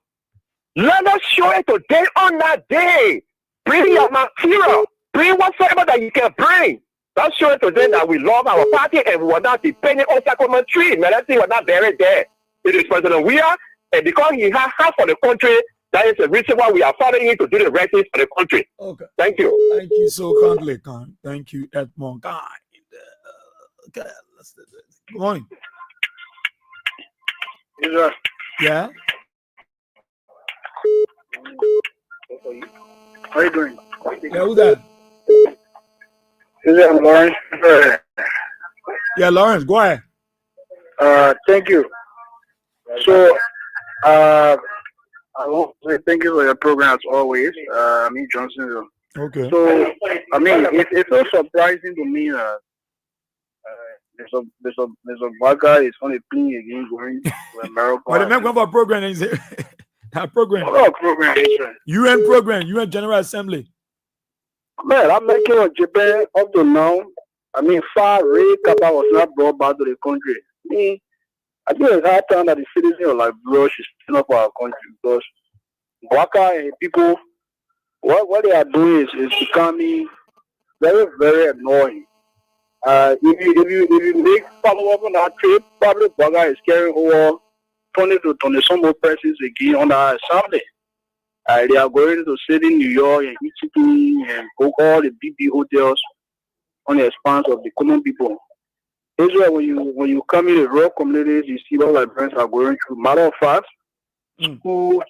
Let us show it today on that day. Bring your material. Bring whatsoever that you can bring. Let's show it today that we love our party and we will not be depending on sacrament tree. Melody will not bury there. It is President Weah, and because he has half for the country, that is the reason why we are following him to do the right things for the country. Okay. Thank you. Thank you so kindly, Khan. Thank you, Edmond. Okay, let's do this. Good morning. Yes, yeah? How are you doing? Yeah, who's that? I'm Lawrence. Yeah, Lawrence, go ahead. Thank you. So, I want to say thank you for your program as always. I'm in Johnsonville. Okay. So, I mean, it's so surprising to me that there's a black guy is on a plane again going to America. Well, the man going for a program is here. That program. What program is that? UN program, UN General Assembly. Man, I'm making on Japan up to now. I mean, far Ray Kappa was not brought back to the country. I think it's hard time that the citizens of Liberia should stand up for our country because Waka and people, what they are doing is becoming very, very annoying. If you make follow up on that trip, probably Waka is carrying over 20 to 20 some more persons again on that Sunday. They are going to sit in New York and eat chicken and go all the BB hotels on the expense of the common people. Israel, when you come in the rural communities, you see what Liberians are going through. Matter of fact, schools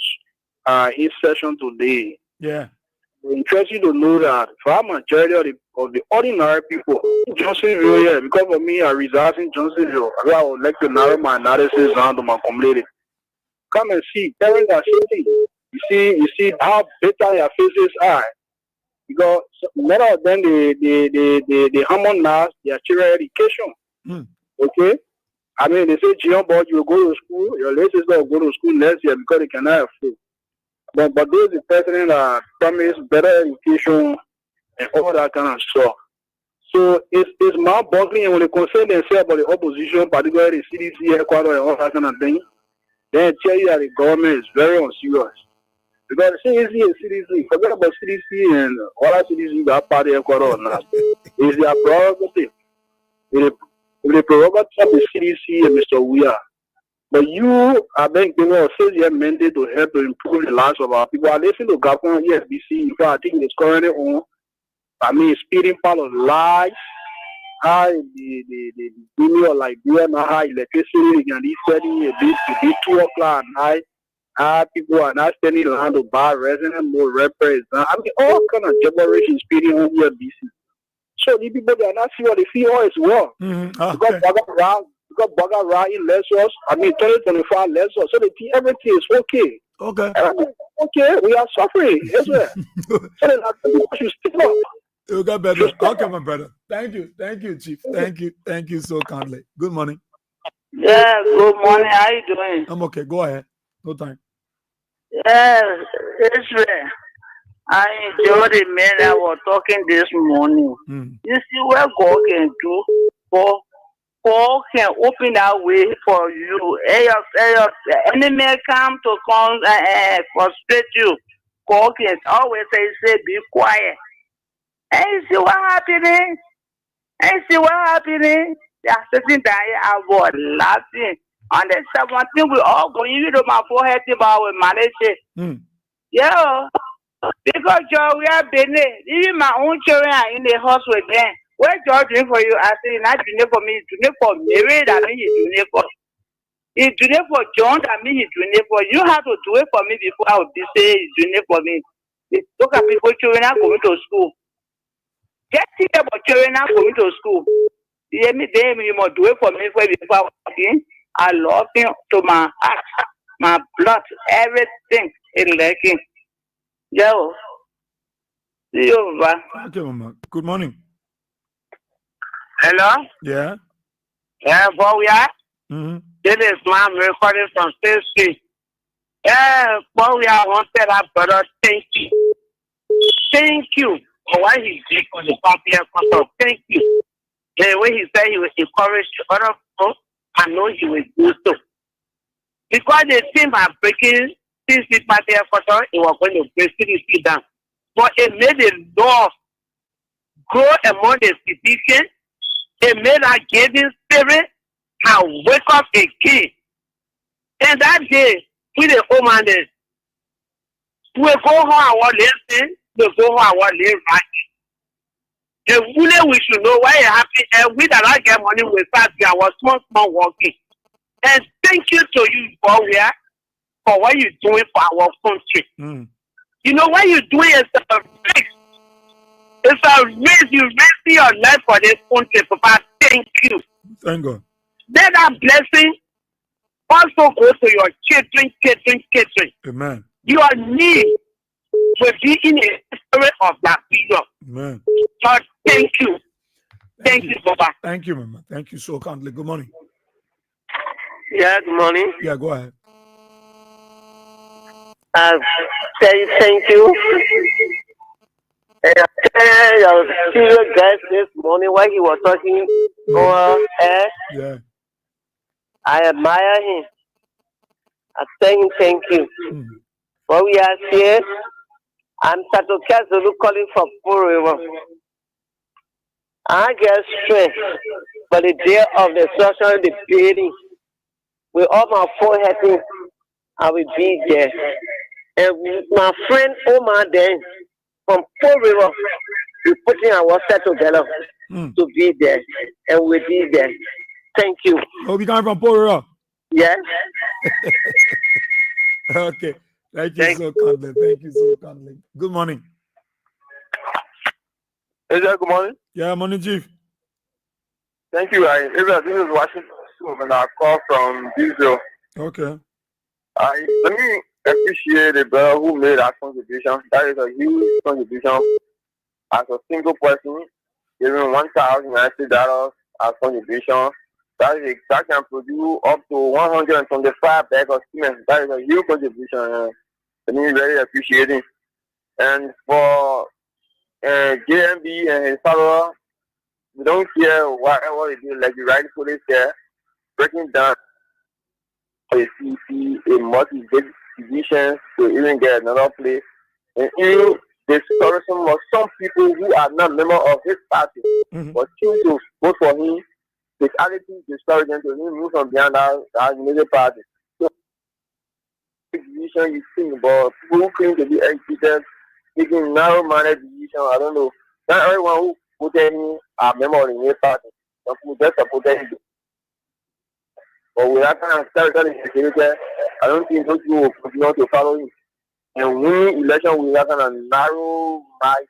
are in session today. Yeah. It's interesting to know that for a majority of the ordinary people in Johnsonville, yeah, because of me, I reside in Johnsonville. I would like to narrow my analysis down to my community. come and see parents are sitting. You see how bitter their faces are. Because many of them they harmonize their children education. Okay? I mean, they say, Gion, boy, you go to school, your little sister will go to school next year because they cannot afford. But those the president that promise better education and all that kind of stuff. So it's mind boggling, and when they concern themselves about the opposition, particularly the CDC headquarters and all that kind of thing, then tell you that the government is very unserious. Because CDC and CDC, forget about CDC and all that CDC that party headquarters or not. It's their prerogative. It's the prerogative of the CDC and Mr. Weir. But you, I think, they will say your mandate to help to improve the lives of our people. I listen to Governor ESBC, in fact, I think it's currently on. I mean, speeding part of life, how the video like doing how electricity can be steady a bit 2 o'clock at night, how people are not standing around to buy resident more rappers. I mean, all kind of gibberish is speeding on here BC. So these people they are not sure they feel all as well. Because Baga Ra in Lesos, I mean 2025 Lesos, so they think everything is okay. Okay. Okay, we are suffering. Yes, sir. So then I should stick up. You got better. Okay, my brother. Thank you, Chief. Thank you so kindly. Good morning. Yeah, good morning. How you doing? I'm okay. Go ahead. No time. Yeah, Israel. I enjoy the men that were talking this morning. You see what God can do for God can open that way for you. Your enemy come to frustrate you. God can always say, be quiet. And you see what happening? They are sitting there and were laughing. And then something we all go, you know, my forehead about with manage. Yeah. Because we are Benin. Even my own children are in the house with them. What George doing for you? I say, not doing it for me, doing it for Mary, that means he's doing it for. He's doing it for John, that means he's doing it for you. Have to do it for me before I would say he's doing it for me. Look at people, children are going to school. Just think about children are going to school. You must do it for me before I love him to my heart, my blood, everything is lacking. Yo. See you over. Okay, Mama. Good morning. Hello? Yeah. Yeah, boy, we are. This is Mom recording from State Street. Yeah, boy, we are wanted our brother. Thank you. Thank you for what he did on the party. Thank you. The way he said he will encourage other people, I know he will do so. Because the team are breaking since the party, it was going to break CDC down. But it made the law grow among the citizens. It made our giving spirit and wake up again. And that day, we the woman, we go home and what listen, we go home and what live right. The woman we should know why it happened, and we that not get money, we start there was small working. And thank you to you, boy, for what you're doing for our country. You know what you're doing is a race. It's a race. You're risking your life for this country, Papa. Thank you. Thank God. Let that blessing also go to your children. Amen. Your need will be in the spirit of that period. Amen. God, thank you. Thank you, Papa. Thank you, Mama. Thank you so kindly. Good morning. Yeah, good morning. Yeah, go ahead. Thank you. Your serious guest this morning while he was talking over air. Yeah. I admire him. I thank you. But we are here. I'm Satokia Zulu calling from Poor River. I get strength for the day of the social debating. With all my forehead, I will be there. And my friend Omar then from Poor River, we putting our set together to be there. And we'll be there. Thank you. Oh, we coming from Poor River? Yes. Okay. Thank you so kindly. Thank you so kindly. Good morning. Is that good morning? Yeah, morning, Chief. Thank you. This is Washington, and I call from Diesel. Okay. Let me appreciate the brother who made that contribution. That is a huge contribution. As a single person, giving $1,090 as contribution, that can produce up to 125 bags of cement. That is a huge contribution. Let me very appreciate it. And for JMB and his follower, we don't care whatever they do, like the right police there, breaking down a CP, a multi-division to even get another place. And even discouraging of some people who are not members of his party, but choose to vote for him, his attitude discouraging to him move from behind that United Party. So, division you see, but people who claim to be educated, taking narrow-minded decision, I don't know. Not everyone who voted him are members of the United Party. Some people just supported him. But with that kind of territory, I don't think those people will continue to follow him. And win election with that kind of narrow margin,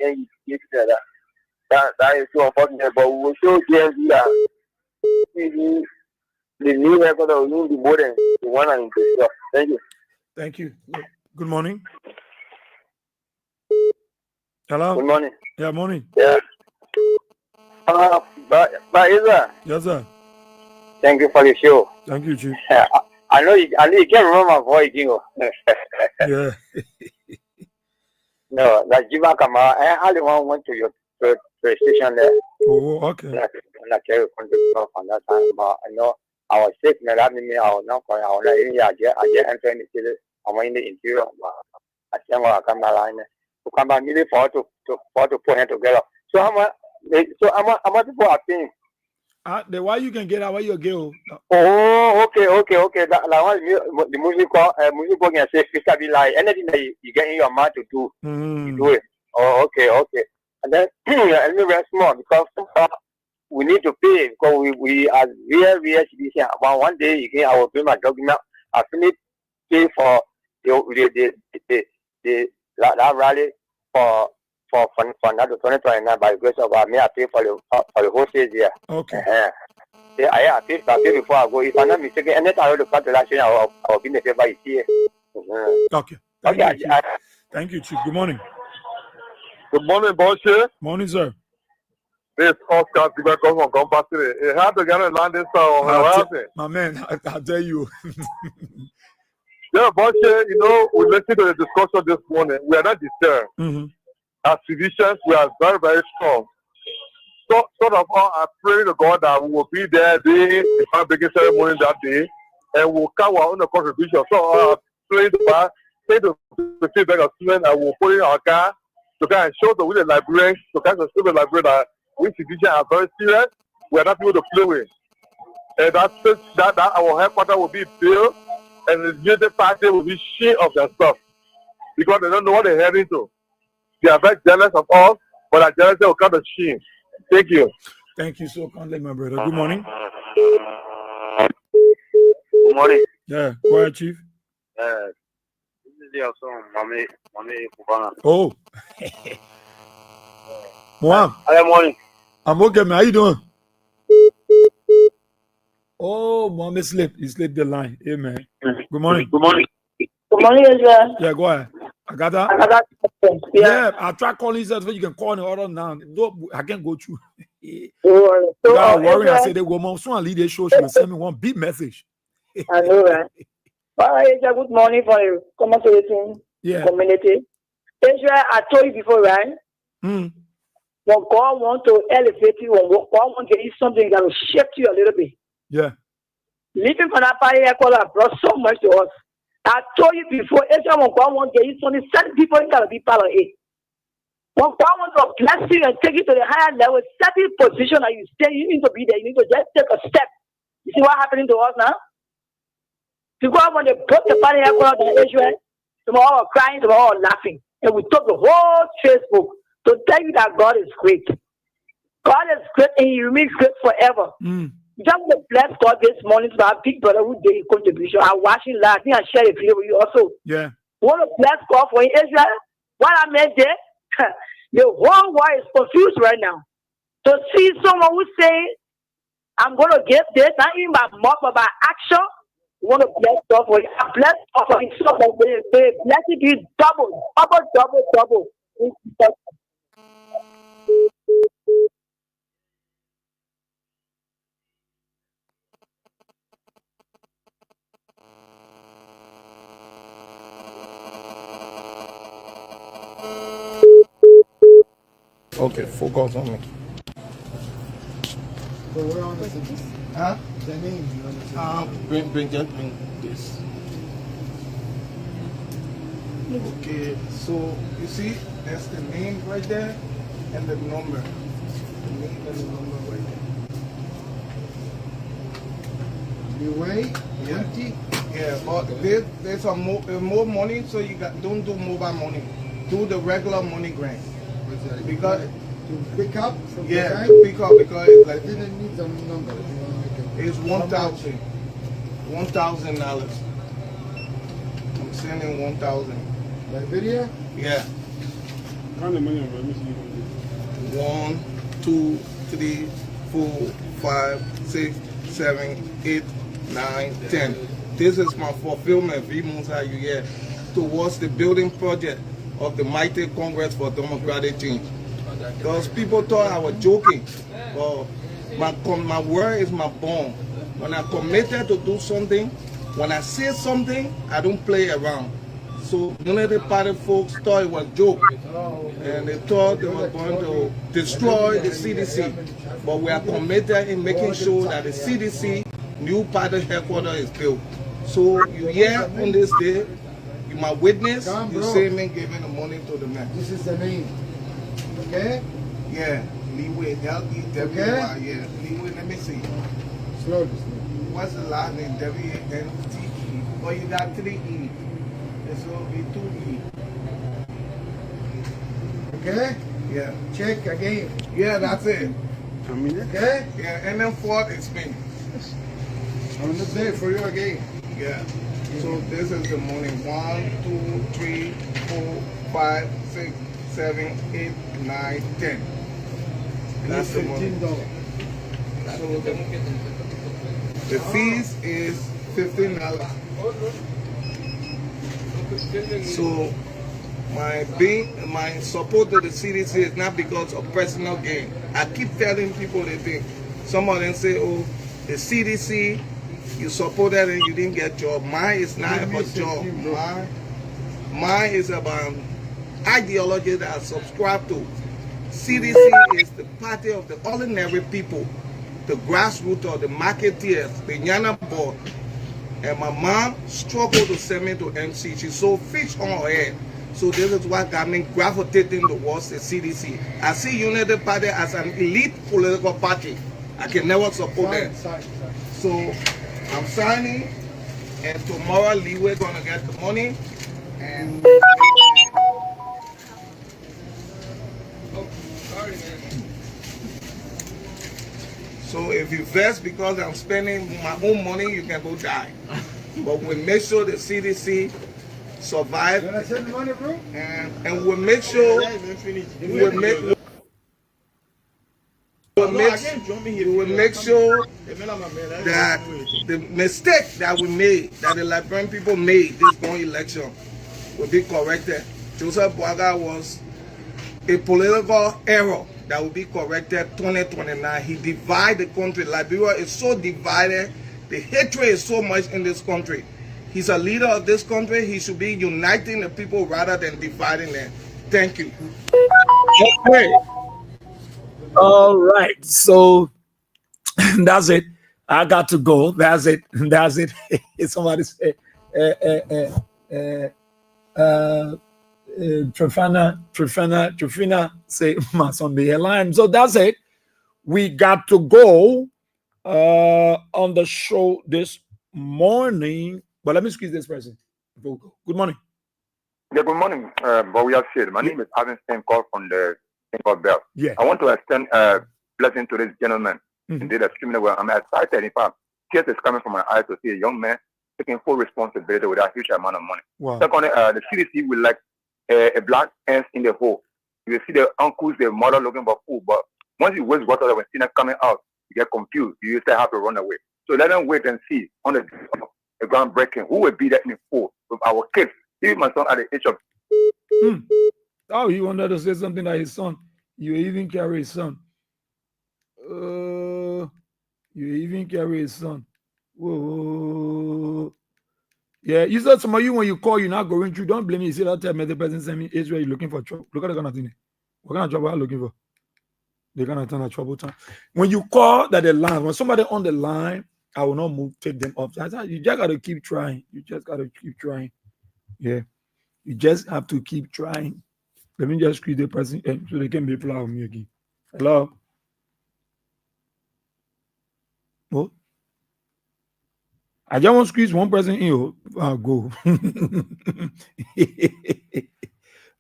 and then you get that is so unfortunate. But we will show JMV that the new record will win the more than the one and the Thank you. Thank you. Good morning. Hello. Good morning. Yeah, morning. Yeah. But Isa. Yes, sir. Thank you for the show. Thank you, Chief. I know you can't remember my voice, you know. Yeah. No, like Jiva Kama, I only went to your station there. Oh, okay. And I carry control from that time. But I know I was sick, and that means I was not going. I get entering the city. I'm in the interior. I can't come line to come back really for to put him together. So I'm a people are saying. The why you can get out your girl. Oh, okay. That like the musical can say Mr. Be like anything that you get in your mind to do, you do it. Oh, okay. And then let me rest more because we need to pay because we are real citizens. But one day again, I will pay my document. I finish pay for the rally for that to 2029 by the grace of God. May I pay for the whole stage here. Okay. I pay before I go. If I'm not mistaken, anytime I will come to that station, I will be in the paper here. Okay. Thank you, Chief. Good morning. Good morning, boss. Morning, sir. This is Oscar Tibet from Compass City. It had to get a landing star. My man, I'll tell you. Yeah, boss, you know, we listened to the discussion this morning. We are not disturbed. As physicians, we are very, very strong. So, sort of, I pray to God that we will be there doing the groundbreaking ceremony that day, and we'll come our own contribution. So, pray to the feedback of students, and we'll put in our car to kind of show the librarians, to kind of show the librarian that we physicians are very serious. We are not people to play with. And that our headquarters will be built, and the United Party will be shame of their stuff because they don't know what they're heading to. They are very jealous of us, but our jealousy will come to shame. Thank you. Thank you so kindly, my brother. Good morning. Good morning. Yeah, go ahead, Chief. This is your son, Mami Kubana. Oh. Moam. Good morning. I'm okay, man. How you doing? Oh, Mohammed slept. He slept the line. Amen. Good morning. Good morning. Good morning, Israel. Yeah, go ahead. I got that. Yeah, I try calling you so you can call the order now. No, I can't go through. So, worry. I said the woman soon lead the show. She will send me one big message. I know, right? Israel, good morning for you. Communicating community. Israel, I told you before, right? When God wants to elevate you, when God wants to give you something that will shift you a little bit. Yeah. Living from that party, I brought so much to us. I told you before, Israel, when God wants to give you something, certain people ain't got to be part of it. When God wants to bless you and take you to the higher level, certain position that you stay, you need to be there. You need to just take a step. You see what's happening to us now? People when they broke the party, Israel, some all crying, some all laughing. And we took the whole Facebook to tell you that God is great. God is great and He remains great forever. Just to bless God this morning to our big brother who did contribution. I'm watching live. I think I share a video with you also. Yeah. Want to bless God for Israel? What I meant there, the whole world is confused right now. To see someone who say, I'm going to give this, not even by mouth, but by action, You want to bless God for you. I bless God for you. So that they bless you double. Okay, focus on me. Huh? The name. Bring this. Okay, so you see, that's the name right there and the number. The name and the number right there. The way? Yeah. 20? Yeah, but there's more money, so you don't do mobile money. Do the regular money grant. Because to pick up from yeah, the bank? to pick up because it's like I didn't need the number. it's $1,000. I'm sending 1,000. Liberia? Yeah. Count the money. 1, 2, 3, 4, 5, 6, 7, 8, 9, 10. This is my fulfillment, towards the building project of the mighty Congress for Democratic Change. Because people thought I was joking. But my word is my bond. When I committed to do something, when I say something, I don't play around. So Unity Party folks thought it was a joke. And they thought they were going to destroy the CDC. But we are committed in making sure that the CDC new party headquarters is built. So you hear on this day, you my witness, you see me giving the money to the man. This is the name. Okay? Yeah, Leeway, Okay? Yeah, Leeway, let me see. Slowly. What's the last name? W-A-N-T-E. Oh, you got 3 E. This will be 2 E. Okay? Yeah. Check again. Yeah, that's it. Okay? Yeah, and then 4 is me. I'm not there for you again. Yeah. So this is the money. 1, 2, 3, 4, 5, 6, 7, 8, 9, 10. That's the money. $15. So the fees is $15. So my support to the CDC is not because of personal gain. I keep telling people they think. Some of them say, oh, the CDC, you supported and you didn't get job. Mine is not about job. Mine is about ideology that I subscribe to. CDC is the party of the ordinary people, the grassroots or the marketeers, the Yana board. And my mom struggled to send me to MC. She sold fish on her head. So this is what got me gravitating towards the CDC. I see Unity Party as an elite political party. I can never support them. So I'm signing, and tomorrow Leeway gonna get the money. And so if you vex because I'm spending my own money, you can go die. But we make sure the CDC survive, and we make sure we will make sure that the mistake that we made, that the Liberian people made this going election, will be corrected. Joseph Boaga was a political error that will be corrected 2029. He divided the country. Liberia is so divided. The hatred is so much in this country. He's a leader of this country. He should be uniting the people rather than dividing them. Thank you. Okay. All right. So that's it. I got to go. That's it. That's it. Somebody say, Trifina say mass on the airline. So that's it. We got to go on the show this morning. But let me squeeze this person. Good morning. Yeah, good morning. But we have said, my name is Ivan Stenkoff from the Stenkoff Bell. Yeah. I want to extend a blessing to this gentleman. He did extremely well. I'm excited. In fact, tears is coming from my eyes to see a young man taking full responsibility with a huge amount of money. Wow. Secondly, the CDC will like a black ants in the hole. You see the uncles, the mother looking for food, but once you waste water when sinners coming out, you get confused. You still have to run away. So let them wait and see on the groundbreaking. Who will be that in full with our kids? Even my son at the age of. Oh, he wanted to say something like his son. You even carry his son. You even carry his son. Whoa. Yeah, you said some of you when you call, you're not going through. Don't blame me. You see that time the person sent me Israel, you're looking for trouble. Look at the kind of thing. What kind of trouble are you looking for? They're gonna turn a trouble time. When you call that the line, when somebody on the line, I will not move, take them off. You just gotta keep trying. You just gotta keep trying. Yeah. You just have to keep trying. Let me just squeeze the person in so they can be proud of me again. Hello? What? I just want to squeeze one person in. I'll go.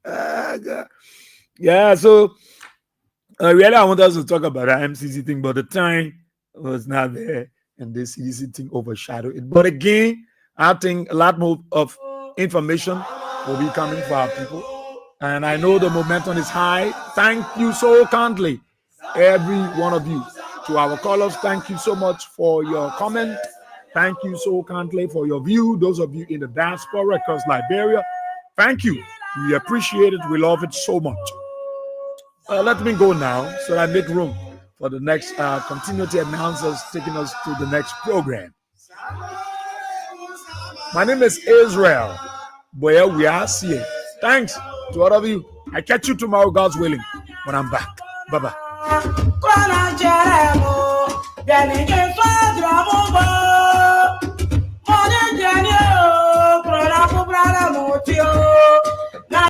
God. Yeah, so really I want us to talk about the MCC thing, but the time was not there and the CDC thing overshadowed it. But again, I think a lot more of information will be coming for our people. And I know the momentum is high. Thank you so kindly, every one of you. To our callers, thank you so much for your comment. Thank you so kindly for your view. Those of you in the diaspora across Liberia, thank you. We appreciate it. We love it so much. Let me go now so I make room for the next continuity announcers taking us to the next program. My name is Israel. Where we are seeing. Thanks to all of you. I catch you tomorrow, God's willing, when I'm back. Bye-bye.